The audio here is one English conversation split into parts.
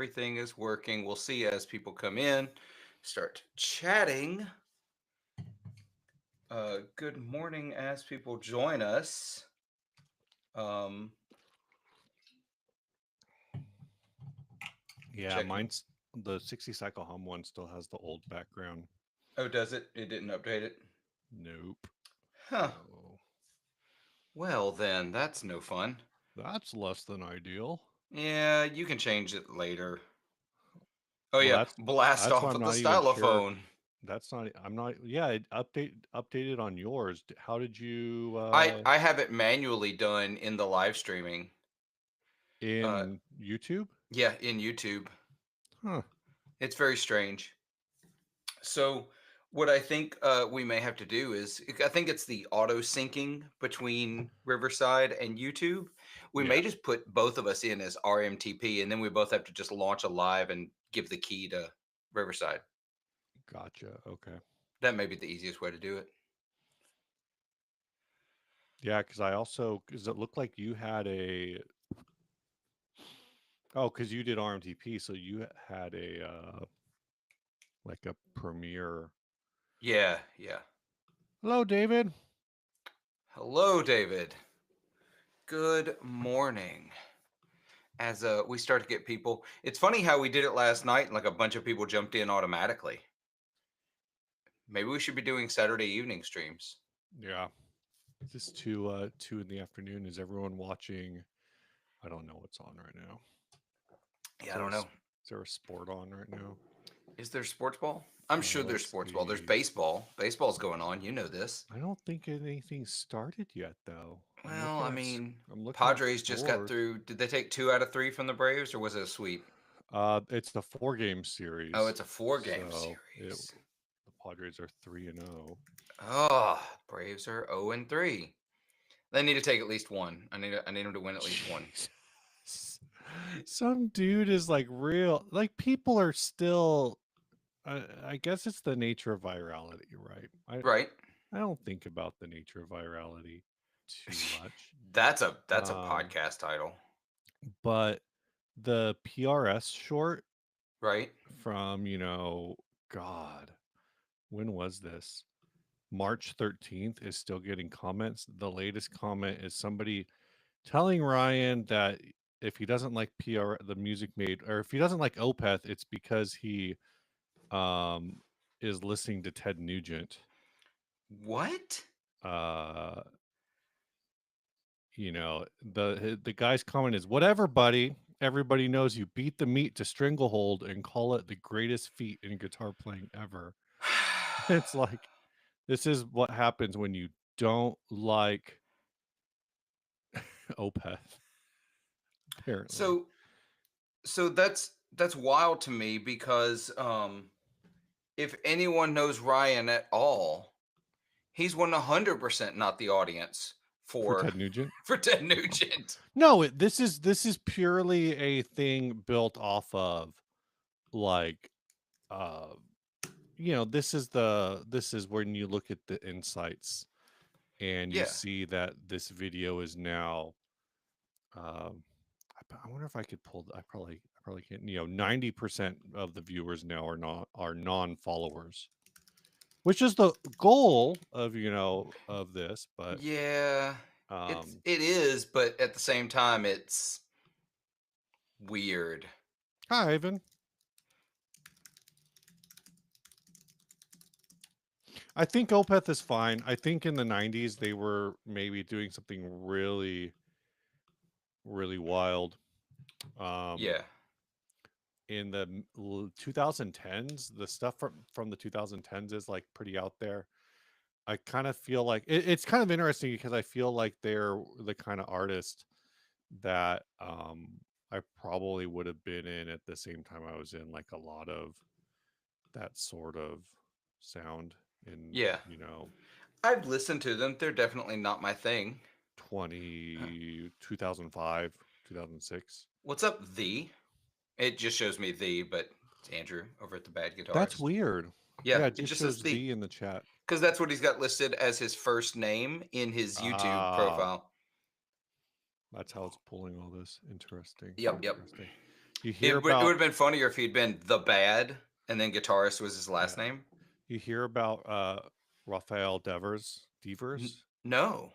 everything is working. We'll see as people come in, start chatting. Good morning as people join us. Um, Yeah, checking. mine's the 60 cycle hum one still has the old background. Oh, does it? It didn't update it. Nope. Huh. So Well, then that's no fun. that's less than ideal. Yeah, you can change it later. Oh Well, yeah, that's blast that's why off I'm of the not even sure. stylophone. That's not. I'm not. Yeah, it updated on yours. How did you I have it manually done in the live streaming. Uh, in YouTube? yeah, in YouTube. Huh. It's very strange. So what I think we may have to do is I think it's the auto syncing between Riverside and YouTube. We Yeah. may just put both of us in as RMTP, and then we both have to just launch a live and give the key to Riverside. Gotcha. Okay. That may be the easiest way to do it. Yeah, because it looked like you had a because you did RMTP, so you had a like a premiere. Yeah, yeah. Hello, David. Hello, David. Good morning. As we start to get people, it's funny how we did it last night, and like a bunch of people jumped in automatically. Maybe we should be doing Saturday evening streams. Yeah. This 2 in the afternoon. Is everyone watching? I don't know what's on right now. Is Yeah, I there don't know. is there a sport on right now? Is there sports ball? I'm sure there's Let's sports ball. There's see. baseball. Baseball's going on. You know this. I don't think anything started yet though. Well, I mean, I'm looking at Padres just got scores. through. Did they take 2 out of 3 from the Braves, or was it a sweep? It's the 4 game Oh, series. it's a 4 game So series. the Padres are 3-0. Oh, Braves are 0-3. They need to take at least one. I need them to win at least one. Jesus. Some dude is like real. Like people are still. I guess it's the nature of virality, right? Right? I don't think about the nature of virality too much. That's a Um, podcast title, but the PRS short right? from, God, when was this? March 13th is still getting comments. The latest comment is somebody telling Ryan that if he doesn't like the music made, or if he doesn't like Opeth, it's because he um is listening to Ted Nugent. What? Uh the guy's comment is, whatever, buddy. Everybody knows you beat the meat to Stranglehold and call it the greatest feat in guitar playing ever. It's like, this is what happens when you don't like Opeth, apparently. so so that's wild to me because if anyone knows Ryan at all, he's 100% not the audience For for Ted Nugent. for Ted Nugent. No, this is purely a thing built off of, like, uh this is when you look at the insights and you Yeah. see that this video is now, um I wonder if I could pull. I probably can't. 90% of the viewers now are non-followers, which is the goal of this. But Yeah. It's um, it is, but at the same time it's weird. hi, Ivan. I think Opeth is fine. I think in the '90s they were maybe doing something really, really wild. Um, Yeah. in the 2010s, the stuff from the 2010s is like pretty out there. I kind of feel like it's kind of interesting because I feel like they're the kind of artist that I probably would have been in at the same time I was in, like, a lot of that sort of sound in, Yeah. 'I've listened to them. They're definitely not my thing. Uh, 2005, 2006. What's up, the? It just shows me the, but it's Andrew over at the Bad That's Guitarist. weird. Yeah, Yeah, it it just just says shows the the in the chat. because that's what he's got listed as his first name in his YouTube Ah, profile. that's how it's pulling all this. Interesting. Yep, yep. Interesting. You hear It would about have been funnier if he'd been the bad and then guitarist was his last yeah. name. You hear about Rafael N- Devers. no.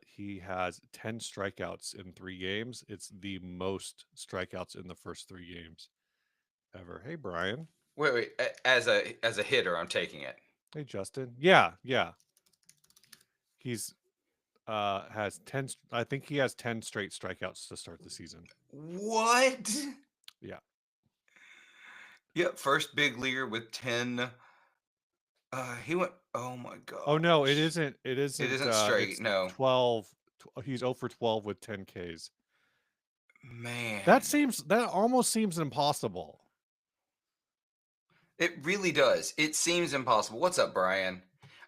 He has 10 strikeouts in 3 games. It's the most strikeouts in the first 3 games ever. Hey Brian. Wait. As a hitter, I'm taking it. Hey Justin. Yeah, yeah. He's has 10 I think he has 10 straight strikeouts to start the season. What? Yeah. Yep, first big leaguer with 10. He went. Oh my Oh no, it gosh. isn't. It It isn't. isn't straight. It's No, 12. He's 0 for 12 with 10 Ks. man. That almost seems impossible. It really does. It seems impossible. What's up, Brian?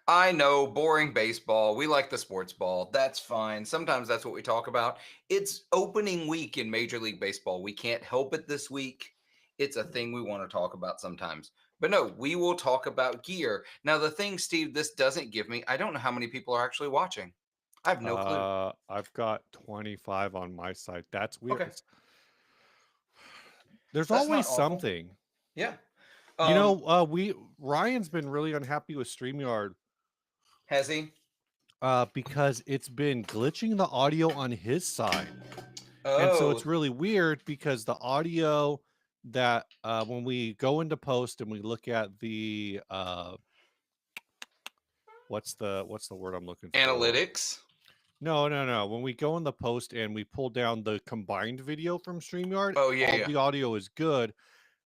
I know, boring baseball. We like the sports ball. That's fine. Sometimes that's what we talk about. It's opening week in Major League Baseball. We can't help it this week. It's a thing we want to talk about sometimes. But no, we will talk about gear. Now, the thing, Steve, this doesn't give me, I don't know how many people are actually watching. I have no clue. I've got 25 on my side. That's weird. Okay. There's That's not always awful. something. Yeah. You Um, know, Ryan's been really unhappy with StreamYard has he? because it's been glitching the audio on his side. And so Oh, it's really weird because the audio that when we go into post and we look at the what's the word I'm looking for? analytics. No. When we go in the post and we pull down the combined video from StreamYard, Oh, yeah, all yeah. the audio is good.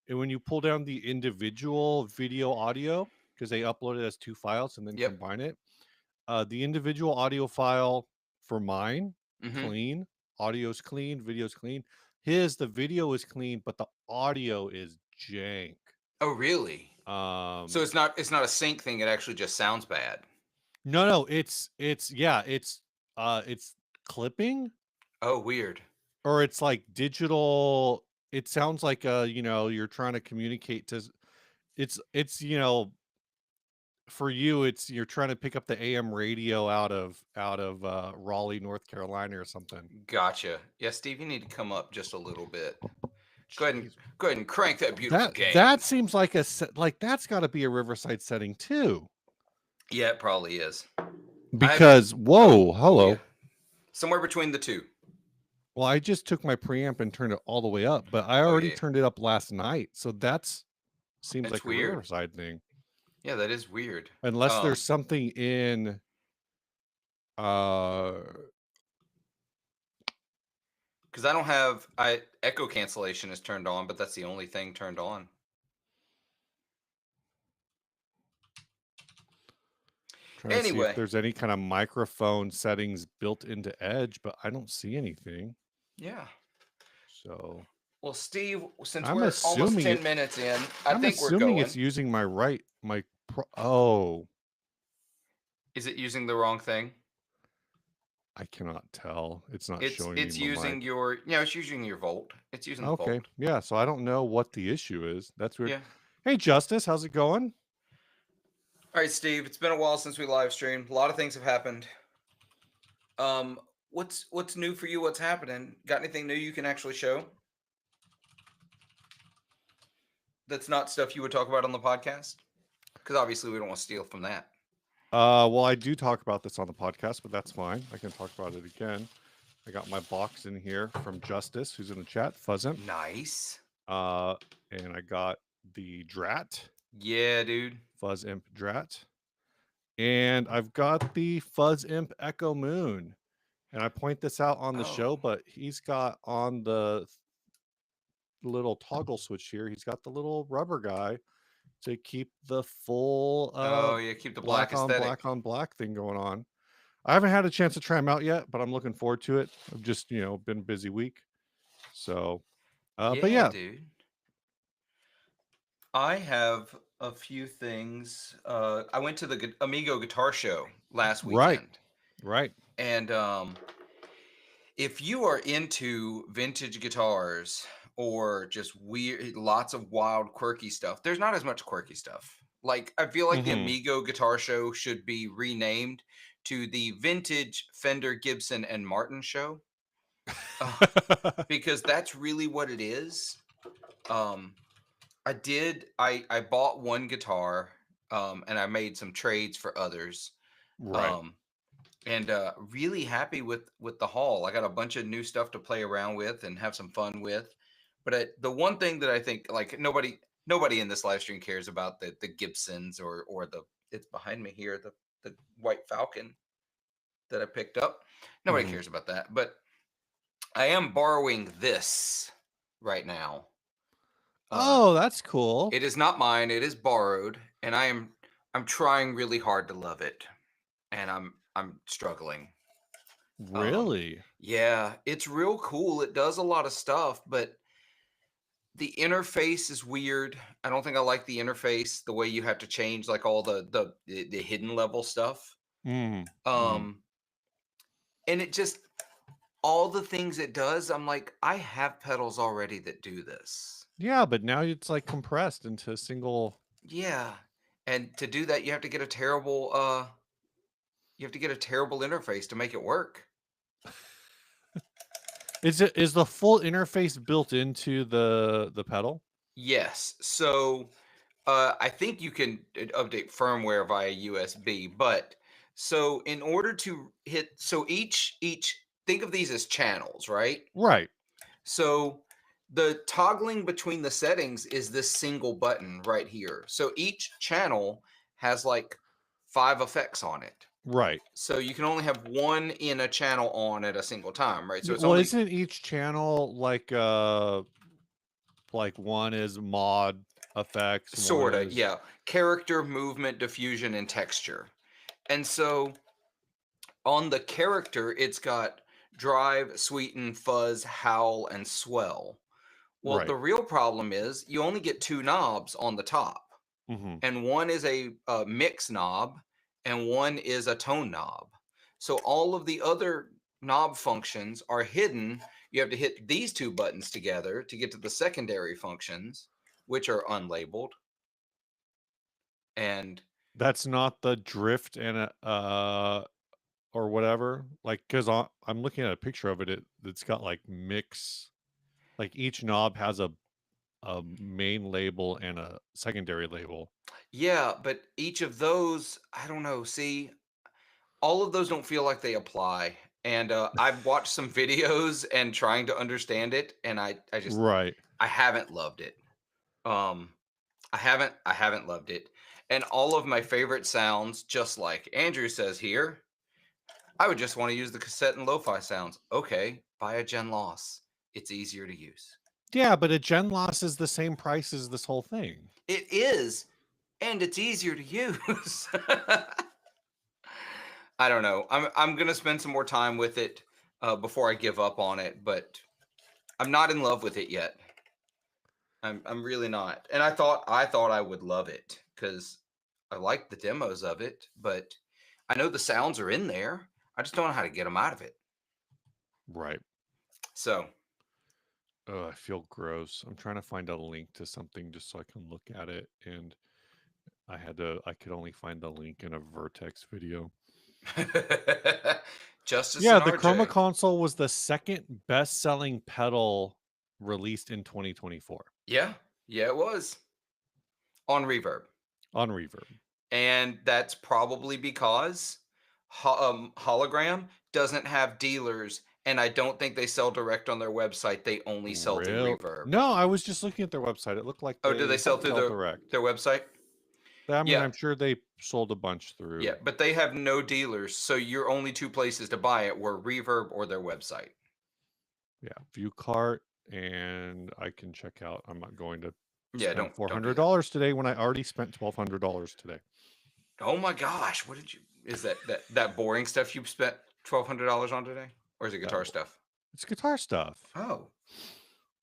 And when you pull down the individual video audio, because they upload it as 2 files and then Yep. combine it, the individual audio file for mine, Mm-hmm. clean, audio's clean, video's clean. The video is clean, but the audio is jank. Oh, really? So Um, it's not a sync thing. It actually just sounds bad. no, it's clipping, Oh, weird. or it's like digital. It sounds like you're trying to communicate to. It's for you, you're trying to pick up the AM radio out of Raleigh, North Carolina, or something. Gotcha. Yeah, Steve, you need to come up just a little bit. Jeez. Go ahead and crank that beautiful That gain. seems like that's got to be a Riverside setting too. Yeah, it probably is. I haven't. Because whoa, Oh yeah. hello. Somewhere between the two. Well, I just took my preamp and turned it all the way up, but I Oh already yeah. turned it up last night, so seems It's like a weird. Riverside thing. Yeah, that is weird. Unless there's something in uh Because echo cancellation is turned on, but that's the only thing turned on. trying to see if Anyway. there's any kind of microphone settings built into Edge, but I don't see anything. Yeah. So Well, Steve, since I'm we're almost assuming 10 minutes in, I I'm think we're assuming going. it's using oh, Is it using the wrong thing? I cannot tell. It's not It's showing it's me my using mic. your it's using your volt. It's using the Okay. volt. Yeah, so I don't know what the issue is. That's weird. Yeah. Hey Justice, how's it going? All right, Steve. It's been a while since we live streamed. A lot of things have happened. What's new for you? What's happening? Got anything new you can actually show? That's not stuff you would talk about on the podcast, because obviously we don't want to steal from that. Well, I do talk about this on the podcast, but that's fine. I can talk about it again. I got my box in here from Justice, who's in the chat, Fuzzimp. Nice. And I got the Drat, Yeah, dude. Fuzzimp Drat. And I've got the Fuzzimp Echo Moon. And I point this out on the show, but he's got on the little toggle switch here, he's got the little rubber guy to keep the full Oh yeah, keep the black aesthetic. black thing going on. I haven't had a chance to try them out yet, but I'm looking forward to it. I've just, been a busy week. So, but yeah, dude. I have a few things. I went to the Amigo Guitar Show last weekend. Right. And if you are into vintage guitars or just weird, lots of wild, quirky stuff, there's not as much quirky stuff. Like, I feel like the Amigo Guitar Show should be renamed to the Vintage Fender, Gibson, and Martin Show. uh, because that's really what it is. Um, I bought one guitar, and I made some trades for others. Right. Um, and really happy with the haul. I got a bunch of new stuff to play around with and have some fun with. But the one thing that I think, like, nobody in this live stream cares about the Gibsons, or the, it's behind me here, the White Falcon that I picked up. Nobody Mhm. cares about that. But I am borrowing this right now. Uh, Oh, that's cool. it is not mine. It is borrowed, and I'm trying really hard to love it, and I'm struggling. Um, Really? yeah, it's real cool. It does a lot of stuff, but the interface is weird. I don't think I like the interface, the way you have to change like all the hidden level stuff. Mm. Mhm. Um, and it just, all the things it does, I'm like, I have pedals already that do this. Yeah, but now it's like compressed into a single. Yeah. And to do that, you have to get a terrible interface to make it work. Is the full interface built into the pedal? Yes. So I think you can update firmware via USB, but so in order to hit, so each think of these as channels, right? Right. So the toggling between the settings is this single button right here. So each channel has like 5 effects on it. Right. So you can only have one in a channel on at a single time, right? So it's Well, only isn't each channel like one is mod effects, one sorta, is yeah, character, movement, diffusion, and texture. And so on the character, it's got drive, sweeten, fuzz, howl, and swell. Well, the right. real problem is you only get two knobs on the top, Mhm. and one is a mix knob, and one is a tone knob. So all of the other knob functions are hidden. You have to hit these two buttons together to get to the secondary functions, which are unlabeled. And That's not the drift and or whatever. Like cuz I'm looking at a picture of it's got like mix, like each knob has a main label and a secondary label. yeah, but each of those, I don't know. See, all of those don't feel like they apply. And I've watched some videos and trying to understand it, and I just, Right. I haven't loved it. Um, I haven't loved it. And all of my favorite sounds, just like Andrew says here, I would just want to use the cassette and lo-fi sounds. Okay, buy a Gen Loss. It's easier to use. Yeah, but a gen loss is the same price as this whole thing. It is, and it's easier to use. I don't know. I'm gonna spend some more time with it before I give up on it, but I'm not in love with it yet. I'm really not. And I thought I would love it because I like the demos of it, but I know the sounds are in there. I just don't know how to get them out of it. Right. So Oh, I feel gross. I'm trying to find a link to something just so I can look at it, and I could only find the link in a Vertex video. Justice Yeah, and the Chroma RJ. console was the second best-selling pedal released in 2024 Yeah, yeah, it was on Reverb. on Reverb. And that's probably because Hologram doesn't have dealers, and I don't think they sell direct on their website. They only sell through Real? Reverb. No, I was just looking at their website. It looked like Oh, do they they sell through sell direct. their website? I mean, Yeah, I'm sure they sold a bunch yeah, through, but they have no dealers, so your only two places to buy it were Reverb or their website. yeah, ViewCart, and I can check out. I'm not going to Yeah, spend don't do that. $400 today when I already spent $1,200 today. Oh my gosh, what did you? Is that boring stuff you spent $1,200 on today, or is it That guitar stuff? It's guitar stuff. Oh,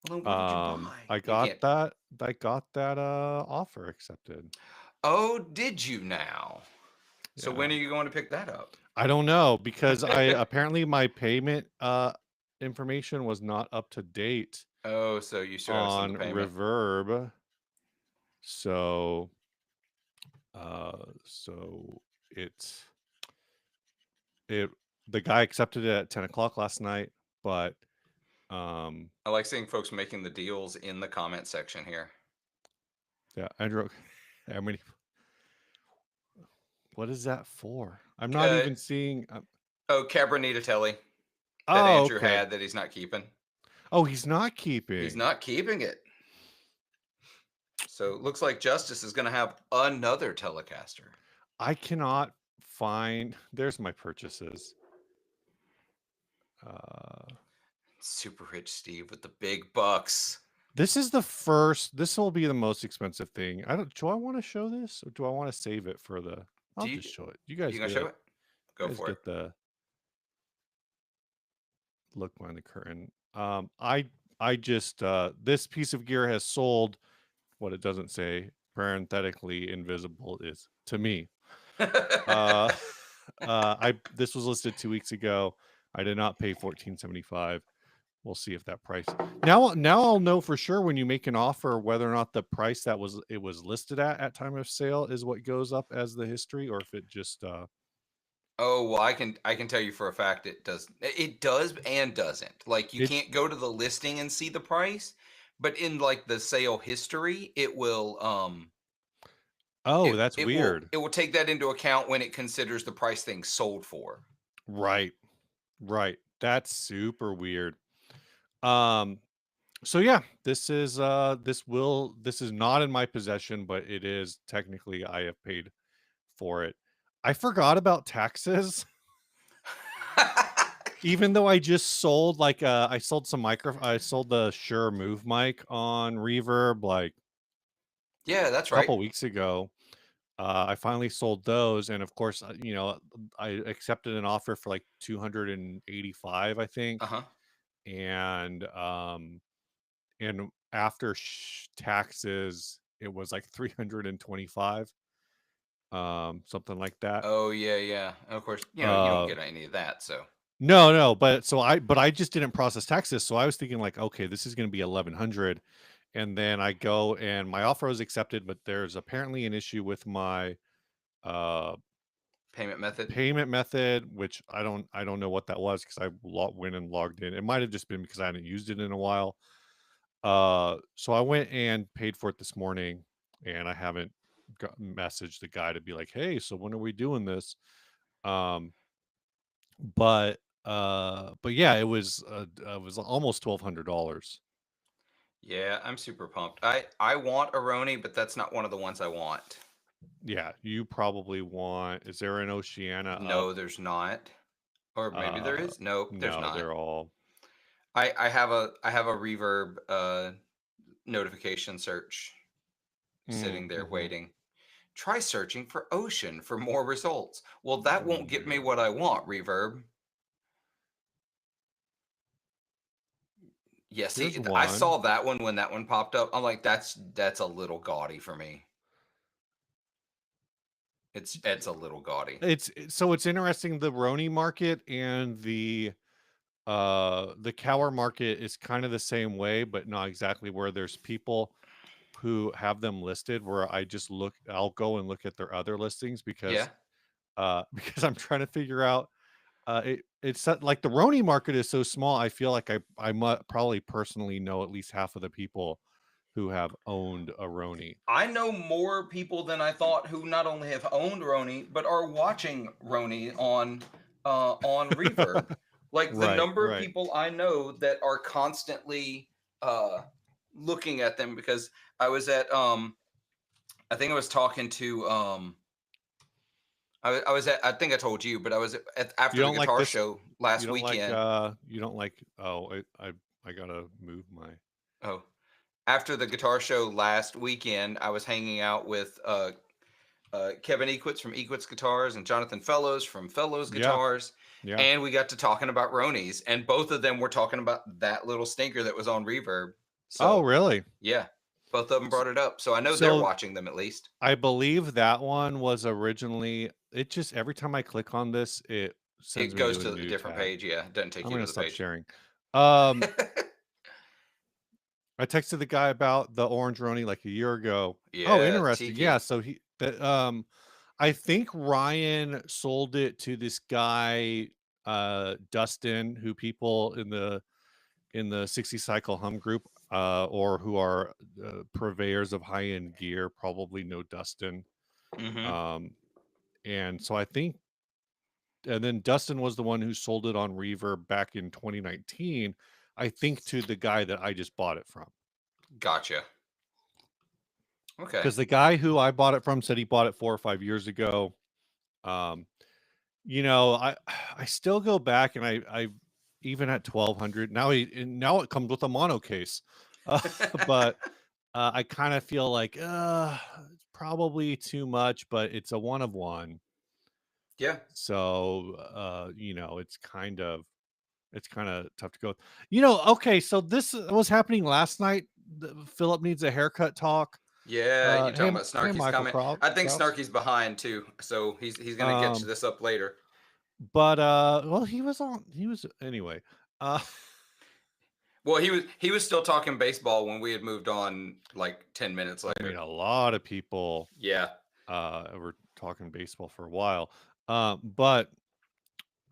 well then what did you buy? I You got can't. that offer accepted. Oh, did you now? So Yeah. when are you going to pick that up? I don't know because I apparently my payment information was not up to date Oh, so you still got to send the on payment. Reverb. So so it's it the guy accepted it at 10 o'clock last night, but Um, I like seeing folks making the deals in the comment section here. yeah, Andrew, how many? What is that for? I'm not Uh, even seeing. oh, Cabrinitatelli that Oh, Andrew okay. had that he's not keeping. Oh, he's not He's keeping. not keeping it. So it looks like Justice is going to have another Telecaster. I cannot find. There's my purchases. Super rich Steve with the big bucks. This is the first. This will be the most expensive thing. I don't. Do I want to show this, or do I want to save it for the? I'll Do you just show it. you gonna show it? You Go guys for it. get the look behind the curtain. I just this piece of gear has sold. What it doesn't say parenthetically invisible is to me. Uh, I this was listed 2 weeks ago. I did not pay $14.75. We'll see if that price now I'll know for sure when you make an offer whether or not the price that it was listed at time of sale is what goes up as the history, or if it just Oh, well, I can tell you for a fact it does. It does and doesn't. Like you it can't go to the listing and see the price, but in like the sale history, it will oh, it that's it will weird. it will take that into account when it considers the price things sold for. Right. Right. That's super weird. Um so yeah, this is not in my possession, but it is technically I have paid for it. I forgot about taxes. Even though I just sold I sold I sold the Shure Move mic on Reverb like Yeah, that's a right. couple weeks ago. I finally sold those, and of course, I accepted an offer for like 285, I think, Uh-huh. and after taxes, it was like 325, something like that. Oh yeah, yeah. And of course, you don't Uh, get any of that, so. no, but I just didn't process taxes, so I was thinking like, okay, this is going to be 1100, and then I go and my offer was accepted, but there's apparently an issue with my uh Payment method. payment method, which I don't know what that was because went and logged in. It might have just been because I hadn't used it in a while. So I went and paid for it this morning, and I haven't messaged the guy to be like, hey, so when are we doing this? Um, but yeah, it was almost $1,200. Yeah, I'm super pumped. I want a Roni, but that's not one of the ones I want. Yeah, you probably want. Is there an Oceana up? No, there's not. Or maybe there Uh, is. Nope, there's no, not. they're all. I have a reverb notification search Mm, sitting there mhm. waiting. Try searching for ocean for more results. Well, that won't get me what I want, reverb. Yeah, Here's see, I one. saw that one when that one popped up. I'm like, that's a little gaudy for me. It's a little gaudy. So it's interesting. The Roni market and the Cower market is kind of the same way, but not exactly, where there's people who have them listed where I'll go and look at their other listings Yeah. because I'm trying to figure out like the Roni market is so small. I feel like I probably personally know at least half of the people who have owned a Roni. I know more people than I thought who not only have owned Roni but are watching Roni on Reverb. Like the Right, number of right. people I know that are constantly uh, looking at them because I was at I think I was talking to I was at I think I told you, but I was You after the don't like guitar this show last weekend. you don't like oh I gotta move my Oh, after the guitar show last weekend, I was hanging out with Kevin Equitz from Equitz Guitars and Jonathan Fellows from Fellows yeah, Guitars, yeah. and we got to talking about Ronies, and both of them were talking about that little stinker that was on Reverb. Oh, So really? yeah, both of them S- brought it up. So I know they're So watching them at least. I believe that one was originally it just every time I click on this, it sends It me goes to a to a new different tab. page. Yeah, it doesn't take I'm you gonna to the stop page. sharing. Um, I texted the guy about the orange Roni like a year ago. Oh, Yeah, interesting. Yeah, Tiki. so I think Ryan sold it to this guy, Dustin, who people in the 60 cycle hum group, or who are purveyors of high end gear, probably know Dustin. Mm-hmm. Um, and so I think, and then Dustin was the one who sold it on Reverb back in 2019, I think, to the guy that I just bought it from. Gotcha. Okay. Because the guy who I bought it from said he bought it 4 or 5 years ago. Um, I still go back, and I even at 1200 now, now it comes with a mono case. But I kind of feel like it's probably too much, but it's a one of one. Yeah. So it's kind of tough to go. Okay, so this was happening last night. Philip needs a haircut talk. Yeah, you're Hey, talking about hey, Snarky's Michael coming. I think Krause. Snarky's behind too, so he's gonna catch Um, this up later. but well, he was anyway. Uh, Well, he was still talking baseball when we had moved on like 10 minutes I mean, later. a lot of people Yeah. were talking baseball for a while. But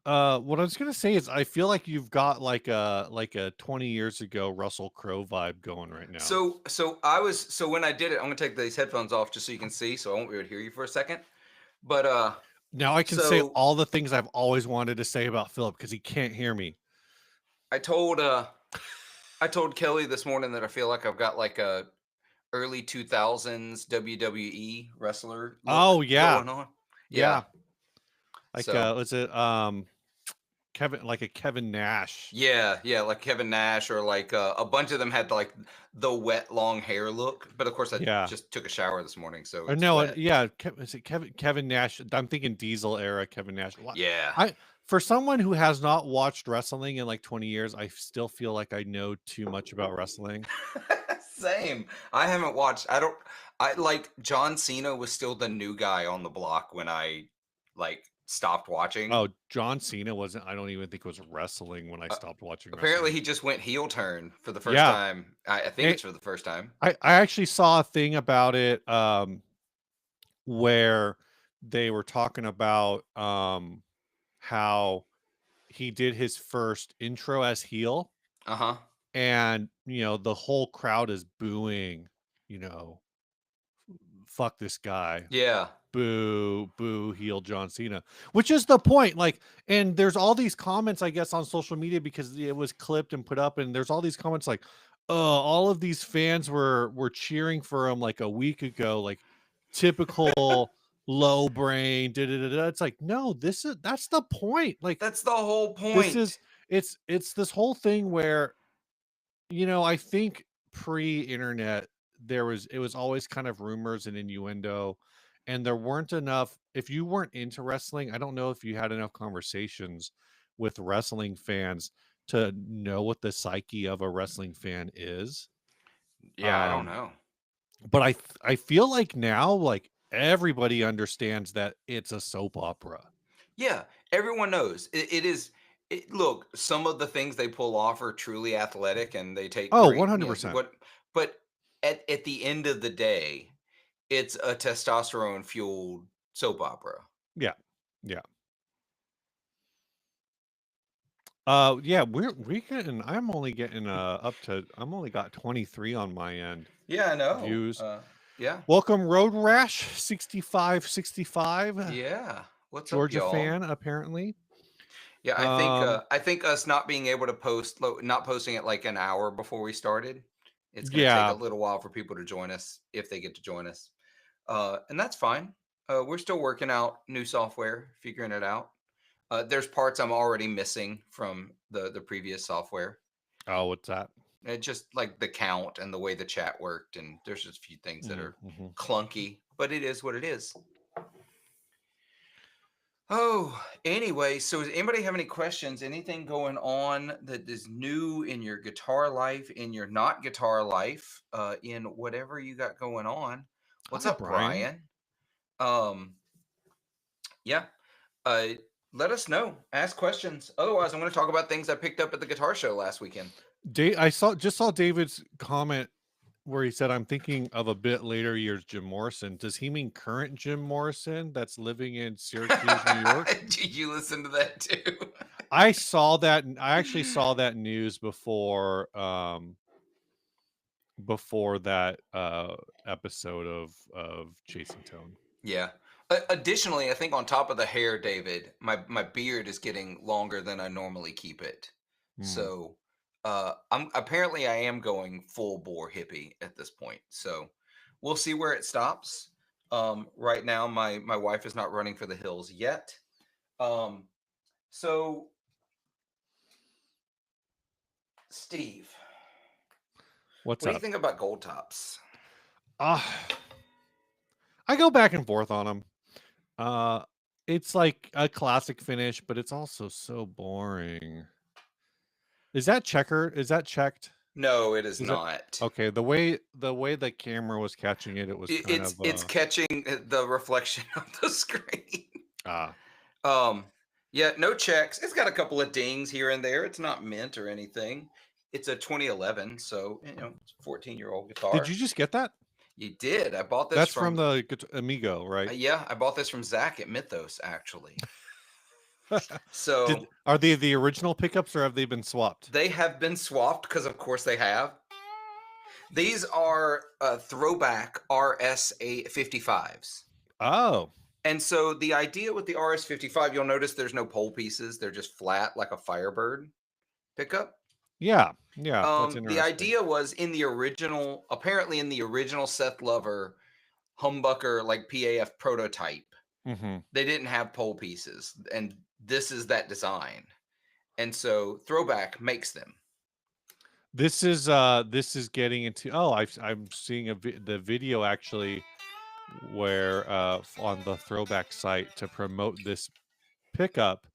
what I was gonna say is I feel like you've got like a 20 years ago Russell Crowe vibe going right now. So when I did it, I'm gonna take these headphones off just so you can see, so I won't be able to hear you for a second. But Now I can say so all the things I've always wanted to say about Philip because he can't hear me. I told Kelly this morning that I feel like I've got like a early 2000s WWE wrestler look Oh yeah, going on. Yeah. yeah. Like So was it Kevin, like a Kevin Nash? yeah, like Kevin Nash, or like a bunch of them had like the wet long hair look. But of course, I Yeah. just took a shower this morning, so Or it's no, wet. yeah, is it Kevin Nash? I'm thinking Diesel era Kevin Nash. Yeah. I For someone who has not watched wrestling in like 20 years, I still feel like I know too much about wrestling. Same. I haven't watched. I don't. I like John Cena was still the new guy on the block when I like stopped watching. Oh, John Cena wasn't. I don't even think it was wrestling when I Uh, stopped watching Apparently, wrestling. he just went heel turn for the first Yeah, time. I think and it's for the first time. I actually saw a thing about it, where they were talking about how he did his first intro as heel, Uh huh. and the whole crowd is booing, you know, fuck this guy, Yeah. boo, boo, heel John Cena, which is the point. Like, and there's all these comments, I guess, on social media because it was clipped and put up, and there's all these comments like, all of these fans were cheering for him like a week ago, like typical low brain. Da, da, da, da. It's like, no, that's the point. Like, That's the whole this point. is it's this whole thing where I think pre-internet it was always kind of rumors and innuendo, and there weren't enough. If you weren't into wrestling, I don't know if you had enough conversations with wrestling fans to know what the psyche of a wrestling fan is. Yeah, I don't Um, know. but I feel like now, like, everybody understands that it's a soap opera. Yeah, everyone knows it is. Look, some of the things they pull off are truly athletic, and they take Oh, great. 100%. What? But at the end of the day, it's a testosterone fueled soap opera. Yeah. Yeah. Yeah, we getting I'm only getting I'm only got 23 on my end Yeah, I know. views. Yeah, Welcome Road Rash 6565, yeah. What's up, Georgia y'all? fan apparently. Yeah, Um I think us not being able to not posting it like an hour before we started, it's going to take a yeah. little while for people to join us if they get to join us, and that's fine. We're still working out new software, figuring it out. There's parts I'm already missing from the previous software. Oh, what's that? It just like the count and the way the chat worked, and there's just a few things that are Mm-hmm. clunky, but it is what it is. Oh, anyway, so does anybody have any questions? Anything going on that is new in your guitar life, in your not guitar life, in whatever you got going on? What's Hi, up, Brian. Brian? Um, yeah. Uh, Let us know. Ask questions. Otherwise, I'm going to talk about things I picked up at the guitar show last weekend. I saw David's comment where he said, I'm thinking of a bit later years Jim Morrison. Does he mean current Jim Morrison that's living in Syracuse, New York? Did you listen to that too? I saw that. I actually saw that news before that episode of Chasing Tone. Yeah. Additionally, I think on top of the hair, David, my beard is getting longer than I normally keep it. Hmm. So, I'm apparently I am going full bore hippie at this point. So, we'll see where it stops. Right now, my wife is not running for the hills yet. Um, so Steve, What's what do you up? think about gold tops? Uh, I go back and forth on them. Uh, it's like a classic finish, but it's also so boring. Is that checkered? Is that checked? No, it is Is it not. okay? The way the camera was catching it, it was kind of It's catching the reflection of the screen. ah. Um, yeah, no checks. It's got a couple of dings here and there. It's not mint or anything. It's a 2011, so it's a 14-year-old Did guitar. you just get that? You did. I bought this That's from from the Amigo, right? yeah, I bought this from Zach at Mythos actually. Did So are they the original pickups or have they been swapped? they have been swapped because of course they have. These are throwback RS 55s. Oh, And so the idea with the RS 55, you'll notice there's no pole pieces. They're just flat like a Firebird pickup. yeah, that's The interesting. idea was apparently in the original Seth Lover humbucker like PAF prototype, Hmm. they didn't have pole pieces, and this is that design. And so Throwback makes them. This is getting into I'm seeing the video actually where on the Throwback site to promote this pickup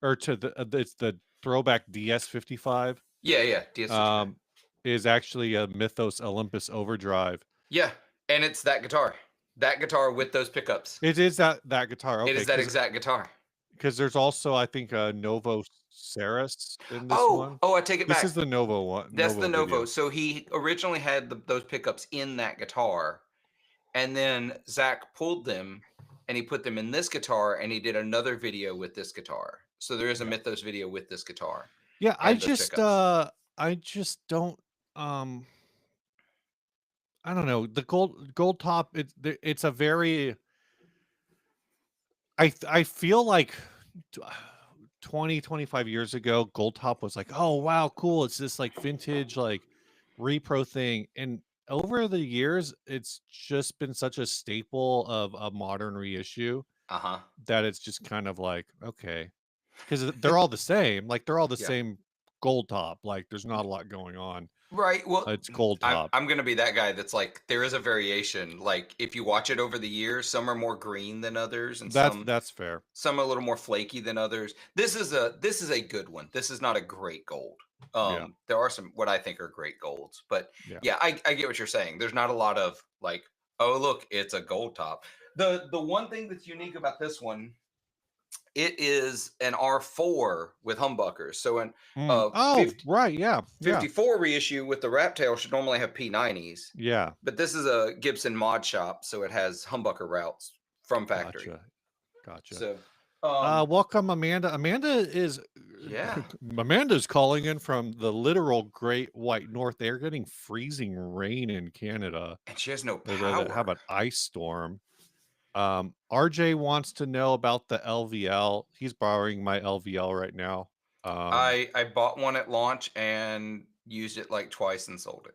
or to it's the Throwback DS55 Yeah, yeah, DS55. um is actually a Mythos Olympus Overdrive. Yeah, and it's that guitar. That guitar with those pickups. It is that guitar, It okay, is that exact guitar. because there's also I think a Novo Ceres in this Oh, one. oh, I take it This is back. the Novo one, That's the Novo Novo. video. So he originally had those pickups in that guitar, and then Zach pulled them and he put them in this guitar, and he did another video with this guitar. So there is a Yeah. Mythos video with this guitar Yeah, and those pickups. I just don't I don't know. The gold top it's a very I feel like tw- 20 25 years ago gold top was like, "Oh, wow, cool. It's this like vintage like repro thing." And over the years it's just been such a staple of a modern reissue Uh huh. that it's just kind of like, okay, cuz they're all the same. Like they're all the Yeah. same gold top. Like there's not a lot going on. Right. Well, It's gold top. I'm gonna be that guy that's like there is a variation. Like if you watch it over the years, some are more green than others, and That's fair. some are a little more flaky than others. This is a good one. This is not a great gold. Yeah. There are some what I think are great golds, but Yeah. yeah, I get what you're saying. There's not a lot of like, oh look, it's a gold top. The one thing that's unique about this one, it is an R4 with humbuckers. So an Mm. Oh, right. Yeah. Yeah. 54 reissue with the rat tail should normally have P90s, Yeah. but this is a Gibson mod shop, so it has humbucker routes from factory. Gotcha. Gotcha. So, Welcome, Amanda. yeah, Amanda's calling in from the literal Great White North. They're getting freezing rain in Canada. and she has no They have power. an ice storm. RJ wants to know about the LVL. He's borrowing my LVL right now. I bought one at launch and used it like twice and sold it.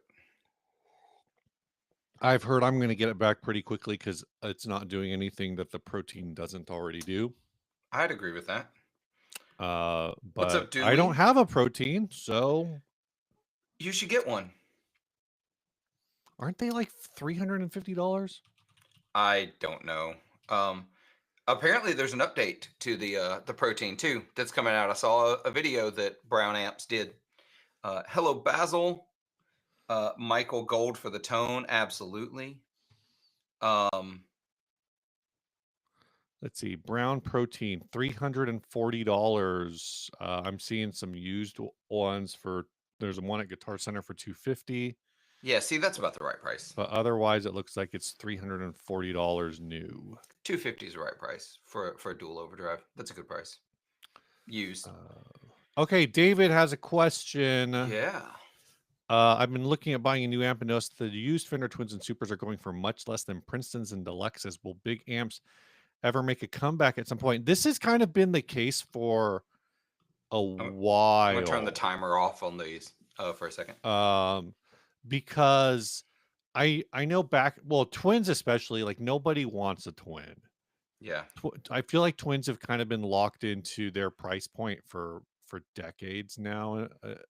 I've heard I'm going to get it back pretty quickly because it's not doing anything that the protein doesn't already do. I'd agree with that. What's But up, I don't Dewey? have a protein, so You should get one. aren't they like $350? I don't know. Apparently there's an update to the protein too that's coming out. I saw a video that Brown Amps did. Hello, Basil. Michael Gold for the tone, absolutely. Let's see, brown protein, $340. I'm seeing some used ones for. There's one at Guitar Center for $250, Yeah, see, that's about the right price. but otherwise it looks like it's $340 new. 250 is the right price for a dual overdrive. That's a good price. used. Okay, David has a question. Yeah. I've been looking at buying a new amp and noticed the used Fender Twins and Supers are going for much less than Princetons and Deluxes. Will big amps ever make a comeback at some point? This has kind of been the case for a I'm gonna turn the while. timer off on these for a second. Because I know Twins especially, like nobody wants a twin. Yeah. I feel like Twins have kind of been locked into their price point for decades now.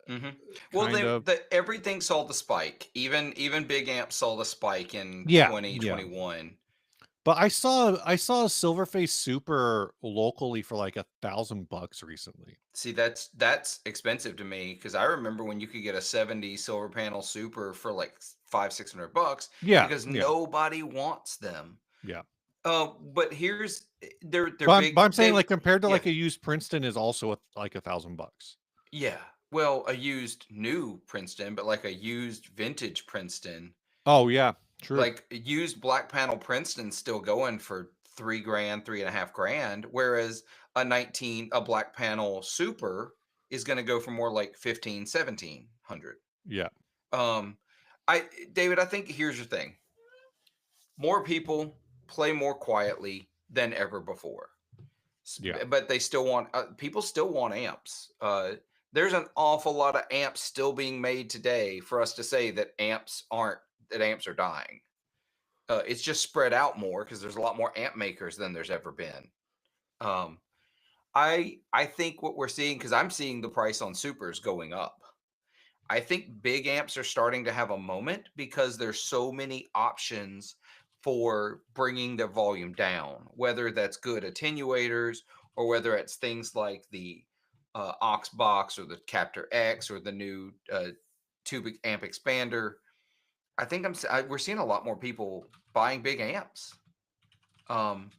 hmm Well, Kind of. everything saw the spike. Even big amps saw the spike in Yeah, yeah. 2021. But I saw a Silverface Super locally for like $1,000 recently. See, that's expensive to me because I remember when you could get a 70 silver panel super for like $500-600 Yeah, because yeah, nobody wants them. yeah. But here's they're But I'm big. saying They like compared to Yeah, like a used Princeton is also like $1,000. yeah. Well, a used new Princeton, but like a used vintage Princeton, Oh yeah, true. like a used black panel Princeton's still going for 3 grand, 3.5 grand, whereas a black panel super is going to go for more like 15, 1,700. Yeah, Um, David, I think here's your thing. More people play more quietly than ever before. yeah, But they still want people still want amps. There's an awful lot of amps still being made today for us to say that amps are dying. It's just spread out more because there's a lot more amp makers than there's ever been. Um, I think what we're seeing, because I'm seeing the price on supers going up. I think big amps are starting to have a moment because there's so many options for bringing the volume down, whether that's good attenuators or whether it's things like the aux box or the Captor X or the new tube amp expander. I think we're seeing a lot more people buying big amps, um,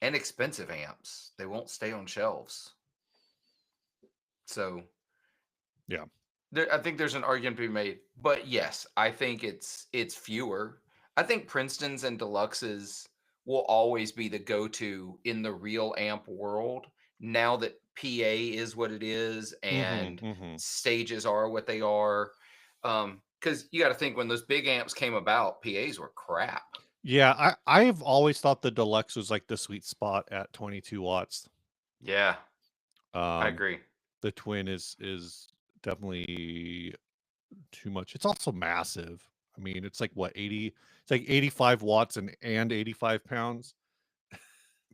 and expensive amps. They won't stay on shelves. So yeah. I think there's an argument to be made, but yes, I think it's fewer. I think Princeton's and Deluxes will always be the go-to in the real amp world. Now that PA is what it is and Mm-hmm, mm-hmm. stages are what they are, because you got to think when those big amps came about, PAs were crap. Yeah, I've always thought the Deluxe was like the sweet spot at 22 watts. Yeah, I Um, agree. the Twin is definitely too much. It's also massive. I mean, it's like what 80? It's like 85 watts and 85 pounds.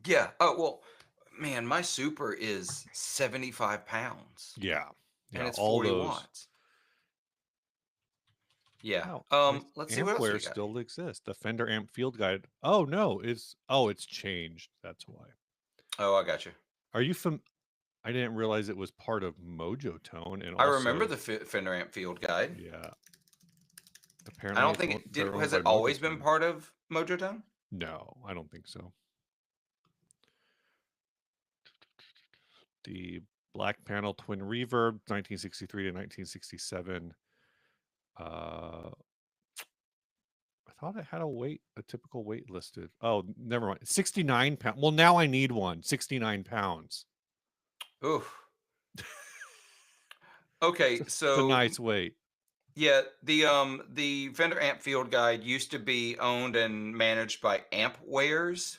Yeah. Oh well, man, my super is 75 pounds Yeah, and yeah. it's All 40 those. watts. Yeah. Wow, Let's see what else we Ampware got. still exists. The Fender Amp Field Guide. Oh no, it's changed. That's why. Oh, I got you. Are you I didn't realize it was part of Mojo Tone, and I remember also the Fender Amp Field Guide. yeah. I Apparently, don't think it did. they're owned Has by it always Mojo been Tone. part of Mojo Tone? No, I don't think so. The Black Panel Twin Reverb, 1963 to 1967. I thought it had a typical weight listed. Oh, never mind. 69 pounds. Well, now I need one. 69 pounds. Oof. Okay, It's a so nice weight. yeah, the Fender Amp Field Guide used to be owned and managed by Ampwares,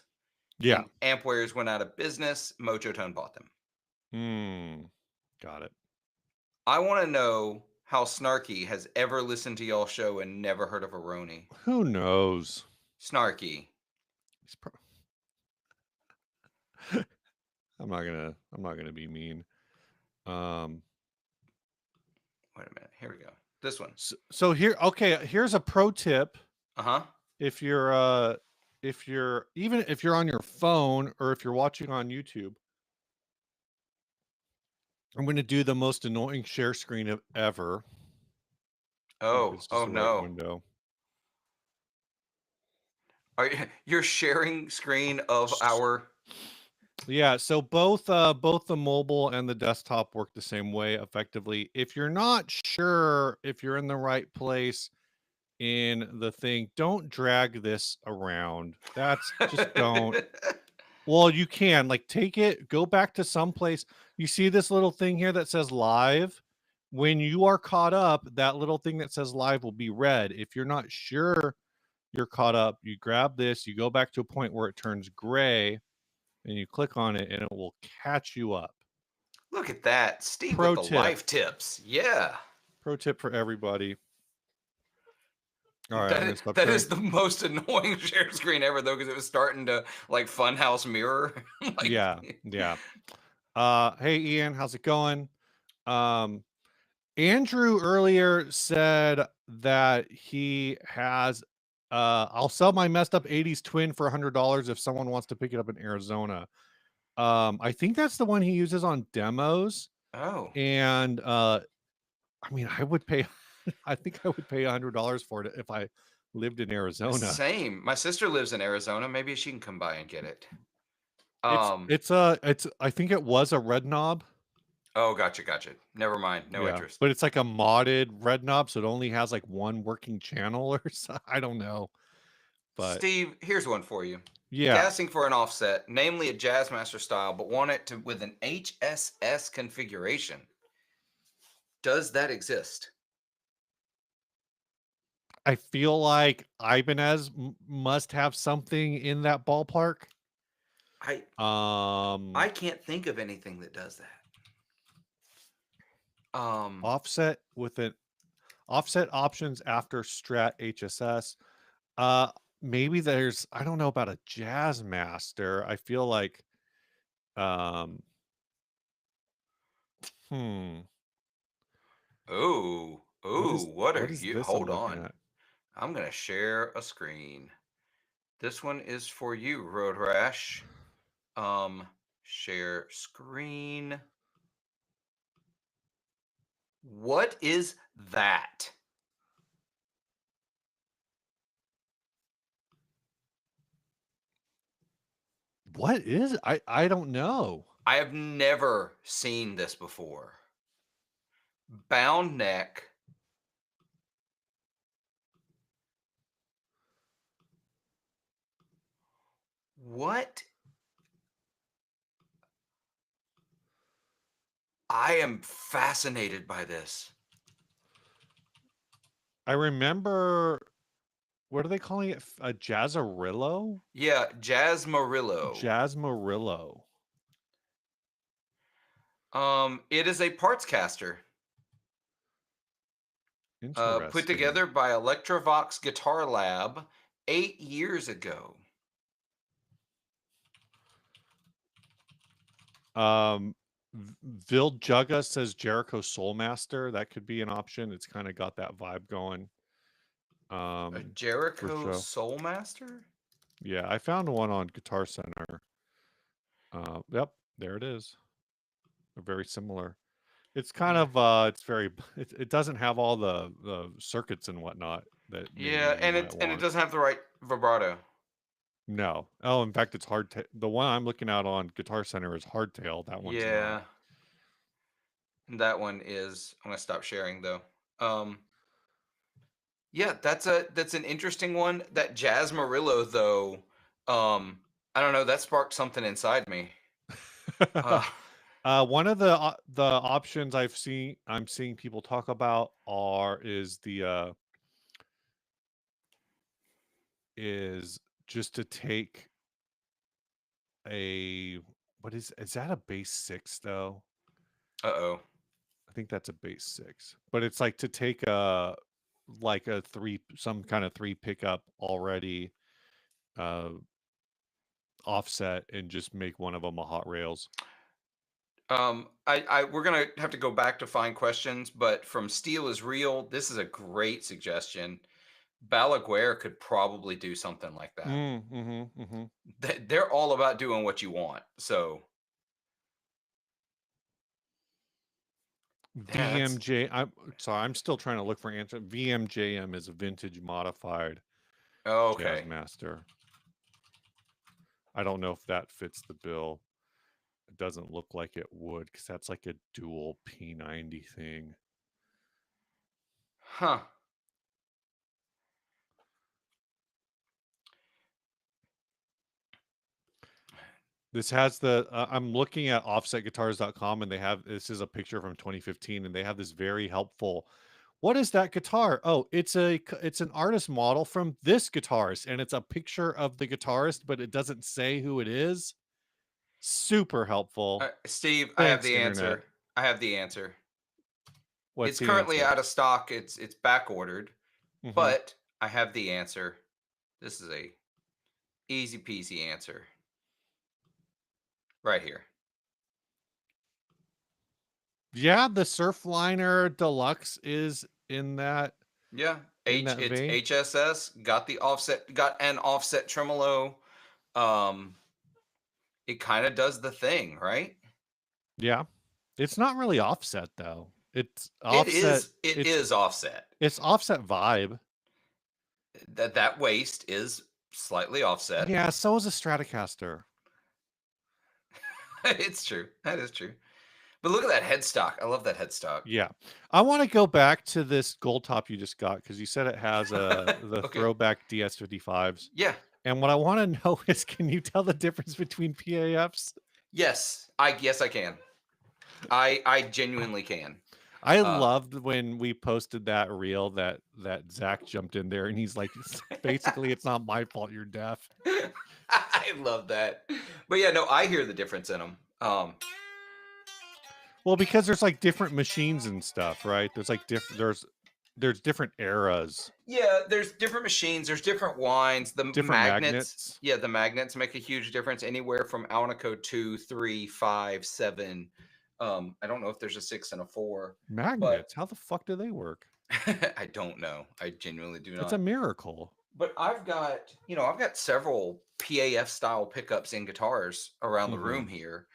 Yeah. and Ampwares went out of business. Mojo Tone bought them. Got it. I want to know how Snarky has ever listened to y'all show and never heard of a Roni. Who knows? Snarky. He's I'm not gonna be mean. Wait a minute. Here we go. This one. So here's a pro tip. Uh-huh. If you're even if you're on your phone or if you're watching on YouTube, I'm going to do the most annoying share screen ever. Oh, It's just oh the right no. window. You're sharing screen of our Yeah, so both the mobile and the desktop work the same way effectively. If you're not sure if you're in the right place in the thing, don't drag this around. That's just don't. Well, you can like take it, go back to some place. You see this little thing here that says live. When you are caught up, that little thing that says live will be red. If you're not sure you're caught up, you grab this, you go back to a point where it turns gray, and you click on it, and it will catch you up. Look at that. Steve with Pro the tip. life tips. Yeah. Pro tip for everybody. All right, I'm That gonna stop that sharing. is the most annoying share screen ever though, because it was starting to like Funhouse Mirror. like Yeah, yeah. Hey Ian, how's it going? Um, Andrew earlier said that he has I'll sell my messed up 80s twin for $100 if someone wants to pick it up in Arizona. I think that's the one he uses on demos. oh. And I mean I would pay I think I would pay $100 for it if I lived in Arizona. Same. My sister lives in Arizona. Maybe she can come by and get it. It's I think it was a red knob. Oh, gotcha. Never mind. No Yeah, interest. but it's like a modded red knob, so it only has like one working channel or so. I don't know, but Steve, here's one for you. yeah, Casting for an offset, namely a Jazzmaster style, but want it to with an HSS configuration. Does that exist? I feel like Ibanez must have something in that ballpark. I Um, I can't think of anything that does that. offset with an offset options after Strat HSS. Uh, maybe there's I don't know about a Jazzmaster. I feel like um, hmm, Oh, what what are is you? this I'm Hold looking on. at? I'm gonna share a screen. This one is for you, Road Rash. Share screen. What is that? What is I don't know. I have never seen this before. Bound neck. What? I am fascinated by this. I remember what are they calling it? A Jazzarillo? Yeah, Jazzmarillo. Jazzmarillo. It is a parts caster. Put Interesting. together by Electrovox Guitar Lab 8 years ago. Vil Jugga says Jericho Soulmaster. That could be an option. It's kind of got that vibe going. A For Jericho sure. Soulmaster? Yeah, I found one on Guitar Center. Yep, there it is. They're very similar. It's kind Yeah. of it's very it doesn't have all the circuits and whatnot that maybe Yeah, you and might it want. doesn't have the right vibrato. No. Oh, in fact, it's the one I'm looking at on Guitar Center is hardtail. That one's not. Yeah. That one is. I'm gonna stop sharing though. Um, yeah, that's an interesting one. That Jazzmarillo though, I don't know. That sparked something inside me. Uh, One of the options I'm seeing people talk about is the is just to take a what is that a bass 6 though? oh. I think that's a bass 6. But it's like to take a like a 3 some kind of 3 pickup already uh offset and just make one of them a hot rails. We're gonna have to go back to find questions, but from Steel is Real, this is a great suggestion. Balaguer could probably do something like that. Mhm. They're all about doing what you want. So yeah, that's I'm sorry, I'm still trying to look for answer. VMJM is a vintage modified okay. Jazzmaster. I don't know if that fits the bill. It doesn't look like it would because that's like a dual P90 thing. Huh. This has the I'm looking at offsetguitars.com, and they have this is a picture from 2015, and they have this very helpful. What is that guitar? Oh, it's an artist model from this guitarist, and it's a picture of the guitarist, but it doesn't say who it is. Super helpful. Steve, I have Thanks, the internet. answer. I have the answer. What's It's the currently answer? out of stock. It's back ordered, Hmm. but I have the answer. This is a easy peasy answer right here. Yeah, the Surfliner Deluxe is Yeah, in that it's vein. HSS. Got an offset tremolo. Um, it kind of does the thing, right? Yeah. It's not really offset though. It's It offset. is. It is offset. It's offset vibe. That waist is slightly offset. Yeah, so is a Stratocaster. It's true. That is true. But look at that headstock. I love that headstock. Yeah. I want to go back to this gold top you just got because you said it has the Okay. throwback DS55s. Yeah. And what I want to know is, can you tell the difference between PAFs? Yes. I can. I genuinely can. I Uh, loved when we posted that reel that Zach jumped in there and he's like, basically, it's not my fault you're deaf. I love that. But yeah, no, I hear the difference in them. Well, because there's like different machines and stuff, right? There's like there's different eras, Yeah, there's different machines, there's different wines. The different magnets, magnets, yeah, the magnets make a huge difference anywhere from Alnico 2, 3, 5, 7. I don't know if there's a 6 and a 4, but magnets. How the fuck do they work? I don't know. I genuinely do It's a not. miracle. But I've got several PAF style pickups in guitars around the Hmm. room here,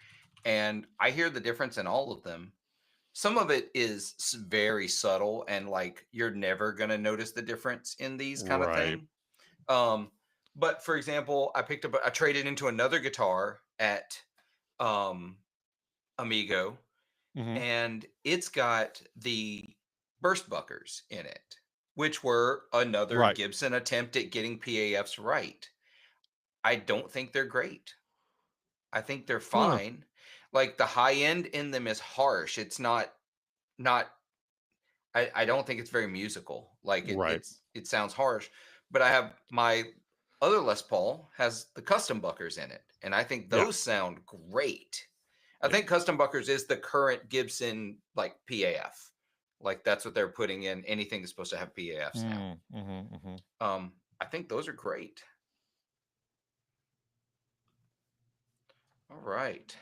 and I hear the difference in all of them. Some of it is very subtle, and like you're never gonna notice the difference in these kind of Right. thing. Um, but for example, I traded into another guitar at um, Amigo, Hmm. and it's got the burst buckers in it, which were another Right. Gibson attempt at getting PAFs right. I don't think they're great. I think they're Huh. fine. Like the high end in them is harsh. It's not I don't think it's very musical. Like Right. it sounds harsh. But I have my other Les Paul has the custom buckers in it, and I think Yeah. those sound great. I Yeah. think custom buckers is the current Gibson like PAF. Like that's what they're putting in. Anything is supposed to have PAFs now. Mm-hmm. Mm-hmm. I think those are great. All right.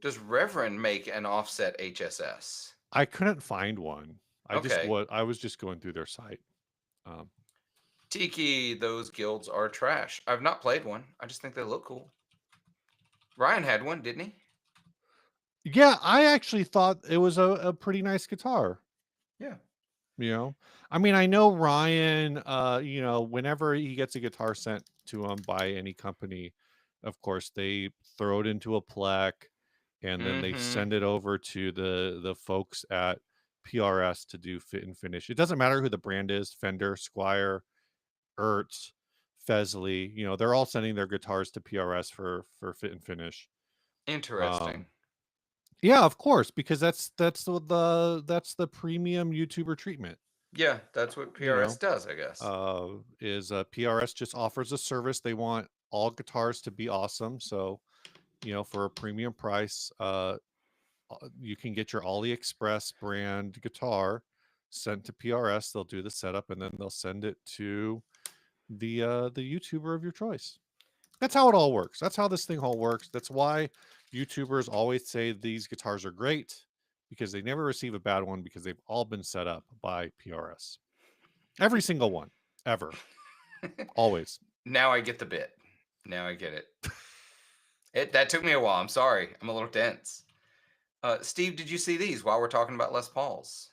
Does Reverend make an offset HSS? I couldn't find one. Okay. I was just going through their site. Um, Tiki, those guilds are trash. I've not played one. I just think they look cool. Ryan had one, didn't he? yeah, I actually thought it was a pretty nice guitar. Yeah. You know, I mean, I know Ryan, whenever he gets a guitar sent to him by any company, of course, they throw it into a plec and then they Mm-hmm. send it over to the folks at PRS to do fit and finish. It doesn't matter who the brand is, Fender, Squire, Ertz, Fesley, they're all sending their guitars to PRS for fit and finish. Interesting. Um, yeah, of course, because that's the premium YouTuber treatment. Yeah, that's what You PRS know, does, I guess. is PRS just offers a service. They want all guitars to be awesome. So, for a premium price, you can get your AliExpress brand guitar sent to PRS. They'll do the setup and then they'll send it to the YouTuber of your choice. That's how it all works. That's how this thing all works. That's why YouTubers always say these guitars are great, because they never receive a bad one because they've all been set up by PRS. Every single one, ever, always. Now I get the bit. Now I get it. That took me a while. I'm sorry. I'm a little dense. Steve, did you see these while we're talking about Les Pauls?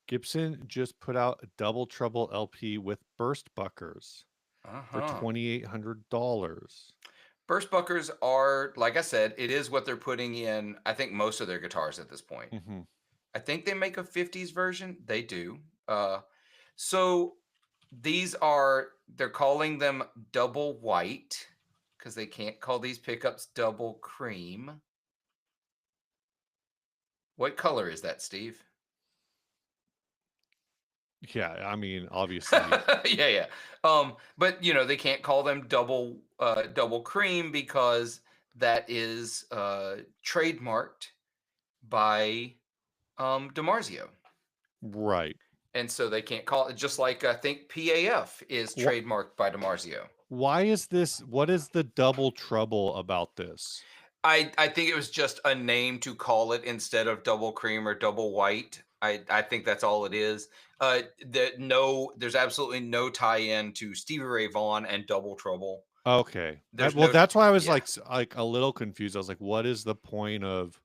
Gibson just put out a Double Trouble LP with burst buckers for Uh-huh. $2,800. Burst buckers are, like I said, it is what they're putting in, I think, most of their guitars at this point. Mm-hmm. I think they make a 50s version. They do. So they're calling them double white because they can't call these pickups double cream. What color is that, Steve? Yeah, I mean, obviously, Yeah, yeah. But they can't call them double cream because that is trademarked by DiMarzio. right. And so they can't call it, just like I think PAF is Wh- trademarked by DiMarzio. Why is this? What is the double trouble about this? I think it was just a name to call it instead of double cream or double white. I think that's all it is. There's absolutely no tie-in to Stevie Ray Vaughan and Double Trouble. Okay. There's Well, no that's why I was yeah. like a little confused. I was like, what is the point of?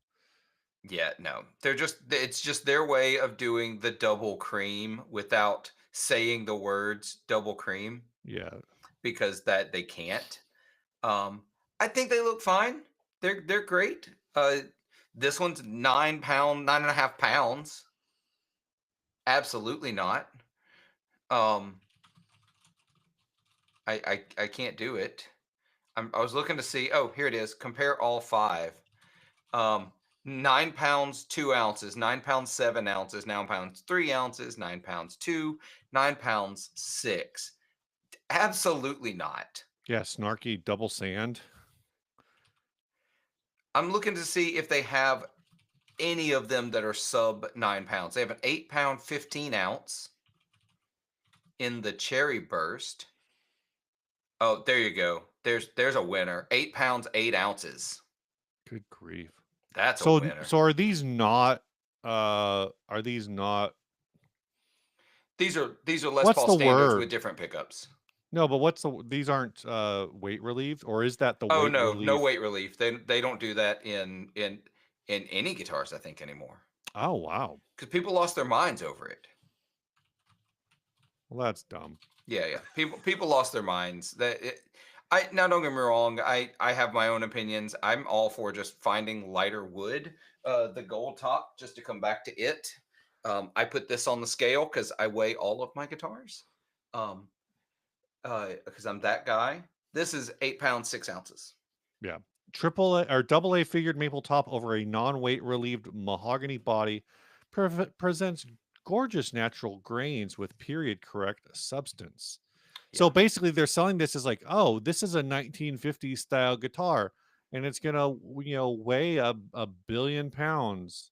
Yeah, no. It's just their way of doing the double cream without saying the words double cream, Yeah. because that they can't. Um, I think they look fine. They're great. This one's 9 pound, 9.5 pounds. Absolutely not. Um, I can't do it. I was looking to see. Oh, here it is. Compare all five. Um, 9 pounds 2 ounces, 9 pounds 7 ounces, 9 pounds 3 ounces, 9 pounds 2, 9 pounds 6. Absolutely not. Yeah, snarky double sand. I'm looking to see if they have any of them that are sub 9 pounds. They have an 8 pound 15 ounce in the cherry burst. Oh, there you go. There's a winner. 8 pounds 8 ounces. Good grief. That's a So winner. so are these not These are Les what's Paul the standards with word? different pickups. No, but these aren't weight relieved, or is that the Oh weight no, no relief? weight relief. They don't do that in any guitars, I think, anymore, Oh wow. because people lost their minds over it. Well, that's dumb. Yeah, yeah. People lost their minds. I now don't get me wrong. I have my own opinions. I'm all for just finding lighter wood. The gold top, just to come back to it. I put this on the scale because I weigh all of my guitars. Um, because I'm that guy. This is 8 pounds 6 ounces. Yeah. Triple A or double A figured maple top over a non-weight relieved mahogany body presents gorgeous natural grains with period correct substance. So Yeah. basically they're selling this as like, oh, this is a 1950s style guitar and it's going to, weigh a billion pounds.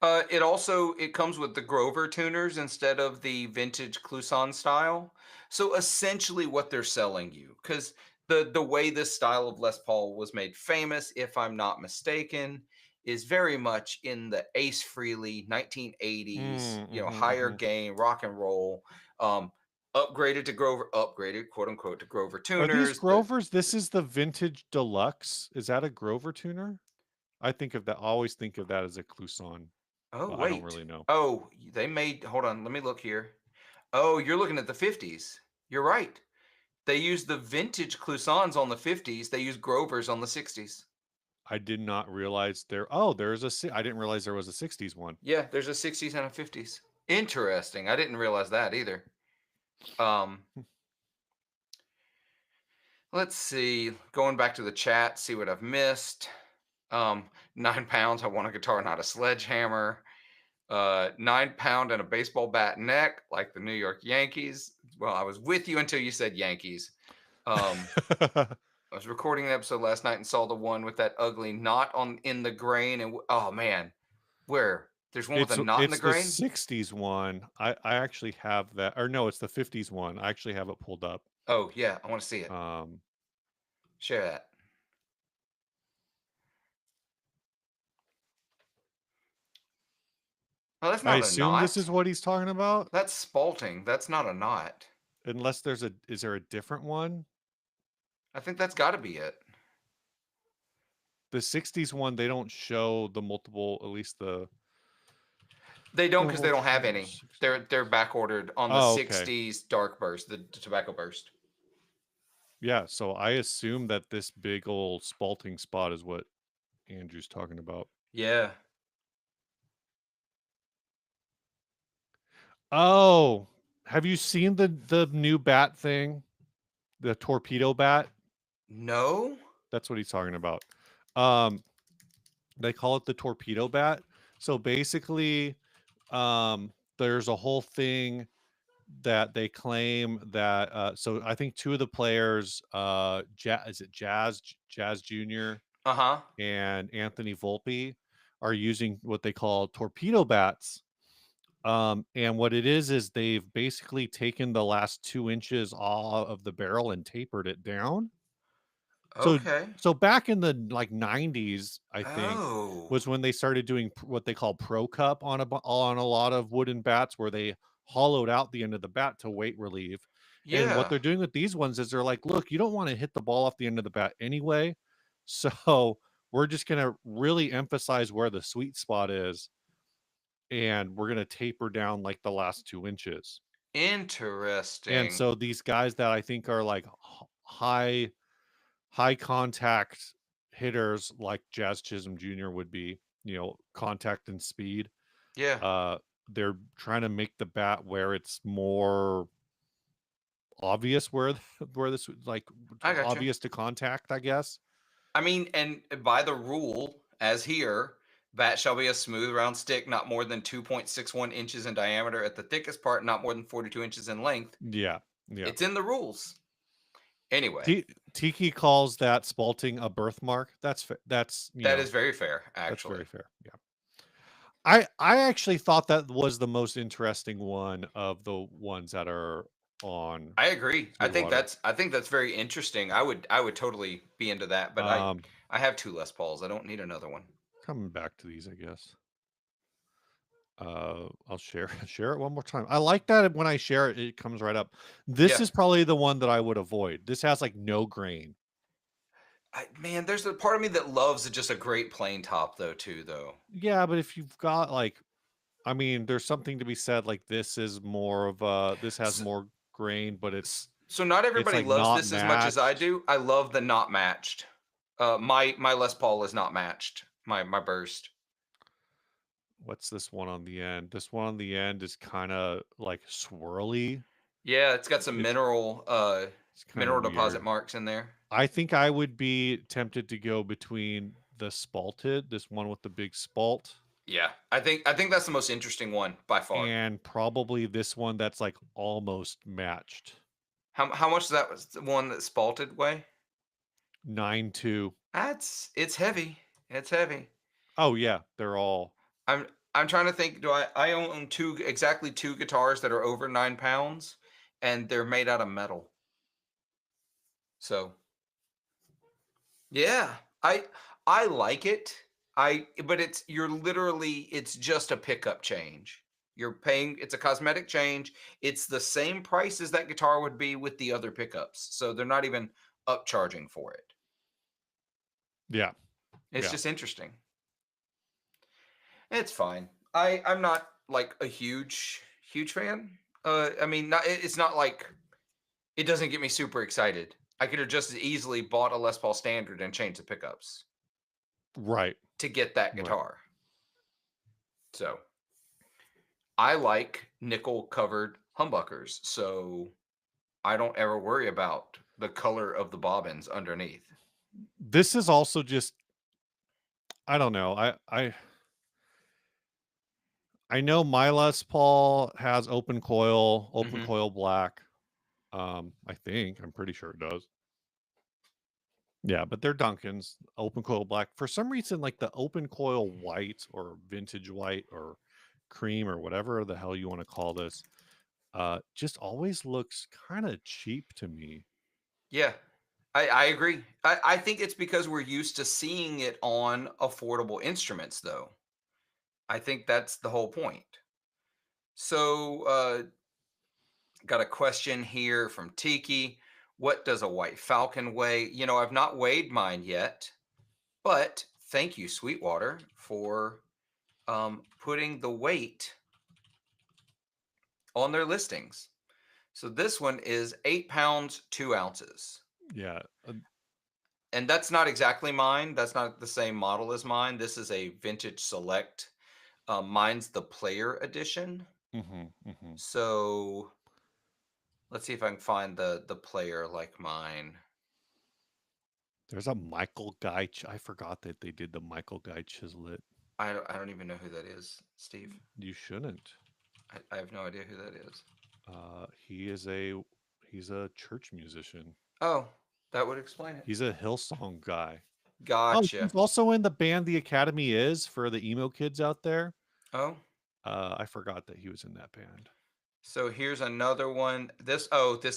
It comes with the Grover tuners instead of the vintage Clouson style. So essentially, what they're selling you, because the way this style of Les Paul was made famous, if I'm not mistaken, is very much in the Ace Frehley 1980s. Mm, mhm, Higher mhm. gain rock and roll. Um, upgraded to Grover, upgraded quote unquote to Grover Are these tuners. Grovers? This is the vintage deluxe. Is that a Grover tuner? I always think of that as a Clouson, Oh but I don't wait, really know. oh they made. Hold on, let me look here. Oh, you're looking at the 50s. You're right. They used the vintage Clousons on the 50s. They used Grovers on the 60s. I did not realize I didn't realize there was a 60s one. Yeah, there's a 60s and a 50s. Interesting. I didn't realize that either. Um, let's see. Going back to the chat, see what I've missed. 9 pounds. I want a guitar, not a sledgehammer. 9 pound and a baseball bat neck, like the New York Yankees. Well, I was with you until you said Yankees. Um, I was recording an episode last night and saw the one with that ugly knot on in the grain, and oh man, where there's one with a knot in the It's the grain. 60s one. I actually have that, or no, it's the 50s one. I actually have it pulled up. Oh yeah, I want to see it. Um, Share that. Oh, that's I not a assume this knot. is what he's talking about, That's spalting. That's not a knot. unless is there a different one? I think that's got to be it. The 60s one, they don't show the multiple, at least the They don't, because they double don't have trouble any. 60. They're back ordered on the Oh, okay. 60s dark burst, the tobacco burst. Yeah, so I assume that this big old spalting spot is what Andrew's talking about. Yeah. Oh, have you seen the new bat thing? the torpedo bat. No? That's what he's talking about. Um, they call it the torpedo bat. So basically, there's a whole thing that they claim that. So I think two of the players, is it Jazz Jr. Uh-huh. and Anthony Volpe, are using what they call torpedo bats. And what it is they've basically taken the last 2 inches off of the barrel and tapered it down. So Okay. so back in the like 90s, I think, Oh. was when they started doing what they call Pro Cup on a lot of wooden bats, where they hollowed out the end of the bat to weight relieve. And what Yeah. they're doing with these ones is they're like, look, you don't want to hit the ball off the end of the bat anyway. So we're just gonna really emphasize where the sweet spot is, and we're gonna taper down like the last 2 inches. And Interesting. so these guys that I think are like high contact hitters like Jazz Chisholm Jr. would be, contact and speed. Yeah, Uh, they're trying to make the bat where it's more obvious where this like I got you. obvious to contact, I guess. I mean, and by the rule, as here, bat shall be a smooth round stick, not more than 2.61 inches in diameter at the thickest part, not more than 42 inches in length. Yeah, yeah. It's in the rules. Anyway, T- Tiki calls that spalting a birthmark. That's that is very fair, that's actually. very fair. Yeah. I actually thought that was the most interesting one of the ones that are on I agree. Sweetwater. I think that's very interesting. I would totally be into that, but I Um, I have two Les Pauls. I don't need another one. Coming back to these, I guess. I'll share share it one more time. I like that when I share it, it comes right up. This Yeah. is probably the one that I would avoid. This has like no grain. Man, there's a part of me that loves just a great plain top though too though. Yeah, but if you've got like, I mean, there's something to be said. Like this is more of this has S- more grain, but So not it's everybody like loves not this as much as I matched. do. I love the not matched. My Les Paul is not matched. My burst. What's this one on the end? This one on the end is kind of like swirly. Yeah, it's got some It's it's kind of mineral deposit weird. marks in there. I think I would be tempted to go between the spalted, this one with the big spalt, Yeah, I think that's the most interesting one by far. and probably this one that's like almost matched. How much that was the one that spalted weigh? 9-2. It's heavy. It's heavy. Oh yeah, they're all. I'm I'm trying to think. Do I own exactly two guitars that are over 9 pounds, and they're made out of metal. So yeah, I like it. But it's just a pickup change. You're paying it's a cosmetic change. It's the same price as that guitar would be with the other pickups. So they're not even upcharging for it. Yeah, It's yeah. just interesting. It's fine. I'm not like a huge fan. I mean, it's not like it doesn't get me super excited. I could have just as easily bought a Les Paul Standard and changed the pickups Right, to get that right. guitar. So I like nickel covered humbuckers, so I don't ever worry about the color of the bobbins underneath. This is also just, I don't know. I know my Les Paul has open Hmm. coil black. I think I'm pretty sure it does. Yeah, but they're Duncans, open coil black. For some reason, like the open coil white or vintage white or cream or whatever the hell you want to call this, just always looks kind of cheap to me. Yeah, I agree. I think it's because we're used to seeing it on affordable instruments, though. I think that's the whole point. So, got a question here from Tiki. What does a white falcon weigh? I've not weighed mine yet, but thank you, Sweetwater, for putting the weight on their listings. So this one is 8 pounds, 2 ounces. Yeah. And that's not exactly mine. That's not the same model as mine. This is a vintage select. Mine's the player edition. Hmm. So Let's see if I can find the player like mine. There's a Michael Guy. I forgot that they did the Michael Guy Chislett. I don't even know who that is, Steve. You shouldn't. I have no idea who that is. He's a church musician. Oh, that would explain it. He's a Hillsong guy. Oh, Gotcha. he's also in the band The Academy Is for the emo kids out there. Oh, I forgot that he was in that band. so here's another one. This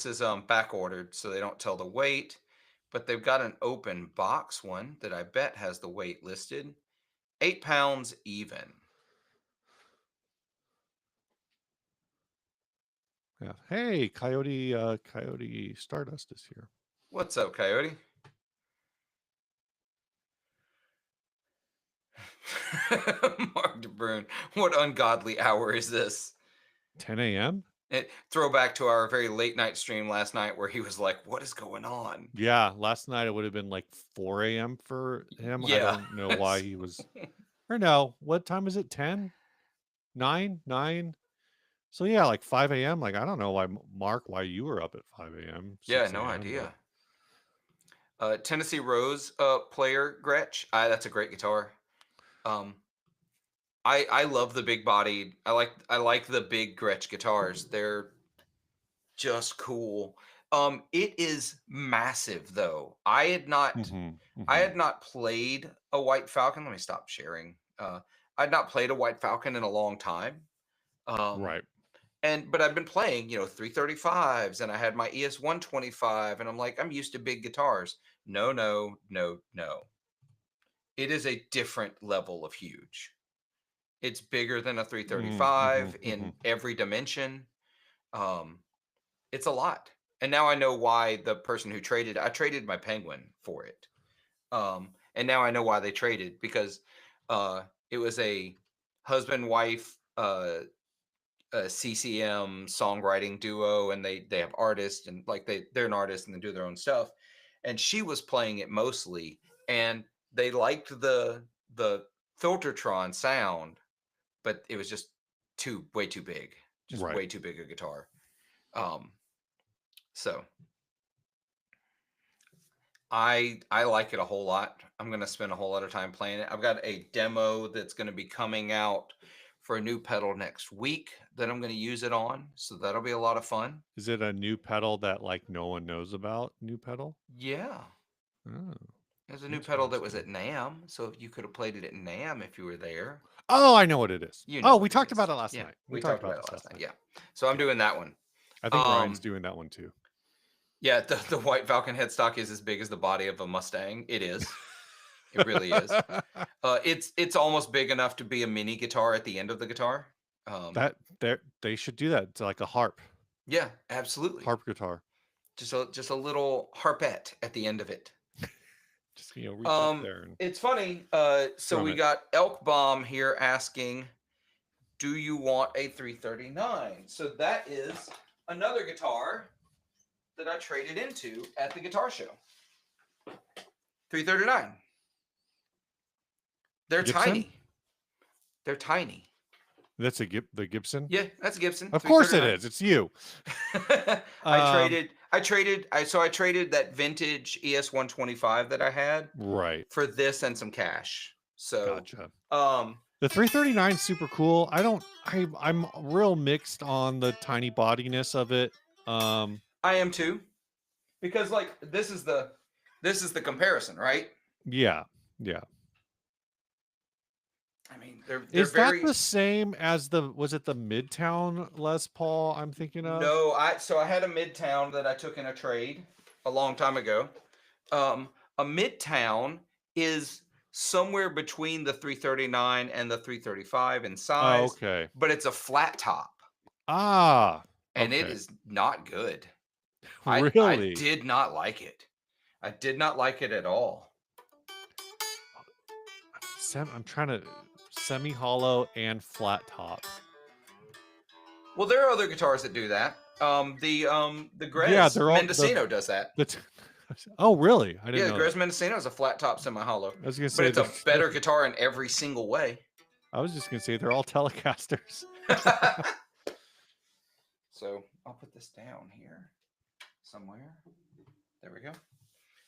is back ordered, so they don't tell the weight, but they've got an open box one that I bet has the weight listed. 8 pounds even. Yeah. Hey, Coyote Stardust is here. What's up, Coyote? Mark DeBrune, what ungodly hour is this? 10 a.m. Throwback to our very late night stream last night where he was like, "What is going on?" Yeah, last night it would have been like 4 a.m. for him. I Yeah. don't know why he was. Or no, what time is it? 10? 9? 9? So yeah, like 5 a.m. Like I don't know why, Mark, why you were up at 5 a.m. Yeah, 6 no a.m., idea. Tennessee Rose player Gretsch. That's a great guitar. I love the big bodied. I like the big Gretsch guitars. They're just cool. It is massive though. I had not played a White Falcon. Let me stop sharing. I'd not played a White Falcon in a long time. Right. But I've been playing, 335s, and I had my ES 125, and I'm like, I'm used to big guitars. No, no, no, no. It is a different level of huge. It's bigger than a 335 in every dimension. It's a lot. And now I know why the person who I traded my Penguin for it. And now I know why they traded, because it was a husband-wife CCM songwriting duo, and they have artists, and like they're an artist and they do their own stuff. And she was playing it mostly, and they liked the Filtertron sound, but it was just way too big, way too big a guitar. So I like it a whole lot. I'm gonna spend a whole lot of time playing it. I've got a demo that's gonna be coming out for a new pedal next week that I'm going to use it on. So that'll be a lot of fun. Is it a new pedal that like no one knows about? New pedal? Yeah. Oh, there's a new pedal that was at NAMM. So you could have played it at NAMM if you were there. Oh, I know what it is. We talked about it last night. We talked about it last night. Yeah. So I'm doing that one. I think Ryan's doing that one too. Yeah. The White Falcon headstock is as big as the body of a Mustang. It is. It really is. It's almost big enough to be a mini guitar at the end of the guitar. They should do that. It's like a harp. Yeah, absolutely. Harp guitar. Just a little harpette at the end of it. Just reach up there. It's funny. So we got Elk Bomb here asking, "Do you want a 339?" So that is another guitar that I traded into at the guitar show. 339. They're tiny. They're tiny. That's the Gibson? Yeah, that's a Gibson. Of course it is. It's you. I traded that vintage ES 125 that I had for this and some cash. So gotcha. The 339 is super cool. I'm real mixed on the tiny bodiness of it. I am too. Because like this is the comparison, right? Yeah. I mean, they're is that the same as was it the Midtown Les Paul I'm thinking of? No, I had a Midtown that I took in a trade a long time ago. A Midtown is somewhere between the 339 and the 335 in size. Oh, okay. But it's a flat top. Ah. And it is not good. Really? I did not like it. I did not like it at all. I'm trying to semi-hollow and flat top. Well, there are other guitars that do that. The Grez Mendocino does that. Oh, really? I didn't know. The Grez Mendocino is a flat top semi-hollow. I was gonna say, but it's a better guitar in every single way. I was just gonna say they're all Telecasters. So I'll put this down here somewhere. There we go.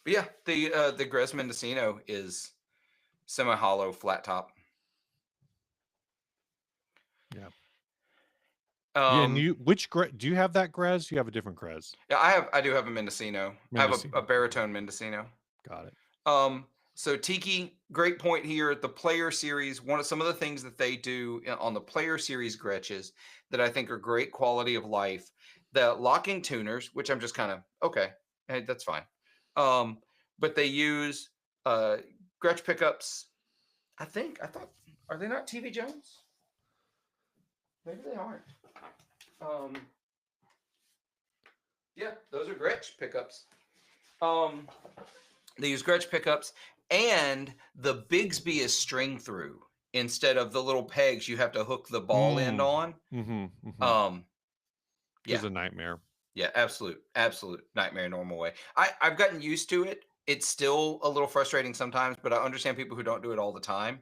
But yeah, the Gres Mendocino is semi-hollow, flat top. Yeah. Yeah, and Um, do you have that Grez? You have a different Grez. yeah, I do have a Mendocino. I have Mendocino. a baritone Mendocino. Got it. So Tiki, great point here. The Player Series, some of the things that they do on the Player Series Gretches that I think are great quality of life. The locking tuners, which I'm just kind of okay, hey, that's fine. But they use Gretsch pickups. I thought, are they not TV Jones? Maybe they aren't. Yeah, those are Gretsch pickups. They use Gretsch pickups, and the Bigsby is string through instead of the little pegs you have to hook the ball end on. It was Yeah, a nightmare. yeah, absolute nightmare normal way. I've gotten used to it. It's still a little frustrating sometimes, but I understand people who don't do it all the time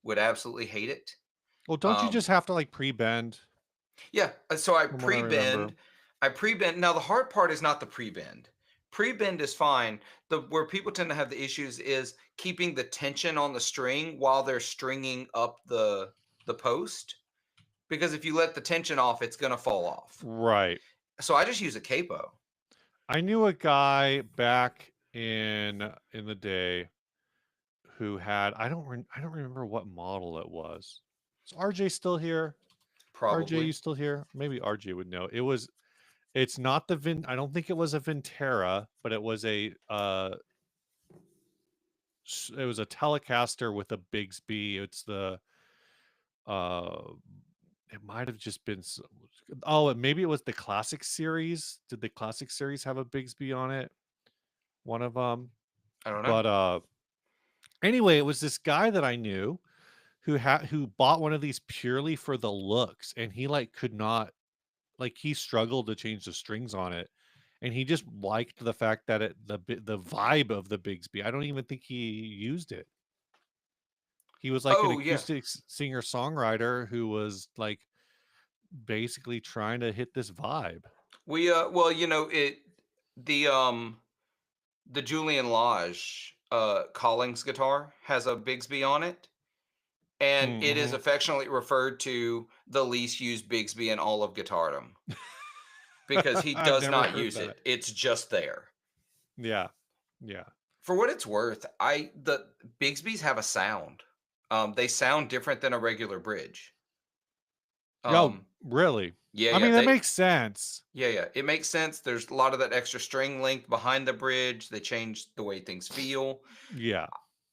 would absolutely hate it. Well, don't you just have to like pre-bend? Yeah, so I From what I remember. pre-bend. Now the hard part is not the pre-bend. Pre-bend is fine. Where people tend to have the issues is keeping the tension on the string while they're stringing up the post. Because if you let the tension off, it's gonna fall off. Right. So I just use a capo. I knew a guy back in the day who had I don't remember what model it was. Is RJ still here? RJ, you Probably. still here? Maybe RJ would know. It's not the I don't think it was a Vintera, but it was a Telecaster with a Bigsby. It's the it might have just been maybe it was the Classic Series. Did the Classic Series have a Bigsby on it? One of them. I don't know. But anyway, it was this guy that I knew who bought one of these purely for the looks, and he like could not, like, he struggled to change the strings on it, and he just liked the fact that the vibe of the Bigsby. I don't even think he used it. He was like an Oh yeah. acoustic singer songwriter who was like basically trying to hit this vibe. Well, the Julian Lage Collings guitar has a Bigsby on it. And it is Mm-hmm. affectionately referred to the least used Bigsby in all of guitardom because he I've does never not heard use that. it. It's just there. Yeah. Yeah. For what it's worth, the Bigsbys have a sound. They sound different than a regular bridge. Oh, really? Yeah, I yeah, mean, that makes sense. yeah. It makes sense. There's a lot of that extra string length behind the bridge. They change the way things feel. Yeah.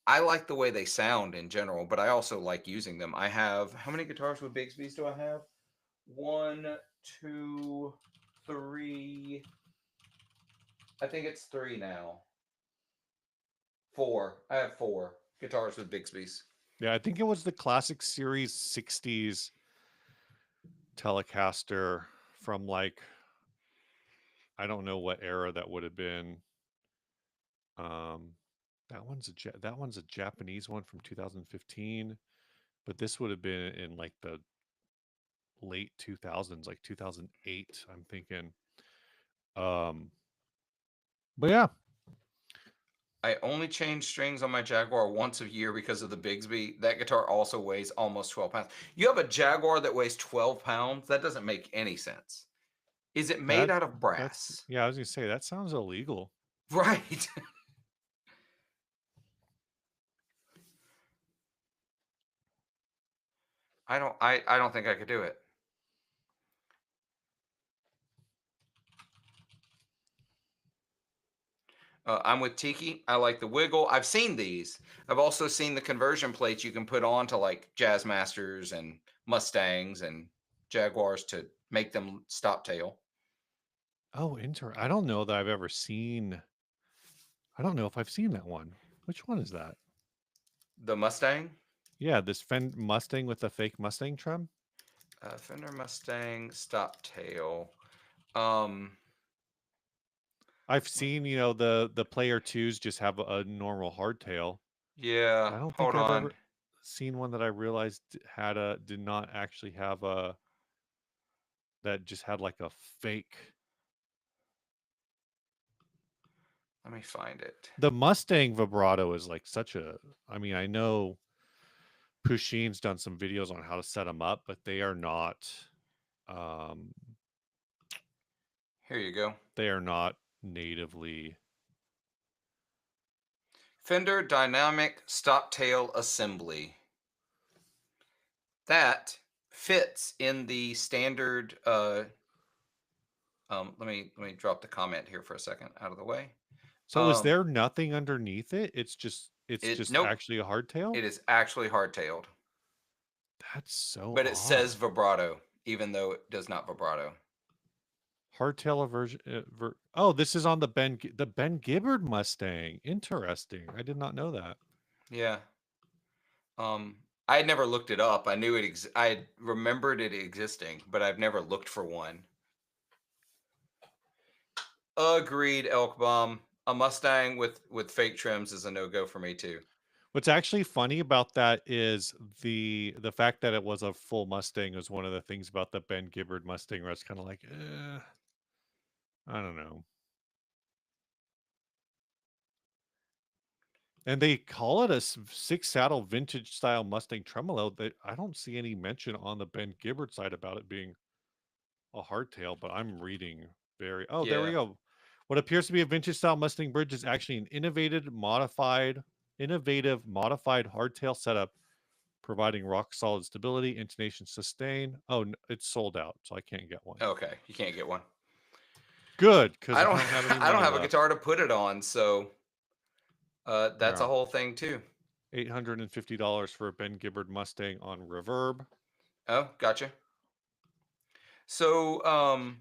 I like the way they sound in general, but I also like using them. I have how many guitars with Bigsby's do I have? 1, 2, 3. I think it's 3 now. 4. I have 4 guitars with Bigsby's. Yeah, I think it was the Classic Series 60s Telecaster from like, I don't know what era that would have been. That one's a Japanese one from 2015, but this would have been in like the late 2000s, like 2008, I'm thinking. But yeah. I only change strings on my Jaguar once a year because of the Bigsby. That guitar also weighs almost 12 pounds. You have a Jaguar that weighs 12 pounds? That doesn't make any sense. Is it made out of brass? Yeah, I was gonna say that sounds illegal. Right. I don't think I could do it. I'm with Tiki. I like the wiggle. I've seen these. I've also seen the conversion plates you can put on to like Jazz Masters and Mustangs and Jaguars to make them stop tail. Oh, I don't know that I've ever seen. I don't know if I've seen that one. Which one is that? The Mustang? Yeah, this Mustang with the fake Mustang trim. Fender Mustang stop tail. I've seen, the Player 2s just have a normal hardtail. Yeah, I don't think hold I've on. ever seen one that I realized did not actually have a that just had like a fake. Let me find it. The Mustang vibrato is like such a. I mean, I know Pusheen's done some videos on how to set them up, but they are not. Here you go. They are not natively. Fender Dynamic Stop Tail Assembly. That fits in the standard. Let me drop the comment here for a second out of the way. So is there nothing underneath it? It's just nope. actually a hardtail? It is actually hardtailed. That's so But it odd. says vibrato, even though it does not vibrato. Hardtail version. Oh, this is on the Ben Gibbard Mustang. Interesting. I did not know that. Yeah. I had never looked it up. I knew it. I remembered it existing, but I've never looked for one. Agreed, Elkbaum. A Mustang with fake trims is a no-go for me too. What's actually funny about that is the fact that it was a full Mustang was one of the things about the Ben Gibbard Mustang where it's kind of like, I don't know. And they call it a six saddle vintage style Mustang tremolo. That I don't see any mention on the Ben Gibbard side about it being a hardtail, but I'm reading very. Oh, there we go. What appears to be a vintage style Mustang bridge is actually an innovative modified hardtail setup, providing rock solid stability, intonation, sustain. Oh, it's sold out, so I can't get one. Okay, you can't get one. Good, because I don't have any. I don't have a guitar to put it on, so that's a whole thing too. $850 for a Ben Gibbard Mustang on Reverb. Oh, gotcha. So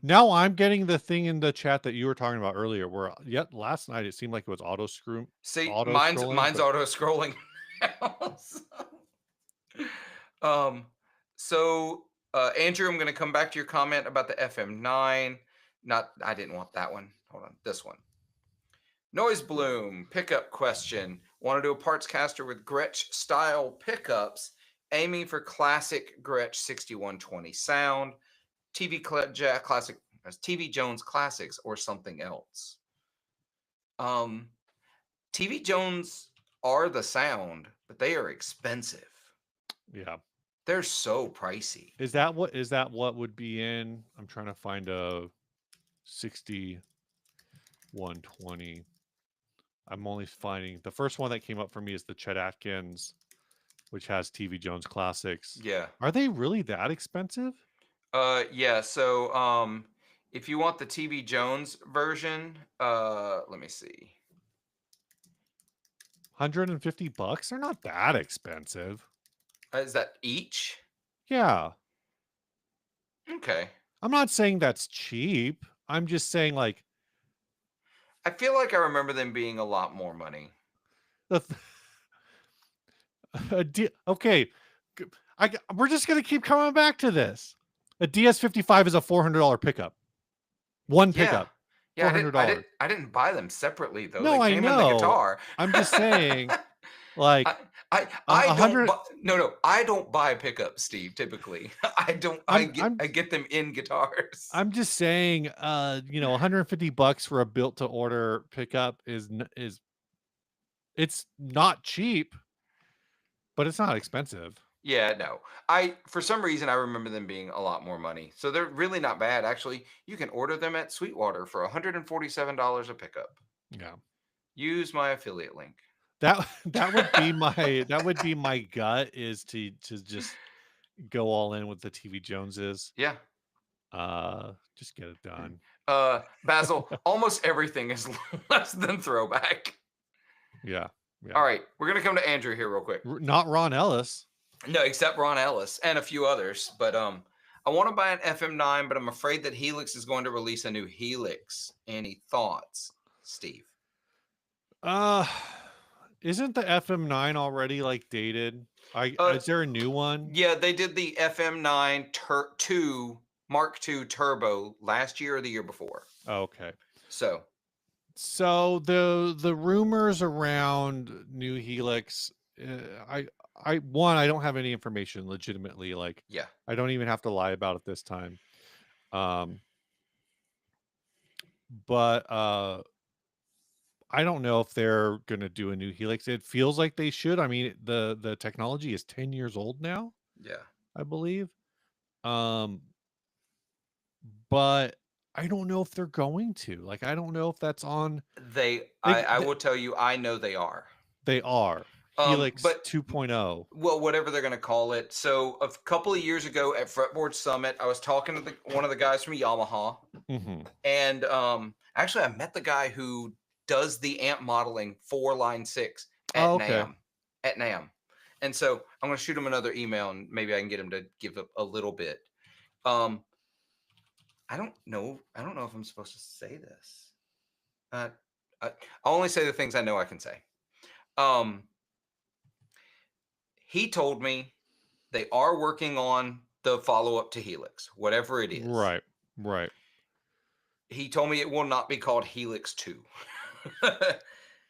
now I'm getting the thing in the chat that you were talking about earlier, where last night it seemed like it was auto scroll. See, mine's auto scrolling. So Andrew, I'm going to come back to your comment about the FM9. I didn't want that one. Hold on, this one. Noise Bloom pickup question. Want to do a parts caster with Gretsch style pickups, aiming for classic Gretsch 6120 sound, TV Jones classics, or something else. TV Jones are the sound, but they are expensive. Yeah. They're so pricey. Is that what would be in? I'm trying to find a 6120. I'm only finding the first one that came up for me is the Chet Atkins, which has TV Jones classics. Yeah. Are they really that expensive? Yeah. So if you want the TV Jones version, let me see. $150? They're not that expensive. Is that each? Yeah. Okay. I'm not saying that's cheap. I'm just saying, like, I feel like I remember them being a lot more money. Okay, we're just gonna keep coming back to this. A DS55 is a $400 pickup. One pickup. Yeah, $400. I didn't buy them separately though. No, they came I know. in the guitar. I'm just saying, like, I don't buy pickups, Steve. Typically, I don't. I get them in guitars. I'm just saying, $150 for a built to order pickup is it's not cheap, but it's not expensive. Yeah, no. For some reason I remember them being a lot more money. So they're really not bad. Actually, you can order them at Sweetwater for $147 a pickup. Yeah. Use my affiliate link. That would be my gut is to just go all in with the TV Joneses. Yeah. Just get it done. Basil, almost everything is less than throwback. Yeah. All right, we're gonna come to Andrew here real quick. Not Ron Ellis. No, except Ron Ellis and a few others. But I want to buy an FM9, but I'm afraid that Helix is going to release a new Helix. Any thoughts, Steve? Isn't the FM9 already like dated? Is there a new one? Yeah, they did the FM9 Mark II Turbo last year or the year before. Okay. So the rumors around new Helix, I don't have any information legitimately. Like, yeah, I don't even have to lie about it this time. Um, but I don't know if they're gonna do a new Helix. It feels like they should. I mean, the technology is 10 years old now, Yeah. I believe. Um, but I don't know if they're going to. Like, I don't know if that's on. I will tell you, I know they are. They are Helix But 2.0. well, whatever they're going to call it. So a couple of years ago at Fretboard Summit, I was talking to one of the guys from Yamaha, Mm-hmm. and actually, I met the guy who does the amp modeling for Line 6 at Oh, okay. NAMM. At NAMM. And so I'm going to shoot him another email, and maybe I can get him to give a little bit. I don't know. I don't know if I'm supposed to say this. I'll only say the things I know I can say. He told me they are working on the follow-up to Helix, whatever it is. Right. Right. He told me it will not be called Helix 2.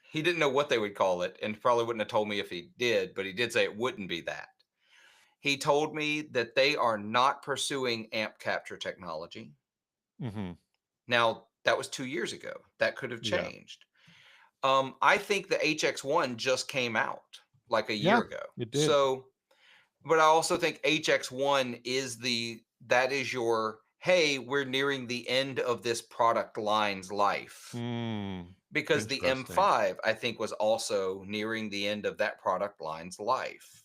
He didn't know what they would call it, and probably wouldn't have told me if he did, but he did say it wouldn't be that. He told me that they are not pursuing amp capture technology. Mm-hmm. Now, that was 2 years ago. That could have Yeah. changed. I think the HX1 just came out like a year Yeah, ago. it did. So, but I also think HX1 is your, hey, we're nearing the end of this product line's life. Because the Interesting. M5, I think, was also nearing the end of that product line's life.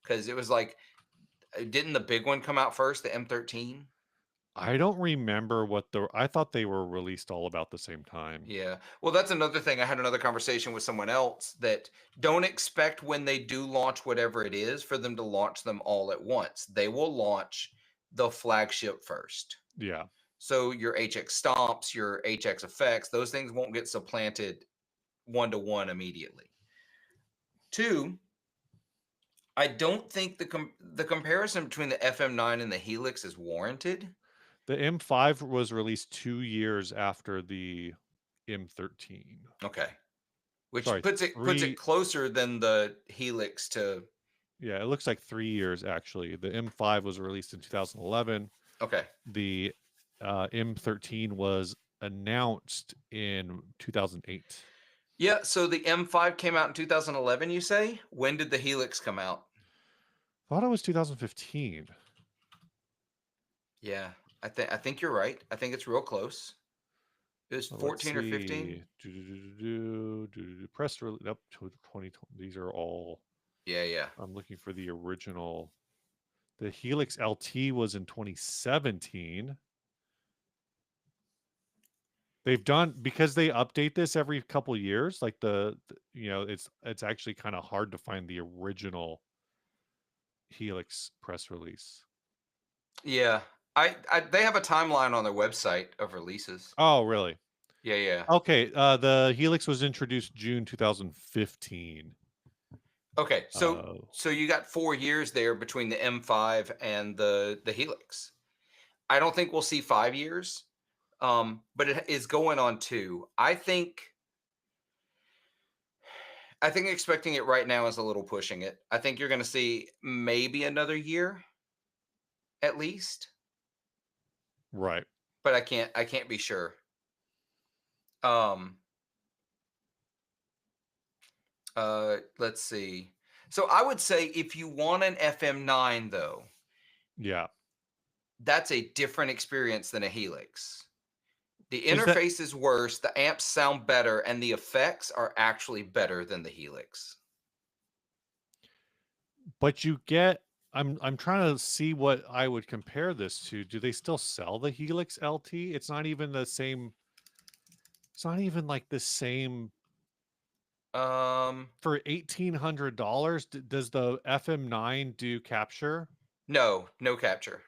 Because it was like, didn't the big one come out first, the M13? I don't remember I thought they were released all about the same time. Yeah. Well, that's another thing. I had another conversation with someone else that don't expect when they do launch whatever it is for them to launch them all at once. They will launch the flagship first. Yeah. So your HX Stomps, your HX Effects, those things won't get supplanted one-to-one immediately. Two, I don't think the comparison between the FM9 and the Helix is warranted. The M5 was released 2 years after the M13. Okay. Which Sorry, puts it closer than the Helix to. Yeah, it looks like 3 years actually. The M5 was released in 2011. Okay. The M13 was announced in 2008. Yeah, so the M5 came out in 2011, you say? When did the Helix come out? Thought it was 2015. Yeah, I think you're right. I think it's real close. It was 14 or 15. Press release. Nope, 2020. These are all. Yeah. I'm looking for the original. The Helix LT was in 2017. They've done, because they update this every couple years, like it's actually kind of hard to find the original Helix press release. Yeah. They have a timeline on their website of releases. Oh, really? Yeah. Okay, the Helix was introduced June 2015. Okay, so you got 4 years there between the M5 and the Helix. I don't think we'll see 5 years. But it is going on 2. I think expecting it right now is a little pushing it. I think you're going to see maybe another year at least. Right. But I can't be sure. Let's see. So I would say if you want an FM9 though, Yeah, that's a different experience than a Helix. The Is that- interface is worse, the amps sound better, and the effects are actually better than the Helix. but you get. I'm trying to see what I would compare this to. Do they still sell the Helix LT? It's not even the same. It's not even like the same. For $1,800, does the FM9 do capture? No capture.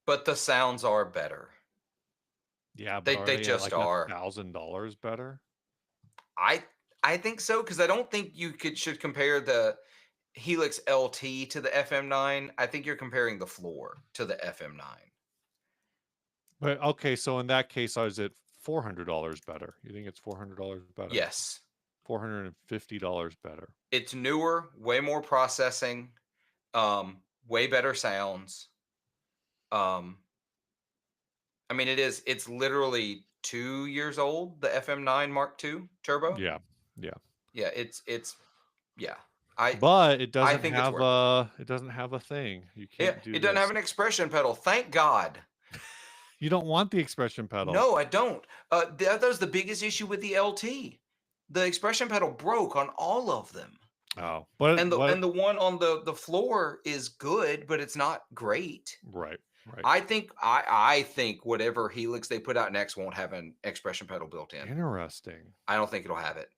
But the sounds are better. Yeah, but They are just like are. $1,000 better? I think so, because I don't think you should compare the Helix LT to the FM9. I think you're comparing the floor to the FM9. But okay, so in that case, is it $400 better? You think it's $400 better? Yes. $450 better. It's newer, way more processing, way better sounds. Um, I mean, it's literally 2 years old. The FM9 Mark II Turbo. Yeah, yeah. Yeah, it's yeah. I But I think it's worth it. it doesn't have a thing. You Yeah, can't do it doesn't have this. an expression pedal. Thank God. You don't want the expression pedal. No, I don't. That was the biggest issue with the LT. The expression pedal broke on all of them. Oh, And the what? and the one on the floor is good, but it's not great. Right, right. I think whatever Helix they put out next won't have an expression pedal built in. Interesting. I don't think it'll have it.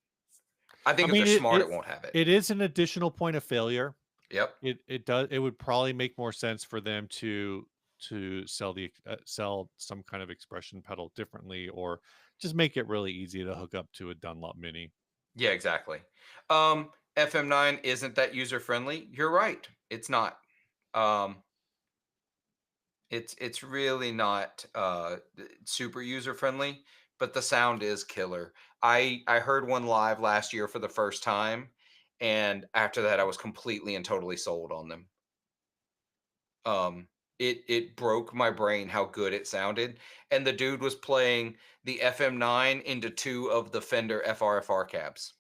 I I think if they're mean, smart, it won't have it. it is an additional point of failure. Yep. It would probably make more sense for them to sell sell some kind of expression pedal differently, or just make it really easy to hook up to a Dunlop Mini. Yeah, exactly. FM9 isn't that user friendly. You're right. It's not. Um, it's really not super user friendly, but the sound is killer. I heard one live last year for the first time, and after that, I was completely and totally sold on them. Um, it broke my brain how good it sounded, and the dude was playing the FM9 into two of the Fender FRFR cabs,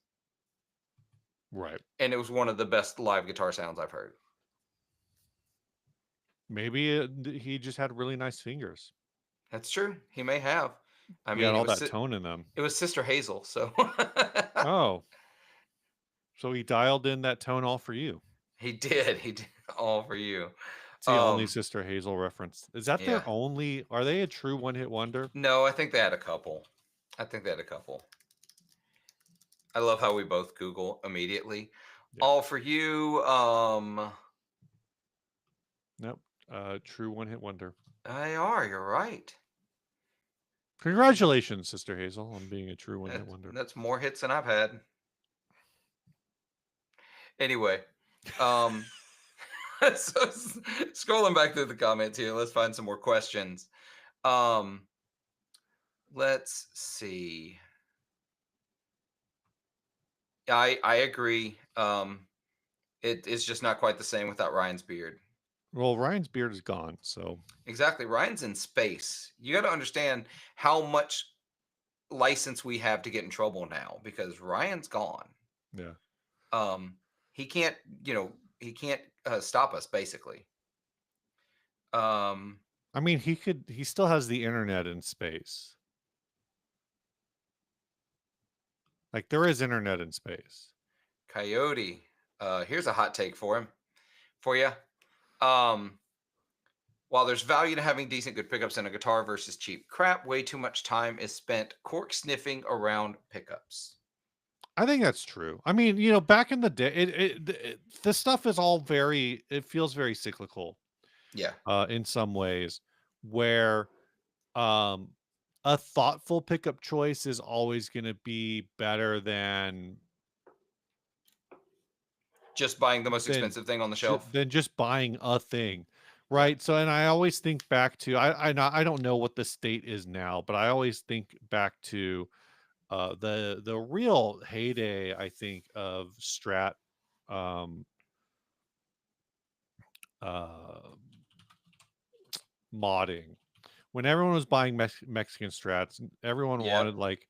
Right. and it was one of the best live guitar sounds I've heard. Maybe he just had really nice fingers. That's true. He may have. I He had mean, all that tone in them. it was Sister Hazel, so Oh, so he dialed in that tone all for you. he did. He did all for you. It's the only Sister Hazel reference. Is that Yeah. their only? Are they a true one-hit wonder? No, I think they had a couple. I think they had a couple. I love how we both Google immediately. Yeah. All for you. Nope. True one-hit wonder. They are. You're right. Congratulations, Sister Hazel, on being a true one-hit wonder. That's more hits than I've had. Anyway, so scrolling back through the comments here, let's find some more questions. Let's see. I agree. It's just not quite the same without Ryan's beard. Well, Ryan's beard is gone, so Exactly. Ryan's in space. You got to understand how much license we have to get in trouble now because Ryan's gone. yeah. He can't, he can't stop us basically. I mean, he still has the internet in space. Like there is internet in space. Coyote. Here's a hot take for you. While there's value to having decent good pickups in a guitar versus cheap crap, way too much time is spent cork sniffing around pickups. I think that's true. I mean, back in the day, this stuff is all it feels very cyclical. Yeah. In some ways, where um a thoughtful pickup choice is always going to be better than Just buying the most expensive thing on the shelf. than just buying a thing, right? So, and I always think back to I don't know what the state is now, but I always think back to the real heyday, I think, of Strat um uh modding, when everyone was buying Mexican Strats. Everyone Yep. wanted like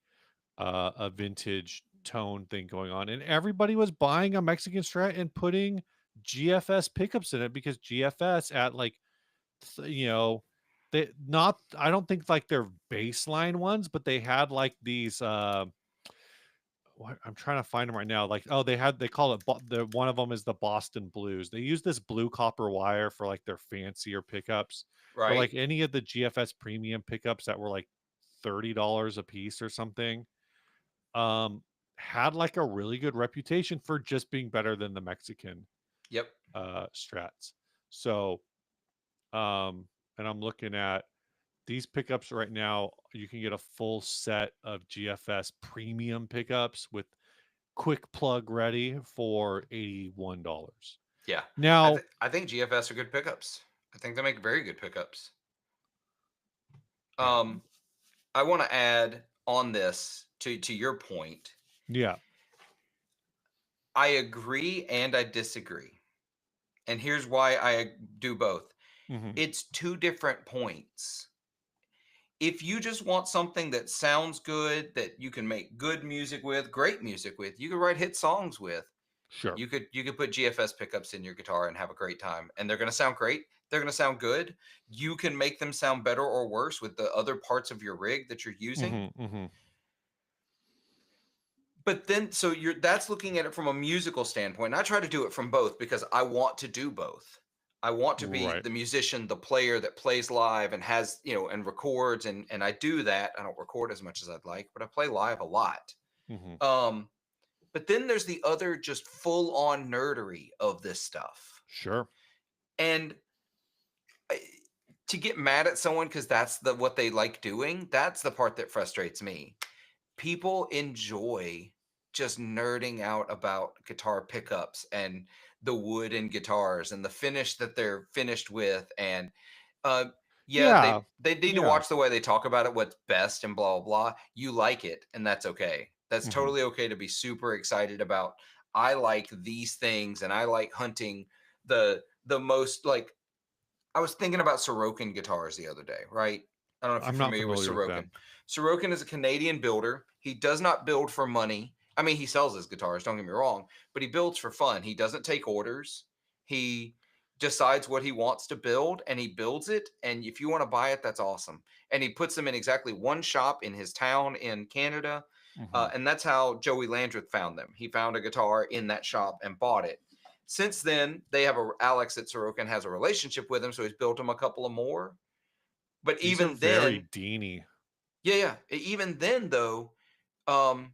a vintage tone thing going on, and everybody was buying a Mexican Strat and putting GFS pickups in it because GFS at like they not I don't think like they're baseline ones, but they had like these I'm trying to find them right now. Like, oh, they call it the one of them is the Boston Blues. They use this blue copper wire for like their fancier pickups. But like Right. any of the GFS premium pickups that were like $30 a piece or something, had like a really good reputation for just being better than the Mexican Yep. Strats. So, and I'm looking at these pickups right now. You can get a full set of GFS premium pickups with quick plug ready for $81. Yeah. Now, I think GFS are good pickups. I think they make very good pickups. yeah. I want to add on this to your point. Yeah. I agree and I disagree. and here's why I do both. Hmm. It's two different points. If you just want something that sounds good, that you can make good music with, great music with, you can write hit songs with. Sure. You could put GFS pickups in your guitar and have a great time, and they're going to sound great. They're going to sound good. You can make them sound better or worse with the other parts of your rig that you're using. Hmm. Hmm. But then, so you're that's looking at it from a musical standpoint. And I try to do it from both because I want to do both. I want to be Right. the musician, the player that plays live and has, and records, and I do that. I don't record as much as I'd like, but I play live a lot. Hmm. Um, but then there's the other just full on nerdery of this stuff. Sure. And I- to get mad at someone because that's what they like doing, that's the part that frustrates me. People enjoy just nerding out about guitar pickups and the wood in guitars and the finish that they're finished with, and uh yeah, Yeah. they need to Yeah. watch the way they talk about it, what's best and blah blah blah. You like it, and that's okay. That's Hmm. totally okay to be super excited about. I like these things, and I like hunting the most, like, I was thinking about Sorokin guitars the other day, right? I don't know if you're I'm not familiar with familiar with Sorokin. them. Sorokin is a Canadian builder. He does not build for money. I mean, he sells his guitars, don't get me wrong, but he builds for fun. He doesn't take orders. He decides what he wants to build and he builds it. And if you want to buy it, that's awesome. And he puts them in exactly one shop in his town in Canada. Hmm. And that's how Joey Landreth found them. He found a guitar in that shop and bought it. Since then, they have Alex at Sorokin has a relationship with him, so he's built him a couple of more. But These are even very then, Deany. yeah, yeah, even then though, um,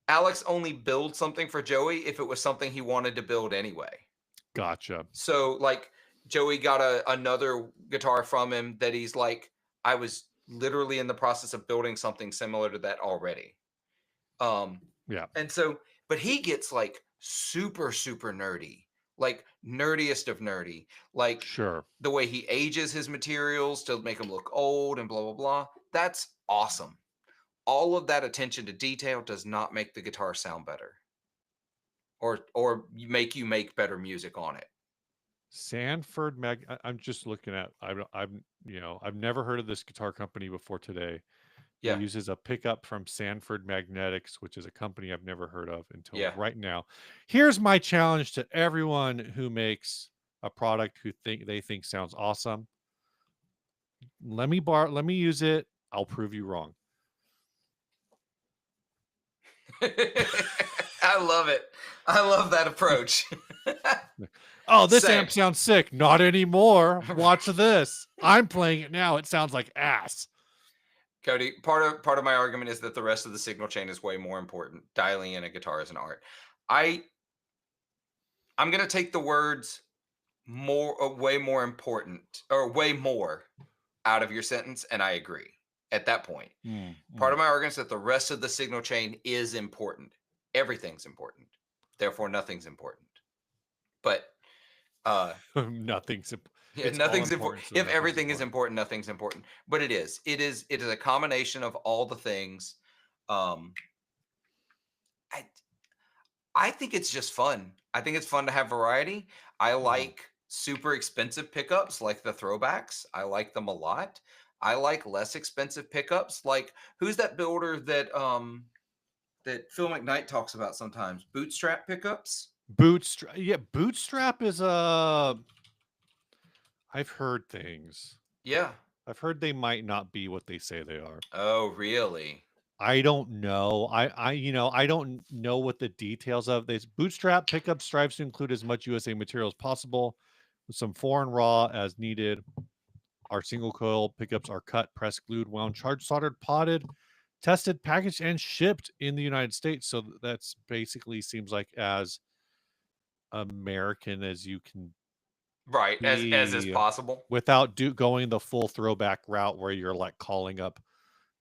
Alex only builds something for Joey if it was something he wanted to build anyway. Gotcha. So like Joey got another guitar from him that he's like, I was literally in the process of building something similar to that already. Um, Yeah. and so, but he gets like super, super nerdy, like nerdiest of nerdy, like Sure. the way he ages his materials to make them look old and blah, blah, blah. That's awesome. All of that attention to detail does not make the guitar sound better or make you make better music on it. Sanford Mag. I'm just looking at. I've never heard of this guitar company before today. It Yeah. uses a pickup from Sanford Magnetics, which is a company I've never heard of until Yeah. right now. Here's my challenge to everyone who makes a product who they think sounds awesome. Let me use it. I'll prove you wrong. I love it. I love that approach. Oh, this Same. amp sounds sick. Not anymore. Watch this. I'm playing it now. It sounds like ass. Cody, part of my argument is that the rest of the signal chain is way more important. Dialing in a guitar is an art. I I'm gonna take the words more, way more important, or way more, out of your sentence, and I agree. At that point, part of my argument is that the rest of the signal chain is important. Everything's important. Therefore, nothing's important. But Nothing's. yeah, It's all nothing's important. important, so If nothing's everything is important. important, nothing's important. But it is a combination of all the things. Um, I I think it's just fun. I think it's fun to have variety. I Mhm. like super expensive pickups like the throwbacks. I like them a lot. I like less expensive pickups. Like, who's that builder that Phil McKnight talks about sometimes? Bootstrap pickups? Bootstrap. Yeah, Bootstrap is a. I've heard things. Yeah. I've heard they might not be what they say they are. Oh, really? I don't know. I don't know what the details of this. Bootstrap pickup strives to include as much USA material as possible, with some foreign raw as needed. Our single coil pickups are cut, pressed, glued, wound, charged, soldered, potted, tested, packaged, and shipped in the United States. So that's basically seems like as American as you can Right. As is be possible. without going the full throwback route where you're like calling up,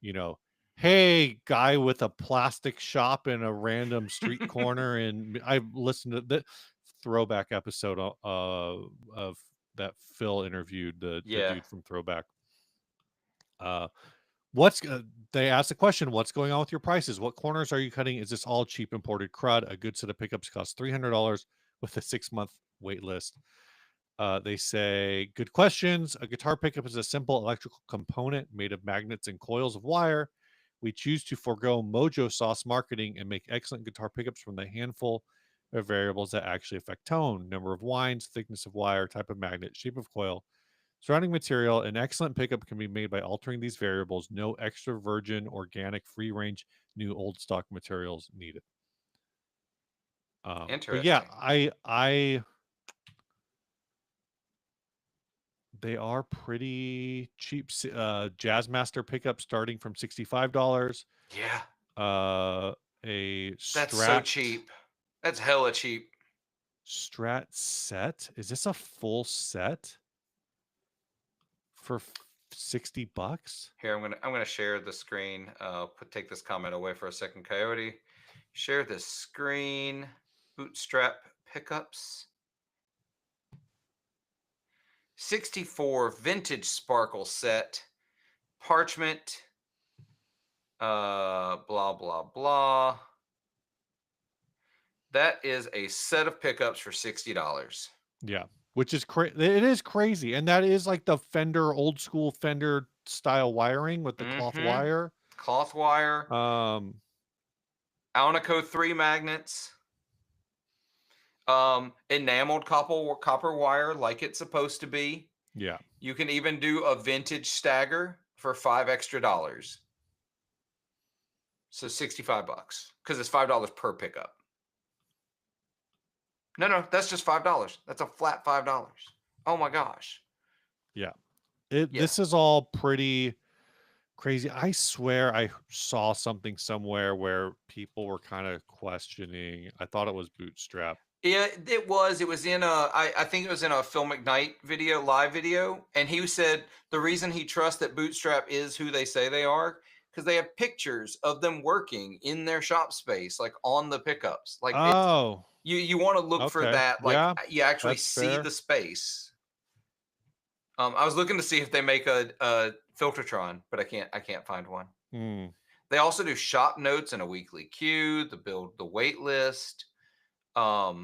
you know, hey, guy with a plastic shop in a random street corner. And I've listened to the throwback episode of that Phil interviewed the Yeah. dude from Throwback. Uh, what's they asked the question, what's going on with your prices? What corners are you cutting? Is this all cheap imported crud? A good set of pickups costs $300 with a 6-month wait list. They say, good questions. A guitar pickup is a simple electrical component made of magnets and coils of wire. We choose to forego mojo sauce marketing and make excellent guitar pickups from the handful of variables that actually affect tone, number of winds, thickness of wire, type of magnet, shape of coil, surrounding material. An excellent pickup can be made by altering these variables. No extra virgin, organic, free range, new old stock materials needed. But yeah, Interesting. I they are pretty cheap. Jazzmaster pickup starting from $65. Yeah, Uh, a that's so Strat cheap. That's hella cheap. Strat set. Is this a full set for $60? Here, I'm gonna share the screen. Take this comment away for a second, Coyote. Share this screen. Bootstrap pickups. 64 vintage sparkle set. Parchment. Blah blah blah. That is a set of pickups for $60. Yeah, which is it is crazy, and that is like the Fender old school Fender style wiring with the cloth Mm-hmm. wire. Cloth wire. Alnico 3 magnets. Enameled copper wire like it's supposed to be. Yeah. You can even do a vintage stagger for $5 extra. So $65 because it's $5 per pickup. No, that's just $5. That's a flat $5. Oh my gosh. Yeah. Yeah. This is all pretty crazy. I swear I saw something somewhere where people were kind of questioning. I thought it was Bootstrap. Yeah, it was. It was in I think it was in a Phil McKnight video, live video, and he said the reason he trusts that Bootstrap is who they say they are because they have pictures of them working in their shop space, like on the pickups. Like it's Oh, you want to look for okay. that, like Yeah, you actually that's see fair. the space. I was looking to see if they make a Filtertron, but I can't find one. Hmm. They also do shop notes and a weekly queue, the wait list. Yeah.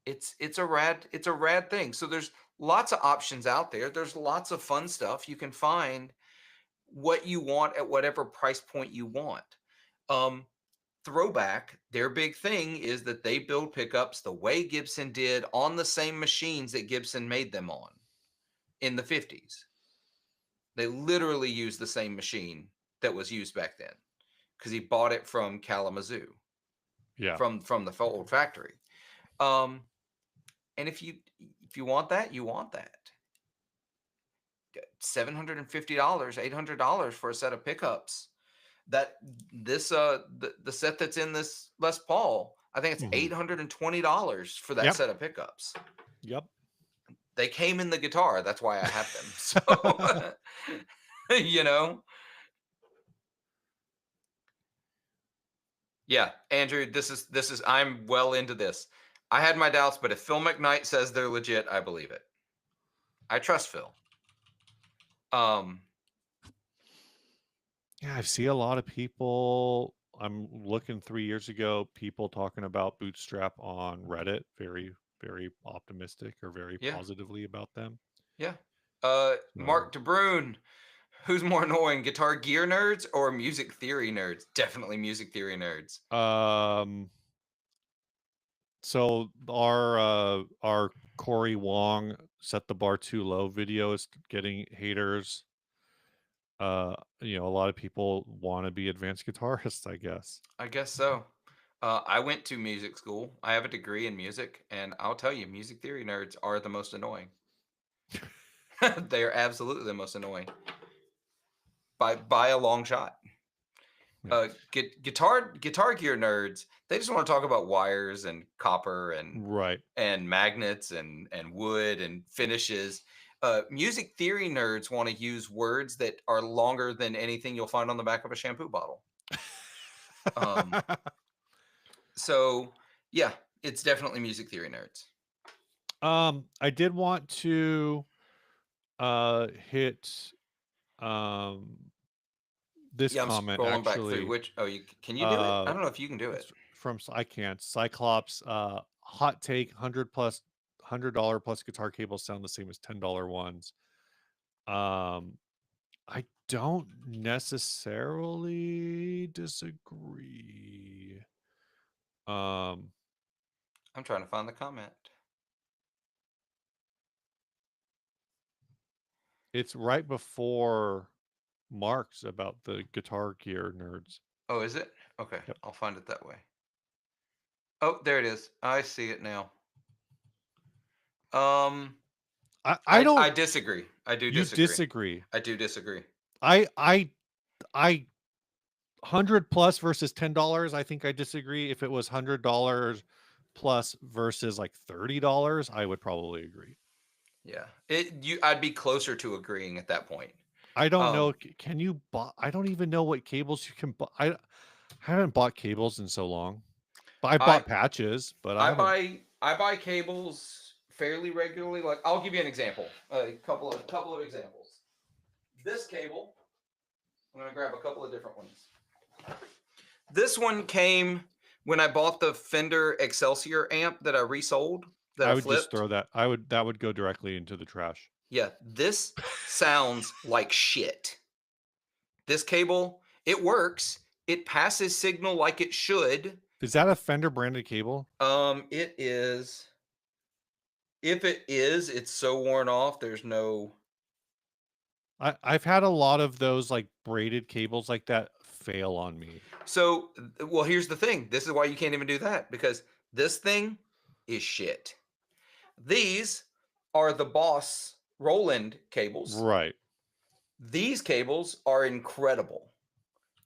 It's a rad thing. So there's lots of options out there. There's lots of fun stuff. You can find what you want at whatever price point you want. Throwback, their big thing is that they build pickups the way Gibson did on the same machines that Gibson made them on in the 50s. They literally used the same machine that was used back then because he bought it from Kalamazoo. Yeah. From the old factory. And if you want that, you want that. $750, $800 for a set of pickups. That this the set that's in this Les Paul, I think it's $820 for that set of pickups. Yep. They came in the guitar. That's why I have them. So you know. Yeah, Andrew, this is I'm well into this. I had my doubts, but if Phil McKnight says they're legit, I believe it. I trust Phil. Yeah, I see a lot of people. I'm looking 3 years ago, people talking about Bootstrap on Reddit, very, very optimistic or very Yeah. positively about them. Yeah. Mark DeBrune, who's more annoying, guitar gear nerds or music theory nerds? Definitely music theory nerds. So our Corey Wong set the bar too low video is getting haters. A lot of people want to be advanced guitarists, I guess. I guess so. I went to music school. I have a degree in music, and I'll tell you, music theory nerds are the most annoying. They are absolutely the most annoying by a long shot. Guitar gear nerds, they just want to talk about wires and copper and magnets and wood and finishes. Music theory nerds want to use words that are longer than anything you'll find on the back of a shampoo bottle. So yeah, it's definitely music theory nerds. I did want to hit this comment scrolling actually. Back through which can you do it? I don't know if you can do it. I can't. Cyclops hot take, $100 plus guitar cables sound the same as $10 ones. I don't necessarily disagree. Um, I'm trying to find the comment. it's right before Mark's about the Guitar Gear nerds. Oh, is it? Okay, Yep. I'll find it that way. Oh, there it is. I see it now. I I don't. disagree. I do You disagree. disagree. I do disagree. I 100 plus versus $10. I think I disagree. If it was $100 plus versus like $30, I would probably agree. Yeah, I'd be closer to agreeing at that point. I don't know. Can you buy? I don't even know what cables you can buy. I haven't bought cables in so long. But I bought patches, but I haven't. I buy cables fairly regularly. Like, I'll give you an example. A couple of examples. This cable, I'm gonna grab a couple of different ones. This one came when I bought the Fender Excelsior amp that I resold. That I I would flipped. just throw that. That would go directly into the trash. Yeah, this sounds like shit. This cable, it works. It passes signal like it should. Is that a Fender branded cable? It is. If it is, it's so worn off. There's no. I've had a lot of those like braided cables like that fail on me. So, well, here's the thing. This is why you can't even do that, because this thing is shit. These are the Boss Roland cables. Right. These cables are incredible.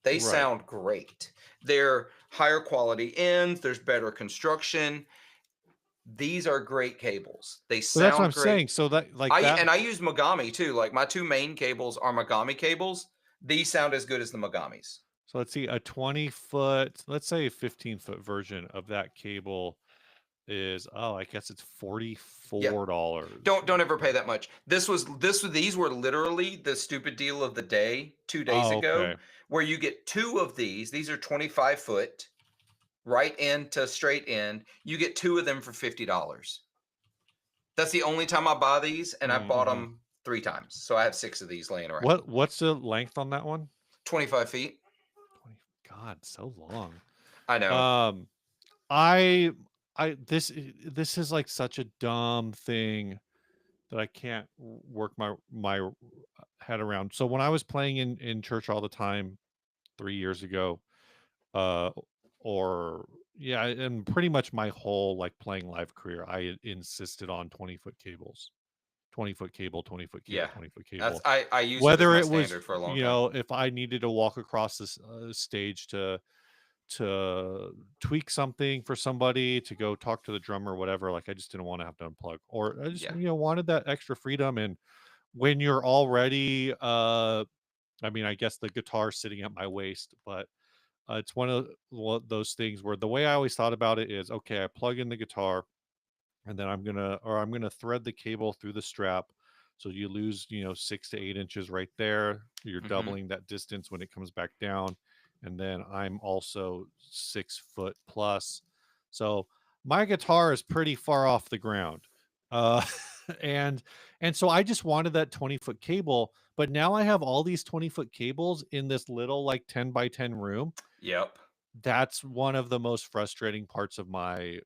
They Right. sound great. They're higher quality ends. There's better construction. These are great cables. They sound that's what I'm great. saying. So that like and I use Mogami too. Like, my two main cables are Mogami cables. These sound as good as the Mogamis. So let's see, a 20-foot, let's say a 15-foot version of that cable is, I guess it's $44. Don't ever pay that much. These were literally the stupid deal of the day 2 days ago, okay. where you get two of these. These are 25-foot, right end to straight end. You get two of them for $50. That's the only time I buy these, and I bought them 3 times. So I have 6 of these laying around. What's the length on that one? 25 feet. God, so long. I know. This is like such a dumb thing that I can't work my head around. So when I was playing in church all the time 3 years ago, and pretty much my whole like playing live career, I insisted on 20-foot cables. 20-foot cable, 20-foot cable, 20-foot cable. I used whether it as my it was standard for a long time. if I needed to walk across this stage to tweak something for somebody, to go talk to the drummer, whatever, like I just didn't want to have to unplug, or I just wanted that extra freedom. And when you're already I mean, I guess the guitar's sitting at my waist, but it's one of those things where the way I always thought about it is, okay, I plug in the guitar, and then I'm gonna thread the cable through the strap, so you lose 6 to 8 inches right there. You're doubling that distance when it comes back down, and then I'm also 6 foot plus, so my guitar is pretty far off the ground. And so I just wanted that 20-foot cable, but now I have all these 20-foot cables in this little like 10 by 10 room. Yep. That's one of the most frustrating parts of my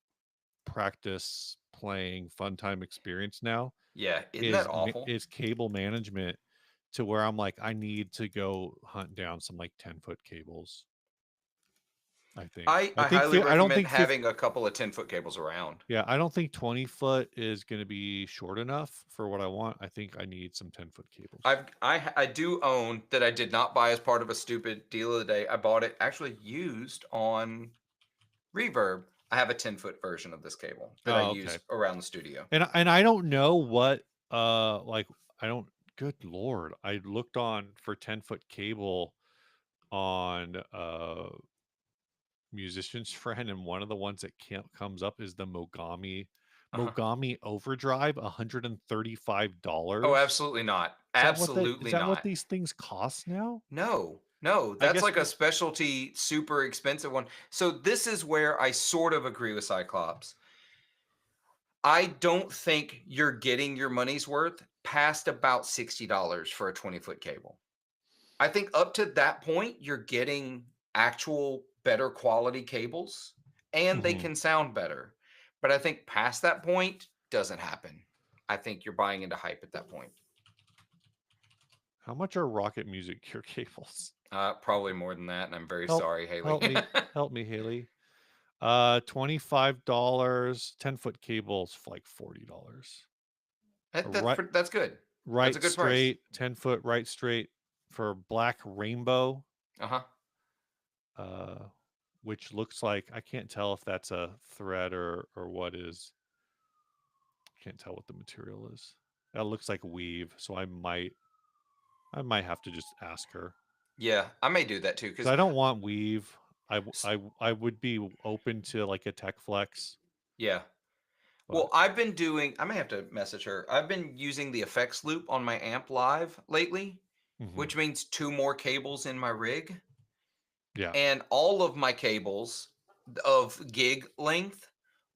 practice playing fun time experience now. Yeah, isn't that awful? Is cable management, to where I'm like, I need to go hunt down some like 10-foot cables. I think I highly recommend having a couple of 10-foot cables around. Yeah, I don't think 20-foot is going to be short enough for what I want. I think I need some 10-foot cables. I do own, that I did not buy as part of a stupid deal of the day. I bought it actually used on Reverb. I have a 10-foot version of this cable that I use around the studio. And I don't know what good Lord, I looked on for 10-foot cable on Musician's Friend, and one of the ones that comes up is the Mogami Overdrive, $135. Oh, absolutely not. Absolutely is that not. what these things cost now? No, that's like a specialty, super expensive one. So this is where I sort of agree with Cyclops. I don't think you're getting your money's worth past about $60 for a 20-foot cable. I think up to that point, you're getting actual better quality cables and they Hmm. can sound better. But I think past that point doesn't happen. I think you're buying into hype at that point. How much are Rocket Music Gear cables? Probably more than that, and I'm very Help, sorry, Haley. help me, Haley. $25. 10-foot cables for like $40. Right, That's good. That's a right good price. straight, 10-foot right straight for Black Rainbow. Uh-huh. Uh, which looks like, I can't tell if that's a thread or what is. Can't tell what the material is. That looks like weave, so I might have to just ask her. Yeah, I may do that too Because I don't want weave. s- I would be open to like a Tech Flex, yeah. but Well, I've been doing I may have to message her. I've been using the effects loop on my amp live lately, mhm. which means two more cables in my rig. Yeah, And all of my cables of gig length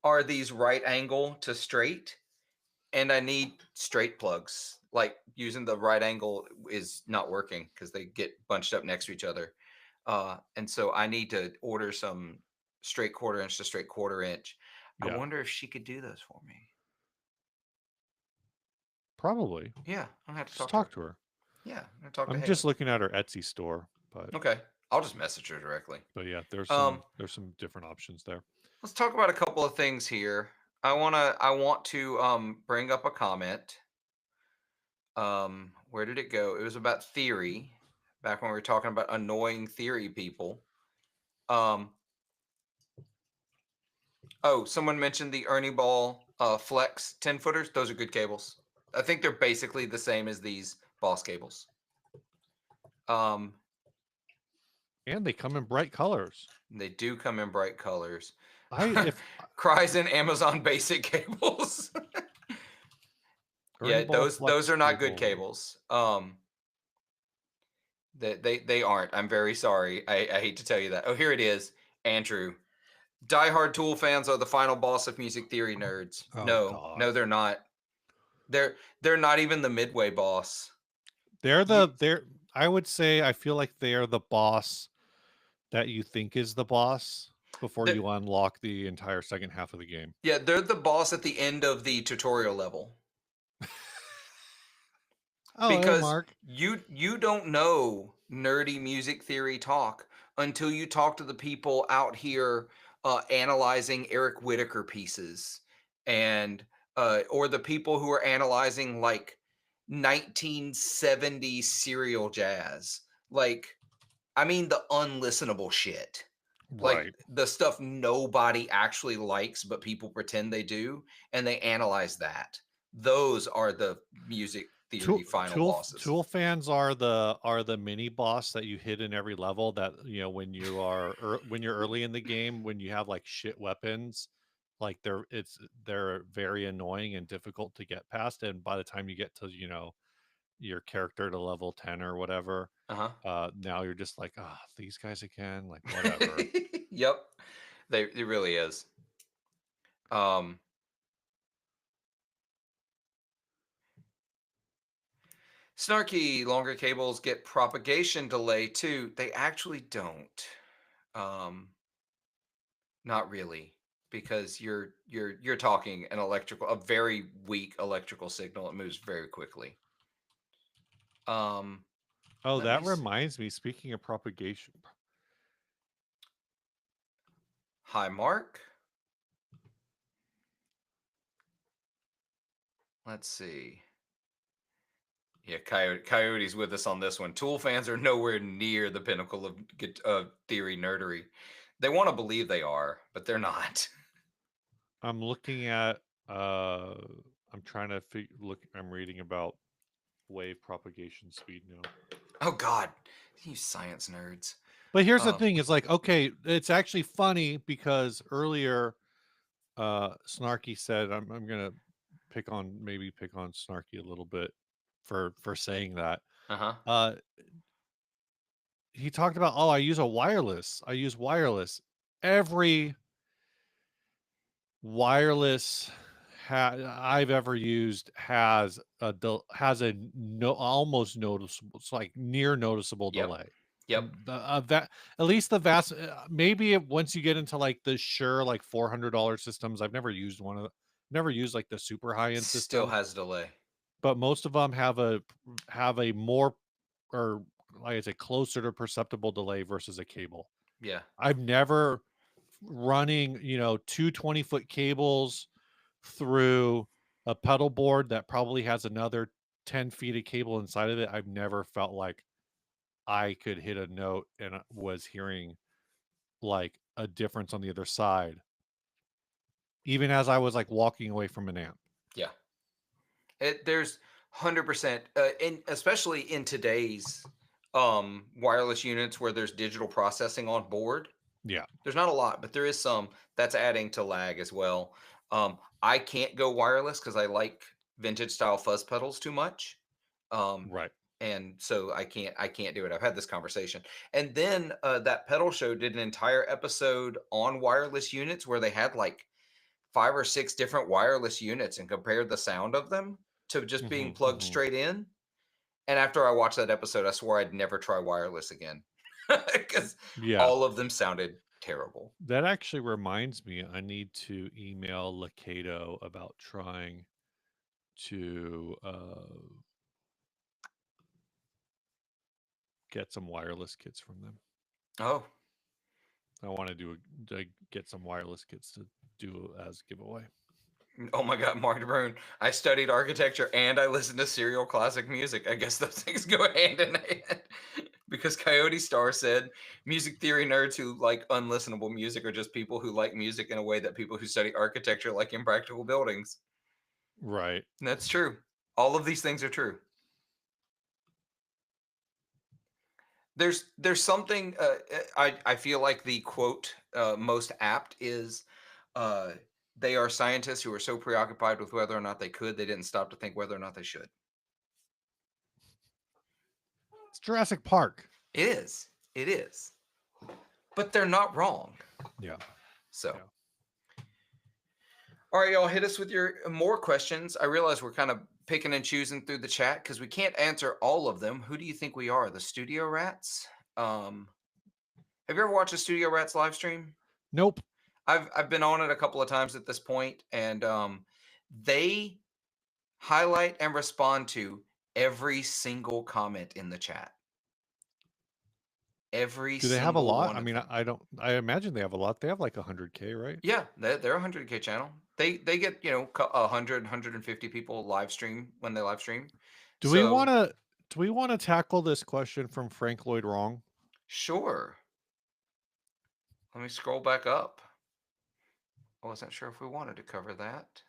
are these right angle to straight, and I need straight plugs. Like using the right angle is not working because they get bunched up next to each other. And so I need to order some straight 1/4 inch to straight 1/4 inch. I yeah, wonder if she could do those for me. probably. Yeah, I'll have to Just talk to talk her. to her. Yeah, I'm gonna talk to I'm Haley. just looking at her Etsy store, Okay, I'll just message her directly. yeah, Um, there's some different options there. let's talk about a couple of things here. I want to bring up a comment. Where did it go? It was about theory, back when we were talking about annoying theory people. Um, oh, someone mentioned the Ernie Ball Flex 10 footers. Those are good cables. I think they're basically the same as these Boss cables. Um, And they come in bright colors. they do come in bright colors. If Cries in Amazon Basic cables. Ernie Yeah, Ball those Flex are not good cable. cables. They aren't. I'm very sorry. I hate to tell you that. Oh, here it is. Andrew. Diehard Tool fans are the final boss of music theory nerds. Oh No, God. no, they're not. They're not even the midway boss. You They're I would say I feel like they're the boss that you think is the boss before they're, you unlock the entire second half of the game. yeah, they're the boss at the end of the tutorial level. Oh, hey Because Mark. you don't know nerdy music theory talk until you talk to the people out here analyzing Eric Whitacre pieces and or the people who are analyzing like 1970s serial jazz. Like, I mean, the unlistenable shit. Like Right. the stuff nobody actually likes, but people pretend they do, and they analyze that. Those are the music theory final bosses. Tool fans are the mini boss that you hit in every level that when you are when you're early in the game, when you have like shit weapons, like they're very annoying and difficult to get past, and by the time you get to your character to level 10 or whatever, Uh-huh. now you're just like, ah, these guys again, like whatever. Yep. It really is. Um Snarky longer cables get propagation delay too. They actually don't. Um Not really, because you're talking a very weak electrical signal. It moves very quickly. Um, Oh, let me that s- reminds me, speaking of propagation. Hi, Mark. Let's see. Yeah, Coyote's with us on this one. Tool fans are nowhere near the pinnacle of theory nerdery. They want to believe they are, but they're not. I'm looking at uh I'm trying to look, I'm reading about wave propagation speed now. Oh God, you science nerds. But here's the Um, thing, it's like, okay, it's actually funny because earlier Snarky said, I'm gonna pick on Snarky a little bit for saying that. uh-huh. Uh he talked about, oh, I use wireless. Every wireless I've ever used has has a no almost noticeable, it's like near noticeable Yep. delay. Yep. That at least the vast maybe once you get into like the Shure like $400 systems, I've never used one of never used like the super high end Still systems, has delay. but most of them have a more, or like I say, closer to perceptible delay versus a cable. Yeah. I've never running, two 20-foot cables through a pedal board that probably has another 10 feet of cable inside of it. I've never felt like I could hit a note and was hearing like a difference on the other side, even as I was like walking away from an amp. Yeah. There's 100%, and especially in today's wireless units where there's digital processing on board. Yeah, There's not a lot, but there is some that's adding to lag as well. I can't go wireless because I like vintage style fuzz pedals too much. Um, right. and so I can't do it. I've had this conversation. And then that pedal show did an entire episode on wireless units where they had like 5 or 6 different wireless units and compared the sound of them to just being plugged Hmm. straight in. And after I watched that episode, I swore I'd never try wireless again because Yeah. all of them sounded terrible. That actually reminds me, I need to email Lakato about trying to get some wireless kits from them. Oh, I want to get some wireless kits to do as giveaway. oh my God, Mark Brown. I studied architecture and I listened to serial classic music. I guess those things go hand in hand. Because Coyote Star said music theory nerds who like unlistenable music are just people who like music in a way that people who study architecture like impractical buildings. Right. And that's true. All of these things are true. There's something I feel like the quote most apt is uh, they are scientists who are so preoccupied with whether or not they could they didn't stop to think whether or not they should. It's Jurassic Park. It is, but they're not wrong. Yeah. So, Yeah. all right, y'all, hit us with your more questions. I realize we're kind of picking and choosing through the chat because we can't answer all of them. Who do you think we are, the Studio Rats? Have you ever watched a Studio Rats live stream? Nope. I've been on it a couple of times at this point, and they highlight and respond to every single comment in the chat. Every Do they have a single lot? one I of mean, them. I don't. I imagine they have a lot. They have like 100K, right? Yeah, they're a 100K channel. They get 150 people live stream when they live stream. Do we So want to? Do we want to tackle this question from Frank Lloyd Wrong? sure. Let me scroll back up. I wasn't sure if we wanted to cover that.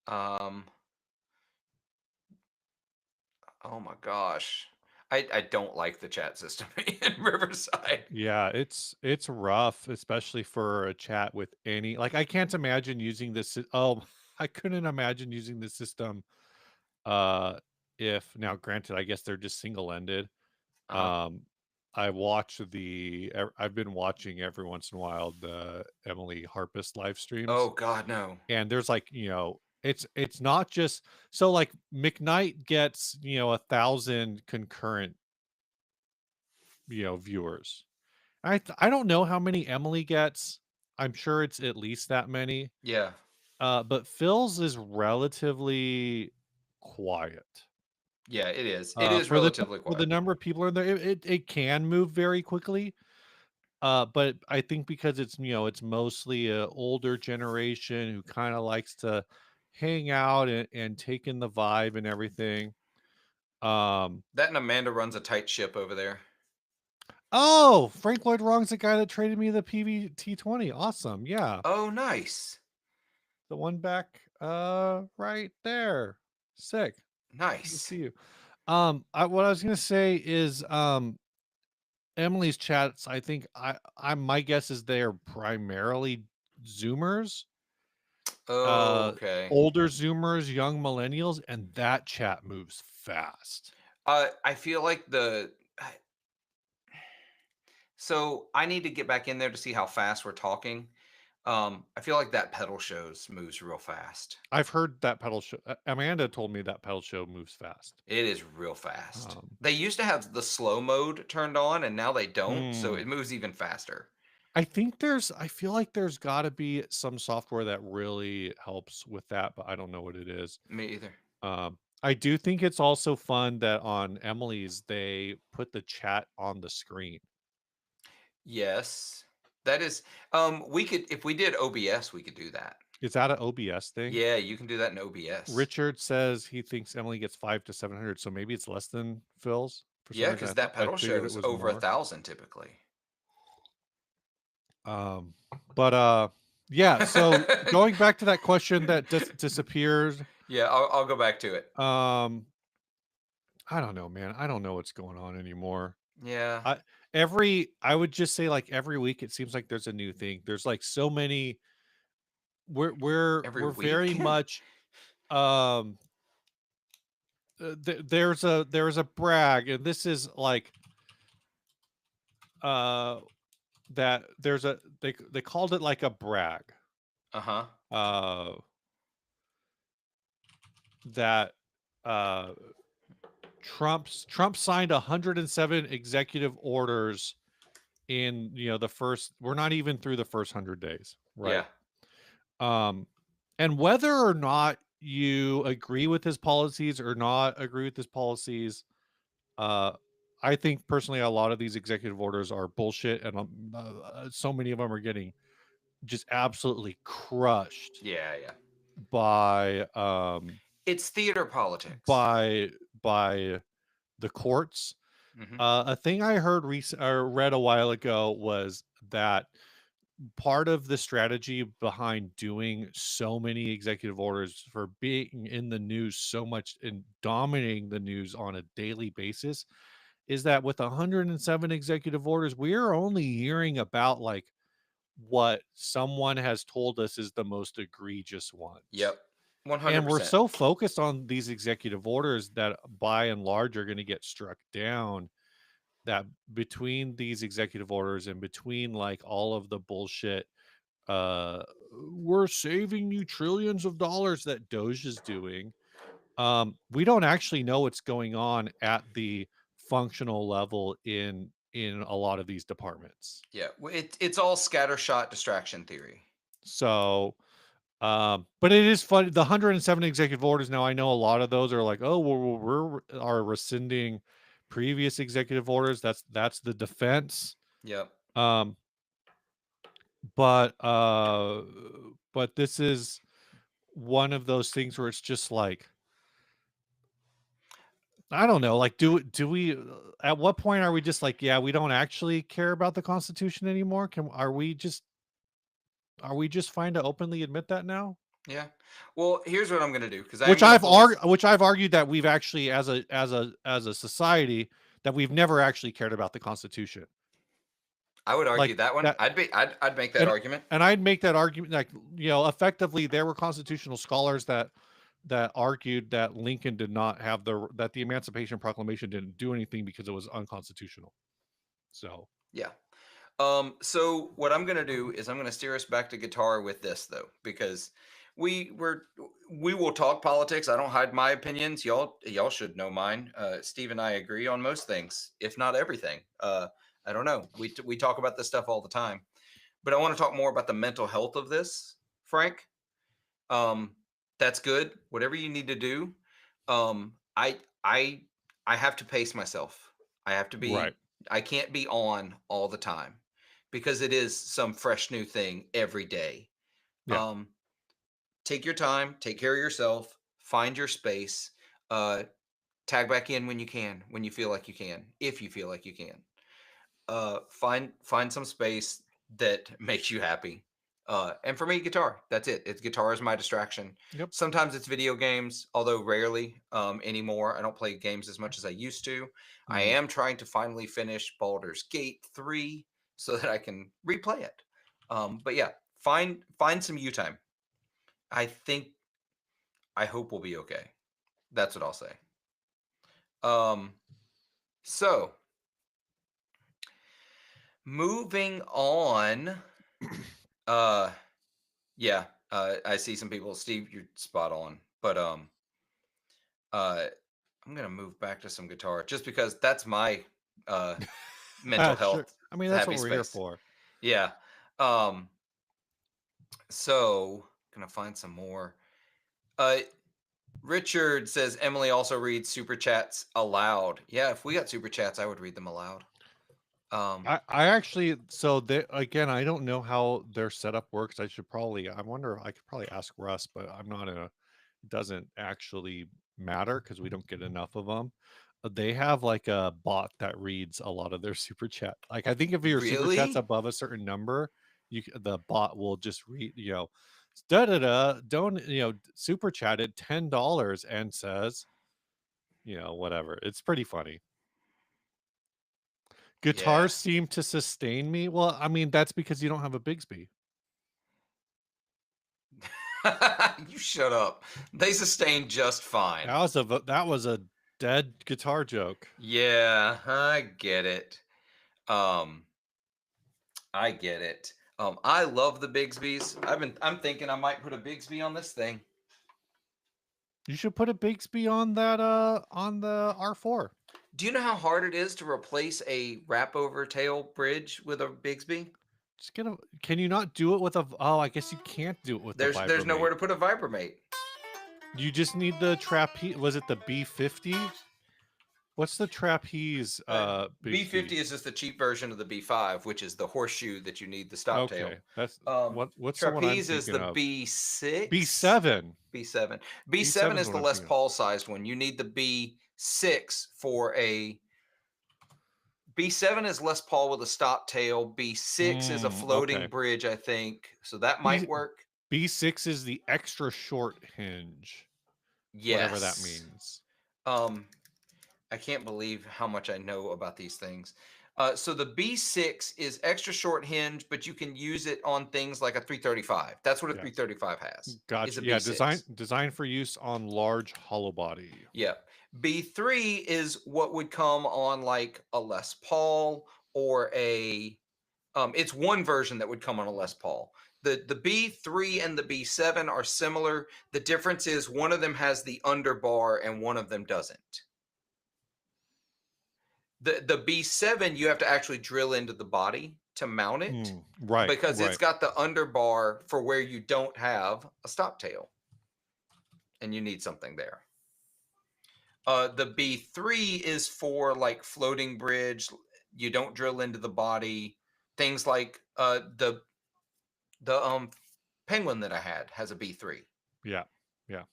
Um, oh my gosh. I don't like the chat system in Riverside. Yeah, it's rough, especially for a chat with any. Like, I can't imagine using this. Oh, I couldn't imagine using the system. Uh, if now, granted, I guess they're just single ended. Uh-huh. Um, I've been watching every once in a while the Emily Harpist live Oh streams, God, no. and there's like, it's not just so like McKnight gets 1,000 concurrent viewers. I don't know how many Emily gets. I'm sure it's at least that many. Yeah. But Phil's is relatively quiet. Yeah, it is. It is For the relatively for the quiet. number of people in there, it can move very quickly. But I think because it's mostly a older generation who kind of likes to hang out and take in the vibe and everything. Um, That and Amanda runs a tight ship over there. oh, Frank Lloyd Wrong's the guy that traded me the PVT-20. Awesome. Yeah. Oh, nice. The one back right there. Sick. Good to Nice. see you. What I was gonna say is Emily's chats, I think I my guess is they are primarily Zoomers, Oh, okay. older Zoomers, young millennials, and that chat moves fast. I feel like so I need to get back in there to see how fast we're talking. I feel like that pedal shows moves real fast. I've heard that pedal show. Amanda told me that pedal show moves fast. It is real fast. Um, They used to have the slow mode turned on, and now they don't, so hmm. it moves even faster. I feel like there's got to be some software that really helps with that, but I don't know what it is. Me either. I do think it's also fun that on Emily's they put the chat on the screen. Yes. That is we could, if we did OBS, we could do that. Is that an OBS thing? Yeah, you can do that in OBS. Richard says he thinks Emily gets 5 to 700, so maybe it's less than Phil's. For some Yeah, reason, because that I pedal figured it shows was over more. 1,000 typically. But yeah. So going back to that question that disappears. Yeah, I'll go back to it. I don't know, man. I don't know what's going on anymore. Yeah. I would just say like every week it seems like there's a new thing. There's like so many. Every We're very week. much there's a brag, and this is like uh that there's a they called it like a brag Uh-huh. uh that uh Trump signed 107 executive orders in the first, we're not even through the first 100 days, right? Yeah. um and whether or not you agree with his policies or not agree with his policies, uh I think personally a lot of these executive orders are bullshit, and so many of them are getting just absolutely crushed Yeah, yeah. by It's theater politics. by by the courts. Hmm. A thing I heard or read a while ago was that part of the strategy behind doing so many executive orders, for being in the news so much and dominating the news on a daily basis, is that with 107 executive orders, we are only hearing about like what someone has told us is the most egregious ones. Yep. And we're 100%. so focused on these executive orders that by and large are going to get struck down, that between these executive orders and between like all of the bullshit, uh we're saving you trillions of dollars that Doge is doing, we don't actually know what's going on at the functional level in a lot of these departments. Yeah. It's all scattershot distraction theory. So but it is funny, the 107 executive orders. Now I know a lot of those are like, oh well, we're are rescinding previous executive orders. That's the defense. Yep. um but uh but this is one of those things where it's just like, I don't know, like do we at what point are we just like, yeah, we don't actually care about the Constitution anymore? Are we just fine to openly admit that now? Yeah. Well, here's what I'm going to do, because I am going to pull this. Which I've argued that we've actually, as a society, that we've never actually cared about the Constitution. I would argue Like that one. that, I'd make that and argument. I'd make that argument, like, effectively there were constitutional scholars that argued that Lincoln did not have that the Emancipation Proclamation didn't do anything because it was unconstitutional. So Yeah. So what I'm gonna do is I'm gonna steer us back to guitar with this, though, because we were we will talk politics. I don't hide my opinions. Y'all should know mine. Steve and I agree on most things, if not everything. I don't know. We talk about this stuff all the time, but I want to talk more about the mental health of this, Frank. Um, that's good. Whatever you need to do. Um, I I I have to pace myself. I have to right, be. I can't be on all the time, because it is some fresh new thing every day. yeah, Um, take your time. Take care of yourself. Find your space. Uh, tag back in when you can, when you feel like you can, if you feel like you can. Find some space that makes you happy. And for me, guitar. That's it. It's guitar is my distraction. yep. Sometimes it's video games, although rarely anymore. I don't play games as much as I used to. I Mm. am trying to finally finish Baldur's Gate 3 so that I can replay it. But yeah, find some you time. I think I hope we'll be okay. That's what I'll say. Um, so moving on. Uh Yeah, I see some people. Steve, you're spot on. But uh, I'm gonna move back to some guitar just because that's my uh mental Sure. health I mean, that's what happy we're here space. for. Yeah. Um. So gonna find some more. Uh, Richard says Emily also reads super chats aloud. Yeah, if we got super chats, I would read them aloud. I actually, so they, again, I don't know how their setup works. I wonder, I could probably ask Russ, but I'm not in a, it doesn't actually matter because we don't get enough of them. They have like a bot that reads a lot of their super chat. Like, I think if your super chat's Really? above a certain number, the bot will just read, da da da, don't, super chatted $10 and says, whatever. It's pretty funny. Yeah. Guitars seem to sustain me. Well, I mean, that's because you don't have a Bigsby. You shut up. They sustain just fine. That was a dead guitar joke. Yeah, I get it. Um, I get it. I love the Bigsby's. I'm thinking I might put a Bigsby on this thing. You should put a Bigsby on the R4. Do you know how hard it is to replace a wrap over tail bridge with a Bigsby? Just get a. Can you not do it with a? Oh, I guess you can't do it with the There's nowhere Vibramate. to put a Vibramate. You just need the trapeze. Was it the B50? What's the trapeze Bigsby? B50 is just the cheap version of the B5, which is the horseshoe that you need the stop tail. Okay, that's Um, what's the one I'm Trapeze is thinking the of? B6. B7. B7. B7 B7 is is what the I'm Les thinking of. Paul sized one. You need the B6 for a. B7 is Les Paul with a stop tail. B6 is a floating Okay. bridge, I think. So that B might work. B6 is the extra short hinge, whatever that Yes. means. Um, I can't believe how much I know about these things. So the B6 is extra short hinge, but you can use it on things like a 335. That's what a Yeah. 335 has. Is a Gotcha. Yeah, B6. design for use on large hollow body. Yep. B3 is what would come on like a Les Paul or a it's one version that would come on a Les Paul. The B3 and the B7 are similar. The difference is one of them has the underbar and one of them doesn't. The B7 you have to actually drill into the body to mount it Right, because it's right. got the underbar for where you don't have a stop tail and you need something there. The B3 is for like floating bridge. You don't drill into the body. Things like the penguin that I had has a B3. Yeah. Yeah.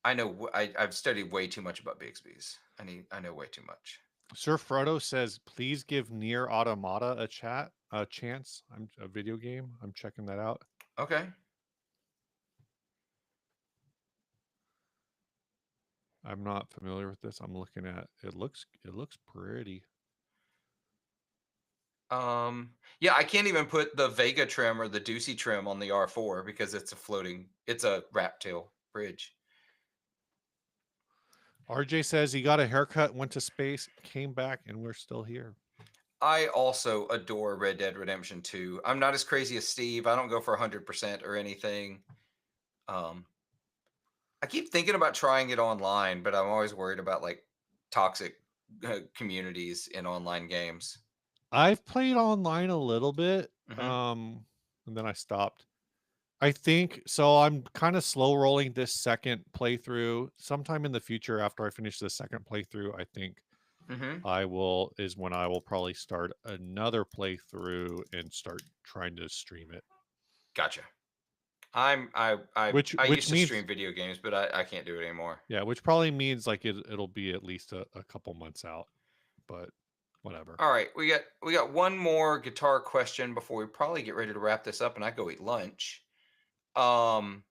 I know I've studied way too much about Bigsby's. I know way too much. Sir Frodo says, please give Near Automata a chance. I'm a video game. I'm checking that out. Okay. I'm not familiar with this. I'm looking at it looks pretty. Yeah, I can't even put the Vega trim or the Ducey trim on the R4 because it's a wrap tail bridge. RJ says he got a haircut, went to space, came back, and we're still here. I also adore Red Dead Redemption 2. I'm not as crazy as Steve. I don't go for 100% or anything. I keep thinking about trying it online, but I'm always worried about like toxic communities in online games. I've played online a little bit, Hmm. and then I stopped. I think so. I'm kind of slow rolling this second playthrough. Sometime in the future, after I finish the second playthrough, I think Hmm. is when I will probably start another playthrough and start trying to stream it. Gotcha. I Which used to means, stream video games, but I can't do it anymore. yeah, which probably means like it'll be at least a couple months out, but whatever. All right, we got one more guitar question before we probably get ready to wrap this up and I go eat lunch. Um,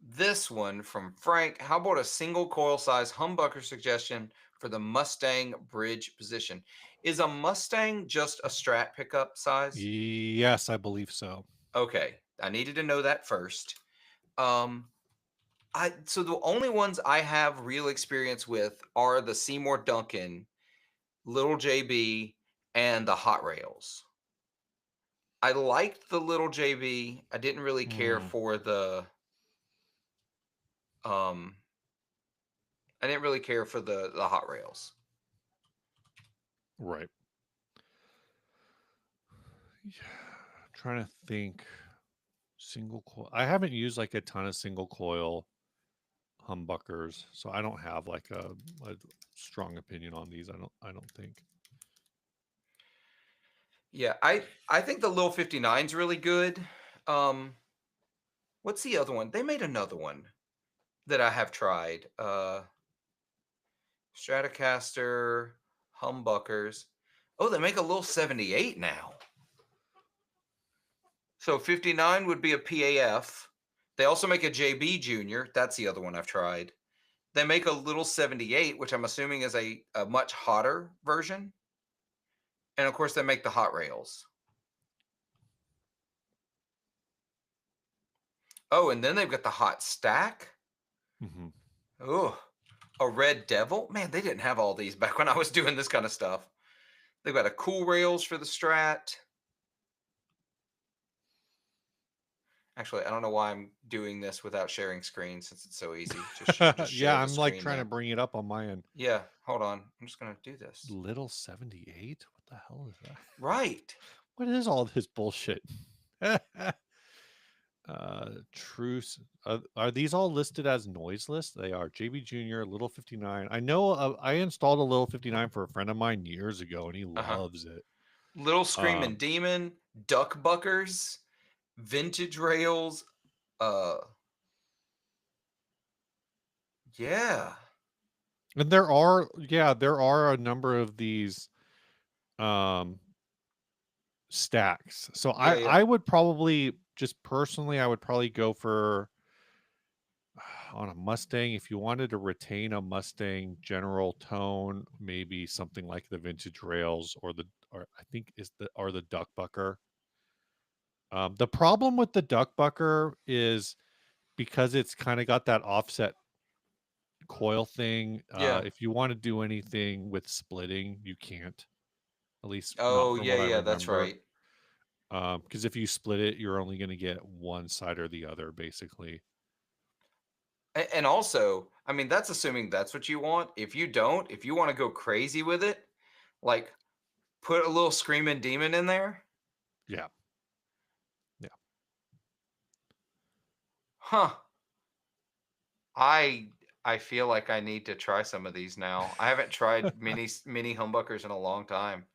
this one from Frank. How about a single coil size humbucker suggestion for the Mustang bridge position? Is a Mustang just a Strat pickup size? Yes, I believe so. Okay, I needed to know that first. Um, so the only ones I have real experience with are the Seymour Duncan, Little JB, and the Hot Rails. I liked the little JB. I didn't really care Mm, for um the hot rails. right. Yeah, trying to think. Single coil. I haven't used like a ton of single coil humbuckers, so I don't have like a strong opinion on these. I don't think. Yeah, I think the Lil 59's really good. Um, what's the other one? They made another one that I have tried. Stratocaster humbuckers. Oh, they make a Lil 78 now. So 59 would be a PAF. They also make a JB Junior. That's the other one I've tried. They make a little 78, which I'm assuming is a much hotter version. And of course, they make the hot rails. Oh, and then they've got the hot stack. Hmm. Oh, a red devil. Man, they didn't have all these back when I was doing this kind of stuff. They've got a cool rails for the Strat. Actually, I don't know why I'm doing this without sharing screen since it's so easy. Just Yeah, share the I'm like screen trying to there. bring it up on my end. Yeah, hold on. I'm just gonna do this. Little 78? What the hell is that? Right. What is all this bullshit? Truce. Are these all listed as noiseless? They are. JB Junior, Little 59. I know I installed a Little 59 for a friend of mine years ago, and he Uh-huh. loves it. Little Screaming Um, Demon, Duck Buckers, Vintage Rails. Uh yeah. and there are a number of these um stacks. So Yeah, yeah. I would probably just personally I would probably go for on a Mustang if you wanted to retain a Mustang general tone, maybe something like the vintage rails or I think is the duck bucker. The problem with the duck bucker is because it's kind of got that offset coil thing. Yeah. If you want to do anything with splitting, you can't. At least not Oh, from yeah, what I yeah, that's remember. right. Because if you split it, you're only going to get one side or the other, basically. And also, I mean, that's assuming that's what you want. If you don't, if you want to go crazy with it, like put a little Screaming Demon in there. Yeah, yeah. Huh. I I feel like I need to try some of these now. I haven't tried mini humbuckers in a long time.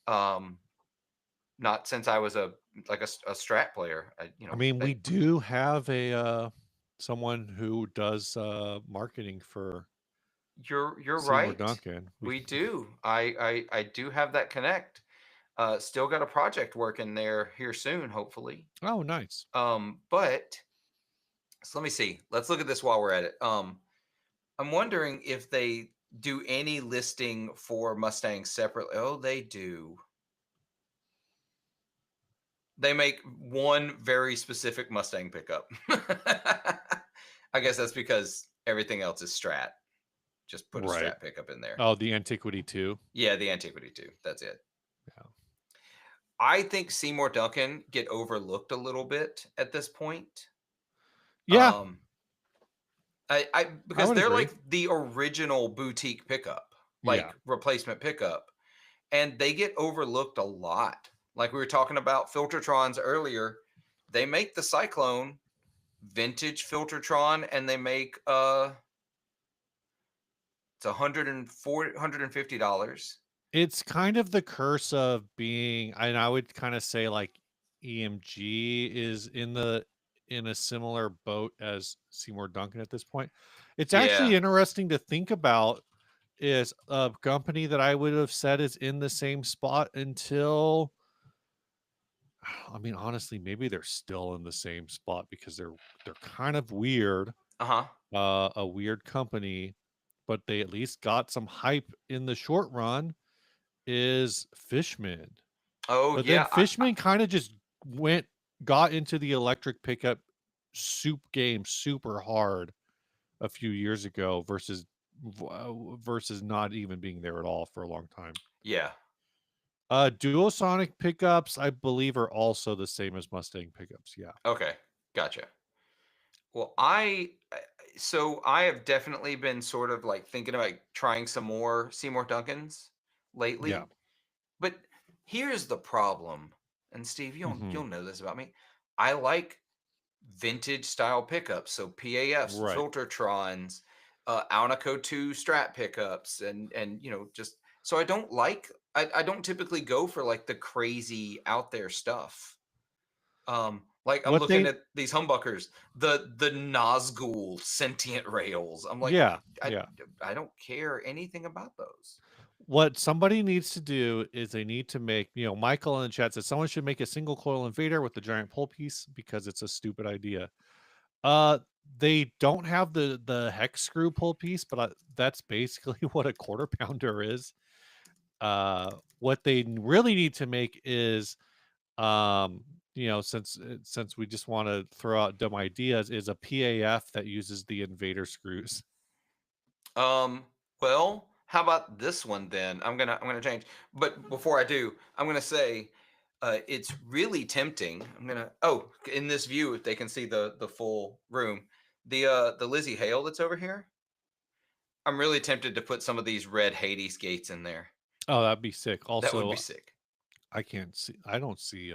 Um, not since I was a Strat player. I mean, we They, do have a someone who does marketing for you're Seymour right. Duncan. We We do. I do have that connect. Still got a project working there here soon, hopefully. oh, nice. But so let me see. Let's look at this while we're at it. I'm wondering if they do any listing for Mustangs separately. Oh, they do. They make one very specific Mustang pickup. I guess that's because everything else is Strat. Just put a Right. Strat pickup in there. Oh, the Antiquity too. Yeah, the Antiquity too. That's it. Yeah. I think Seymour Duncan get overlooked a little bit at this point. Yeah, Um, I I because would they're agree. like the original boutique pickup, Yeah. like replacement pickup, and they get overlooked a lot. Like we were talking about Filtertrons earlier, they make the Cyclone vintage Filtertron, and they make it's $150. It's kind of the curse of being, and I would kind of say like EMG is in a similar boat as Seymour Duncan at this point. It's Yeah. actually interesting to think about is a company that I would have said is in the same spot until I mean honestly maybe they're still in the same spot because they're kind of weird, Uh huh. a weird company, but they at least got some hype in the short run is Fishman. Oh But then yeah. Fishman kind of just got into the electric pickup soup game super hard a few years ago versus not even being there at all for a long time. Yeah. Duosonic pickups, I believe, are also the same as Mustang pickups. Yeah. Okay, gotcha. Well, so I have definitely been sort of like thinking about trying some more Seymour Duncans Yeah. lately. But here's the problem, and Steve, Hmm. you'll know this about me. I like vintage style pickups, so PAFs, Right. Filtertrons, Alnico 2 Strat pickups, and just so I don't typically go for like the crazy out there stuff. Like I'm What looking they at these humbuckers, the Nazgul sentient rails. I'm like, Yeah, I yeah. I don't care anything about those. What somebody needs to do is they need to make, Michael in the chat says someone should make a single coil invader with the giant pole piece because it's a stupid idea. Uh, they don't have the hex screw pull piece, but that's basically what a quarter pounder is. What they really need to make is, since we just want to throw out dumb ideas, is a PAF that uses the invader screws. Um, well, how about this one then? I'm gonna change. But before I do, I'm gonna say it's really tempting. In this view, if they can see the full room, the Lizzie Hale that's over here, I'm really tempted to put some of these red Hades gates in there. Oh, that'd be sick. That would be Also, sick. I can't see. I don't see.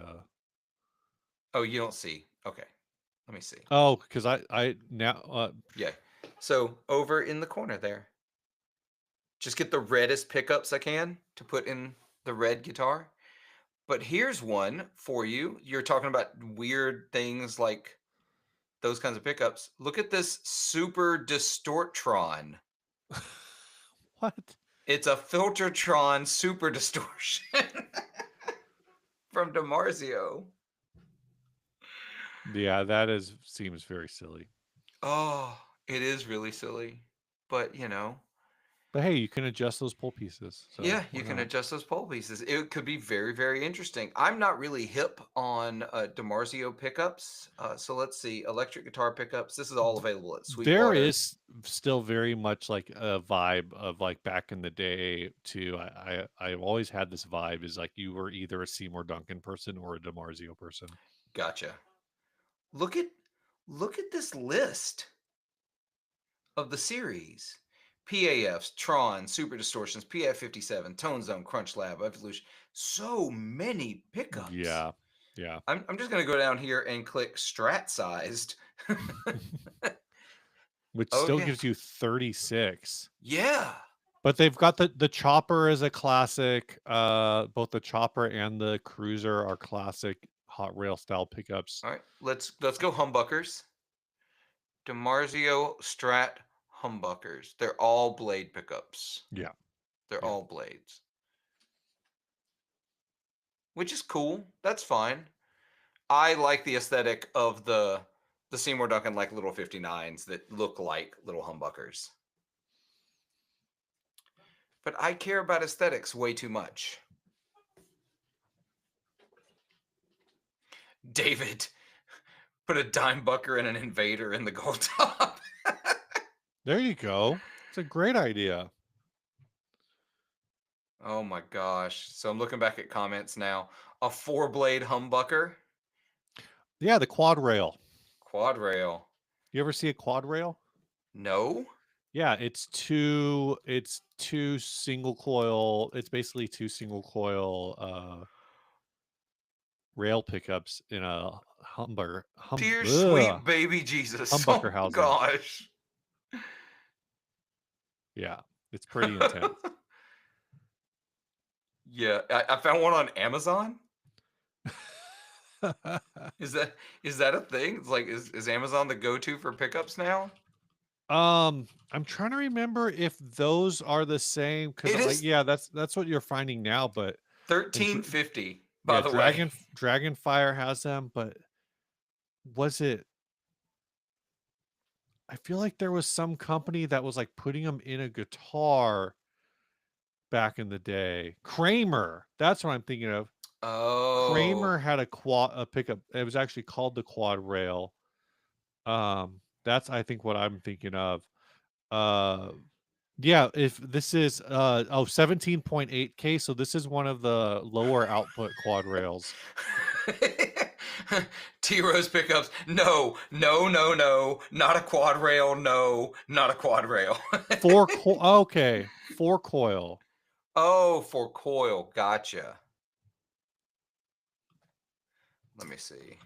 Oh, you don't see. Okay. Let me see. Oh, because I now. Yeah. So over in the corner there. Just get the reddest pickups I can to put in the red guitar. But here's one for you. You're talking about weird things like those kinds of pickups. Look at this Super Distortron. What? It's a Filtertron Super Distortion from DiMarzio. Yeah, that is seems very silly. Oh, it is really silly. But, But hey, you can adjust those pull pieces, so yeah, you why can not? adjust those pole pieces. It could be very, very interesting. I'm not really hip on DiMarzio pickups. So let's see. Electric guitar pickups. This is all available at There Sweetwater. is still very much like a vibe of like back in the day too. I've always had this vibe is like you were either a Seymour Duncan person or a DiMarzio person. Gotcha. Look at look at this list of the series. PAFs, Tron, Super Distortions, PF57, Tone Zone, Crunch Lab, Evolution. So many pickups. Yeah, yeah. I'm just going to go down here and click Strat Sized. Which Oh, still yeah. gives you 36. Yeah. But they've got the chopper as a classic. Both the chopper and the cruiser are classic hot rail style pickups. All right. Let's go humbuckers. DiMarzio Strat humbuckers. They're all blade pickups. Yeah, They're yeah. all blades, which is cool. That's fine. I like the aesthetic of the Seymour Duncan like little 59s that look like little humbuckers. But I care about aesthetics way too much. David, put a dime bucker and an invader in the gold top. There you go. It's a great idea. Oh my gosh. So I'm looking back at comments now. A 4-blade humbucker, Yeah, the quad rail. quad rail. You ever see a quad rail? No? Yeah, it's two single coil. It's basically two single coil rail pickups in a Dear sweet baby Jesus. Oh humbucker housing. gosh. Yeah, it's pretty intense. Yeah, I found one on Amazon. Is that a thing? It's like is Amazon the go-to for pickups now? I'm trying to remember if those are the same because It like is yeah, that's what you're finding now, but and 1350, by yeah, the way. Dragonfire has them, but was it I feel like there was some company that was like putting them in a guitar back in the day. Kramer, that's what I'm thinking of. Oh, Kramer had a pickup. It was actually called the quad rail. That's I think what I'm thinking of. Uh Yeah, if this is 17.8K, so this is one of the lower output quad rails. T Rose pickups. No, no, no, no. Not a quad rail. No, not a quad rail. Okay, 4 coil. Oh, for coil. Gotcha. Let me see.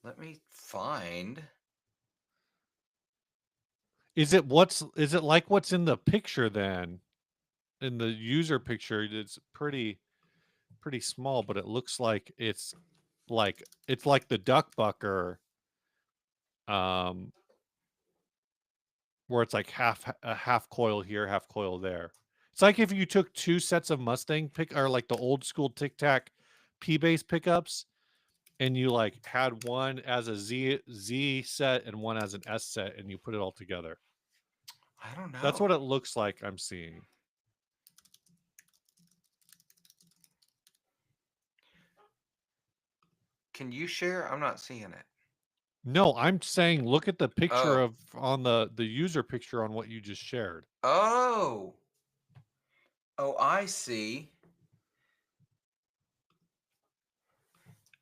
Let me find. Is it like what's in the picture then? In the user picture, it's pretty small, but it looks like it's like the duck bucker, um, where it's like a half coil here, half coil there. It's like if you took two sets of Mustang pick or like the old school Tic Tac P-base pickups, and you like had one as a Z set and one as an S set, and you put it all together. I don't That's know. what it looks like I'm seeing. Can you share? I'm not seeing it. No, I'm saying look at the picture Oh. of on the user picture on what you just shared. Oh. Oh, I see.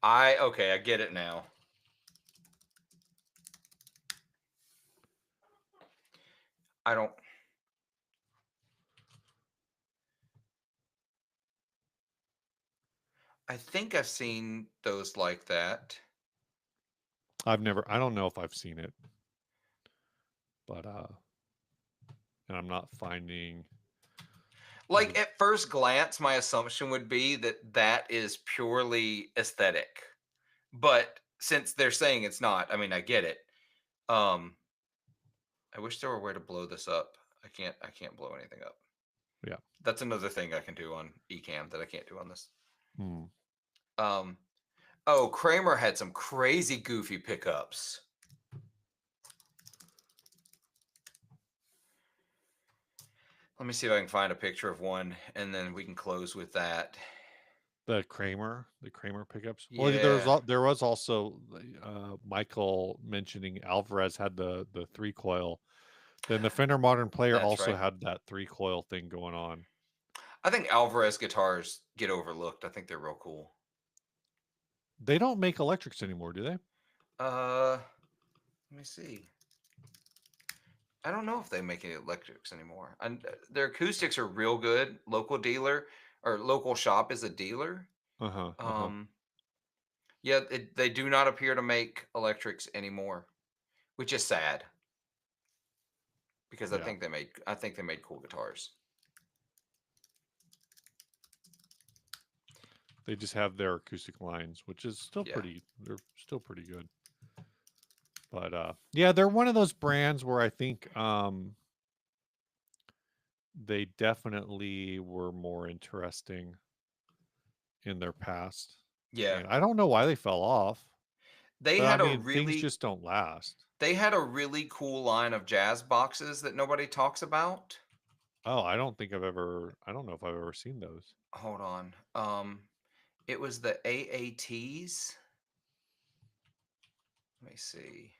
Okay, I get it now. I don't. I think I've seen those like that. I don't know if I've seen it, but and I'm not finding. Like at first glance, my assumption would be that that is purely aesthetic. But since they're saying it's not, I mean, I get it. Um, I wish there were a way to blow this up. I can't blow anything up. Yeah. That's another thing I can do on Ecamm that I can't do on this. Hmm. Um, oh, Kramer had some crazy goofy pickups. Let me see if I can find a picture of one, and then we can close with that. The Kramer pickups. Well, Yeah, there was also Michael mentioning Alvarez had the 3 coil. Then the Fender Modern Player that's also right. had that 3 coil thing going on. I think Alvarez guitars get overlooked. I think they're real cool. They don't make electrics anymore, do they? Let me see. I don't know if they make any electrics anymore. And their acoustics are real good. Local dealer or local shop is a dealer. Uh huh. Uh huh. Um, yeah, they do not appear to make electrics anymore, which is sad because Yeah. I think they made cool guitars. They just have their acoustic lines, which is still Yeah. they're still pretty good. But yeah, they're one of those brands where I think they definitely were more interesting in their past. Yeah. And I don't know why they fell off. They But I had a mean, things really just don't last. they had a really cool line of jazz boxes that nobody talks about. Oh, I don't know if I've ever seen those. Hold on. It was the AATs. Let me see.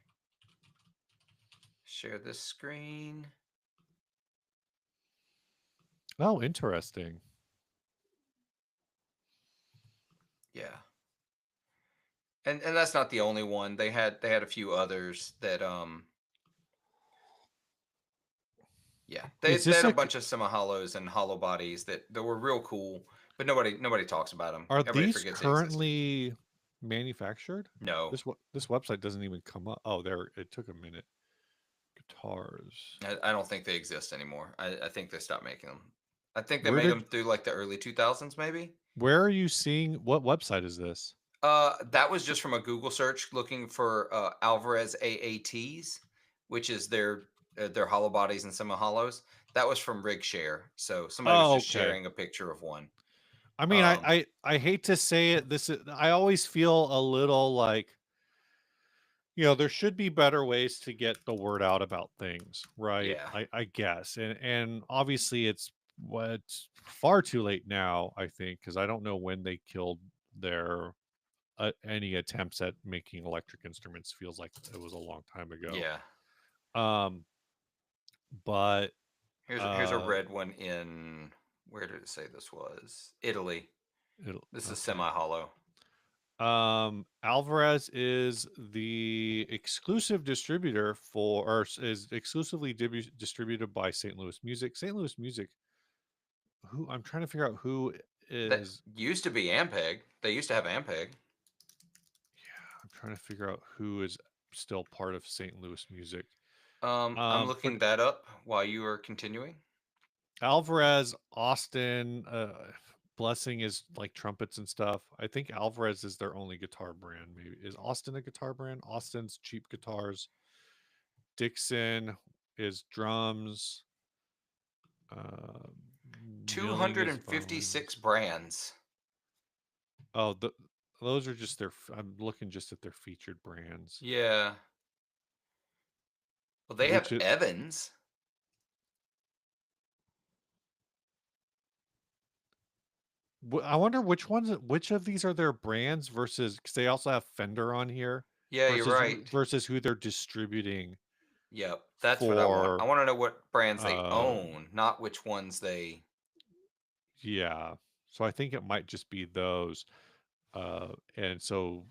Share this screen. Oh, interesting. Yeah. And that's not the only one. They had a few others that yeah. They Is they this had a a bunch of semi hollows and hollow bodies that were real cool, but nobody talks about them. are Everybody these forgets they existed. currently manufactured? No. This website doesn't even come up. Oh, there it took a minute. Guitars. I don't think they exist anymore. I think they stopped making them. I think they Where made them did through like the early 2000s maybe. where are you seeing what website is this? That was just from a Google search looking for Alvarez AATs, which is their hollow bodies and semi hollows. That was from RigShare, so somebody was Oh, just okay. sharing a picture of one. I mean, Um, I hate to say it. I always feel a little like, there should be better ways to get the word out about things, right? yeah, I guess. And obviously it's far too late now, I think, because I don't know when they killed their any attempts at making electric instruments. Feels like it was a long time ago. Yeah. Um, but Here's a red one in, where did it say this was? Italy. This is okay. semi-hollow. Alvarez is the exclusive distributor for, or is exclusively distributed by St. Louis Music. St. Louis Music, who I'm trying to figure out who That is. used to be Ampeg. They used to have Ampeg. Yeah, I'm trying to figure out who is still part of St. Louis Music. I'm But looking that up while you are continuing. Alvarez, Austin, Blessing is like trumpets and stuff. I think Alvarez is their only guitar brand. Maybe is Austin a guitar brand? Austin's cheap guitars. Dixon is drums. Uh, Milling is violins. 256 brands. Oh, those are just their. I'm looking just at their featured brands. Yeah. Well, they have Which it, Evans. I wonder which of these are their brands versus, because they also have Fender on here, Yeah, you're right. versus who they're distributing Yep, that's what I want. I for. want to know what brands they Um, own, not which ones they. yeah, so I think it might just be those. And so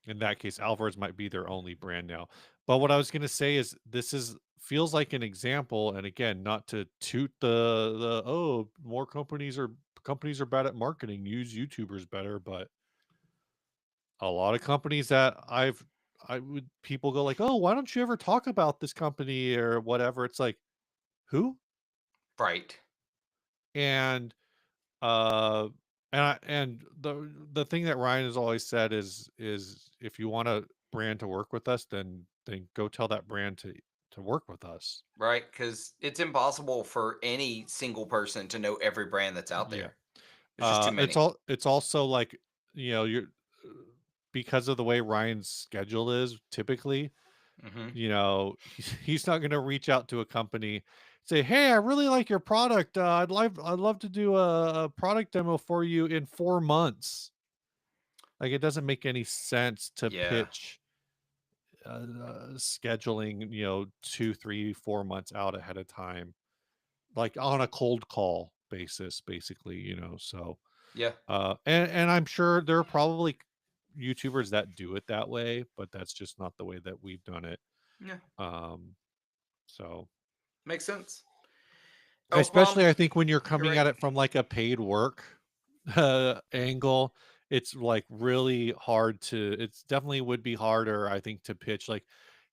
in that case, Alvarez might be their only brand now. But what I was going to say is this is feels like an example, and again, not to toot the oh, more companies are bad at marketing, use YouTubers better, but a lot of companies that I would people go like, "Oh, why don't you ever talk about this company or whatever?" It's like, "Who?" Right. And uh and the thing that Ryan has always said is if you want a brand to work with us, then go tell that brand to work with us. Right, because it's impossible for any single person to know every brand that's out Yeah. there. There's just too many. It's also like, you're because of the way Ryan's schedule is typically, Hmm. he's not going to reach out to a company, say, "Hey, I really like your product. I'd love to do a product demo for you in 4 months." Like, it doesn't make any sense to Yeah. pitch scheduling, 2, 3, 4 months out ahead of time, like on a cold call basis, basically. So, Yeah. and I'm sure there are probably YouTubers that do it that way, but that's just not the way that we've done it. Yeah. Um, so Makes sense. Oh, Mom, especially I think when you're you're coming right. at it from like a paid work angle, it's like really hard to, it's definitely would be harder, I think, to pitch like,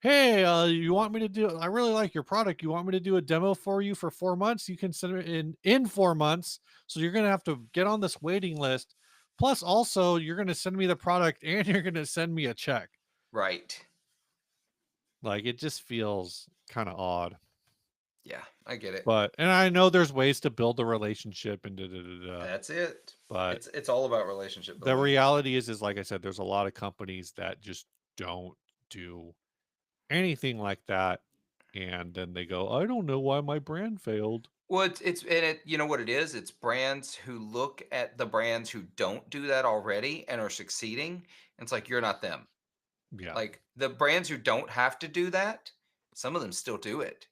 "Hey, you want me to do, I really like your product. You want me to do a demo for you for 4 months? You can send it in 4 months. So you're gonna have to get on this waiting list. Plus, also, you're gonna send me the product and you're gonna send me a check." Right. Like, it just feels kind of odd. Yeah, I get it. But and I know there's ways to build a relationship and da da da da. That's it. But It's all about relationship the building. reality is like I said, there's a lot of companies that just don't do anything like that, and then they go, "I don't know why my brand failed." Well, it's and it, you know what it is? It's brands who look at the brands who don't do that already and are succeeding. And it's like you're not them. Yeah. Like the brands who don't have to do that, some of them still do it.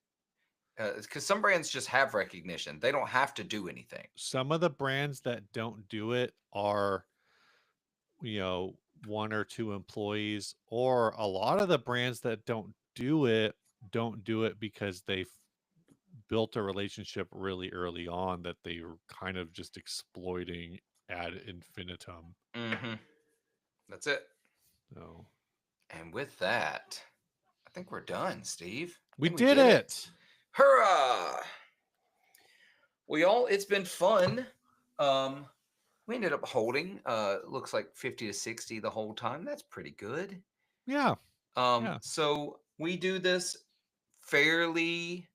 Because some brands just have recognition. They don't have to do anything. Some of the brands that don't do it are, you know, one or two employees, or a lot of the brands that don't do it because they built a relationship really early on that they were kind of just exploiting ad infinitum. Hmm. That's it. So And with that, I think we're done, Steve. I we think we did did it. it. Hurrah! It's been fun. Um, we ended up holding looks like 50 to 60 the whole time. That's pretty good. Yeah. Yeah. So we do this fairly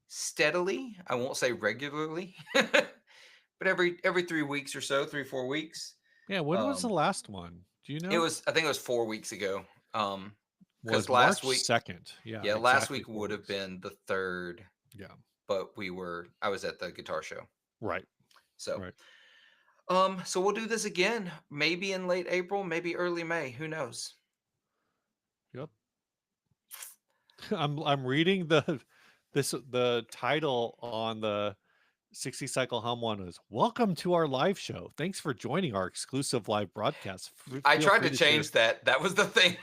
steadily. I won't say regularly, but every 3 weeks or so, 3 4 weeks. Yeah. When was the Um, last one? Do you it know? was I think it was 4 weeks ago. Because Was last March week, 2nd. Yeah, yeah, last exactly week 4 would have weeks. been the third, Yeah. but I was at the guitar show. Right. So, Right. So we'll do this again, maybe in late April, maybe early May. Who knows? Yep. I'm reading the title on the 60 cycle hum one is welcome to our live show. Thanks for joining our exclusive live broadcast. I Feel tried free to to share. change that. That was the thing.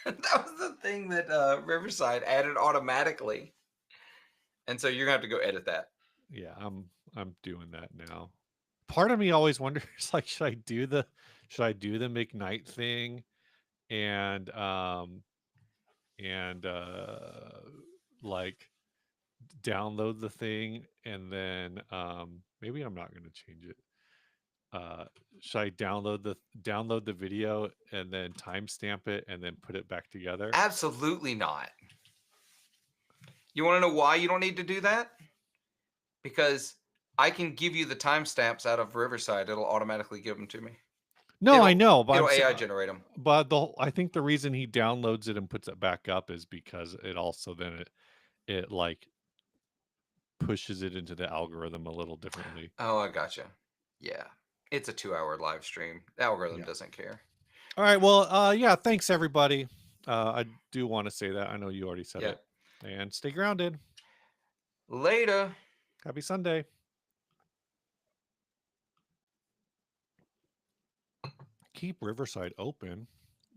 That was the thing that Riverside added automatically. And so you're gonna have to go edit that. Yeah, I'm doing that now. Part of me always wonders like should I do the McKnight thing and and like download the thing and then maybe I'm not going to change it. Uh should I download the video and then timestamp it and then put it back together? Absolutely not. You want to know why you don't need to do that? Because I can give you the timestamps out of Riverside. It'll automatically give them to me. No, I know, but It'll AI generate them. but I think the reason he downloads it and puts it back up is because it also then it like pushes it into the algorithm a little differently. Oh, I gotcha. Yeah. It's a 2-hour live stream. The algorithm Yeah. doesn't care. All right. Well, yeah, thanks everybody. I do want to say that. I know you already said Yeah. it. And stay grounded. Later. Happy Sunday. Keep Riverside open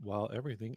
while everything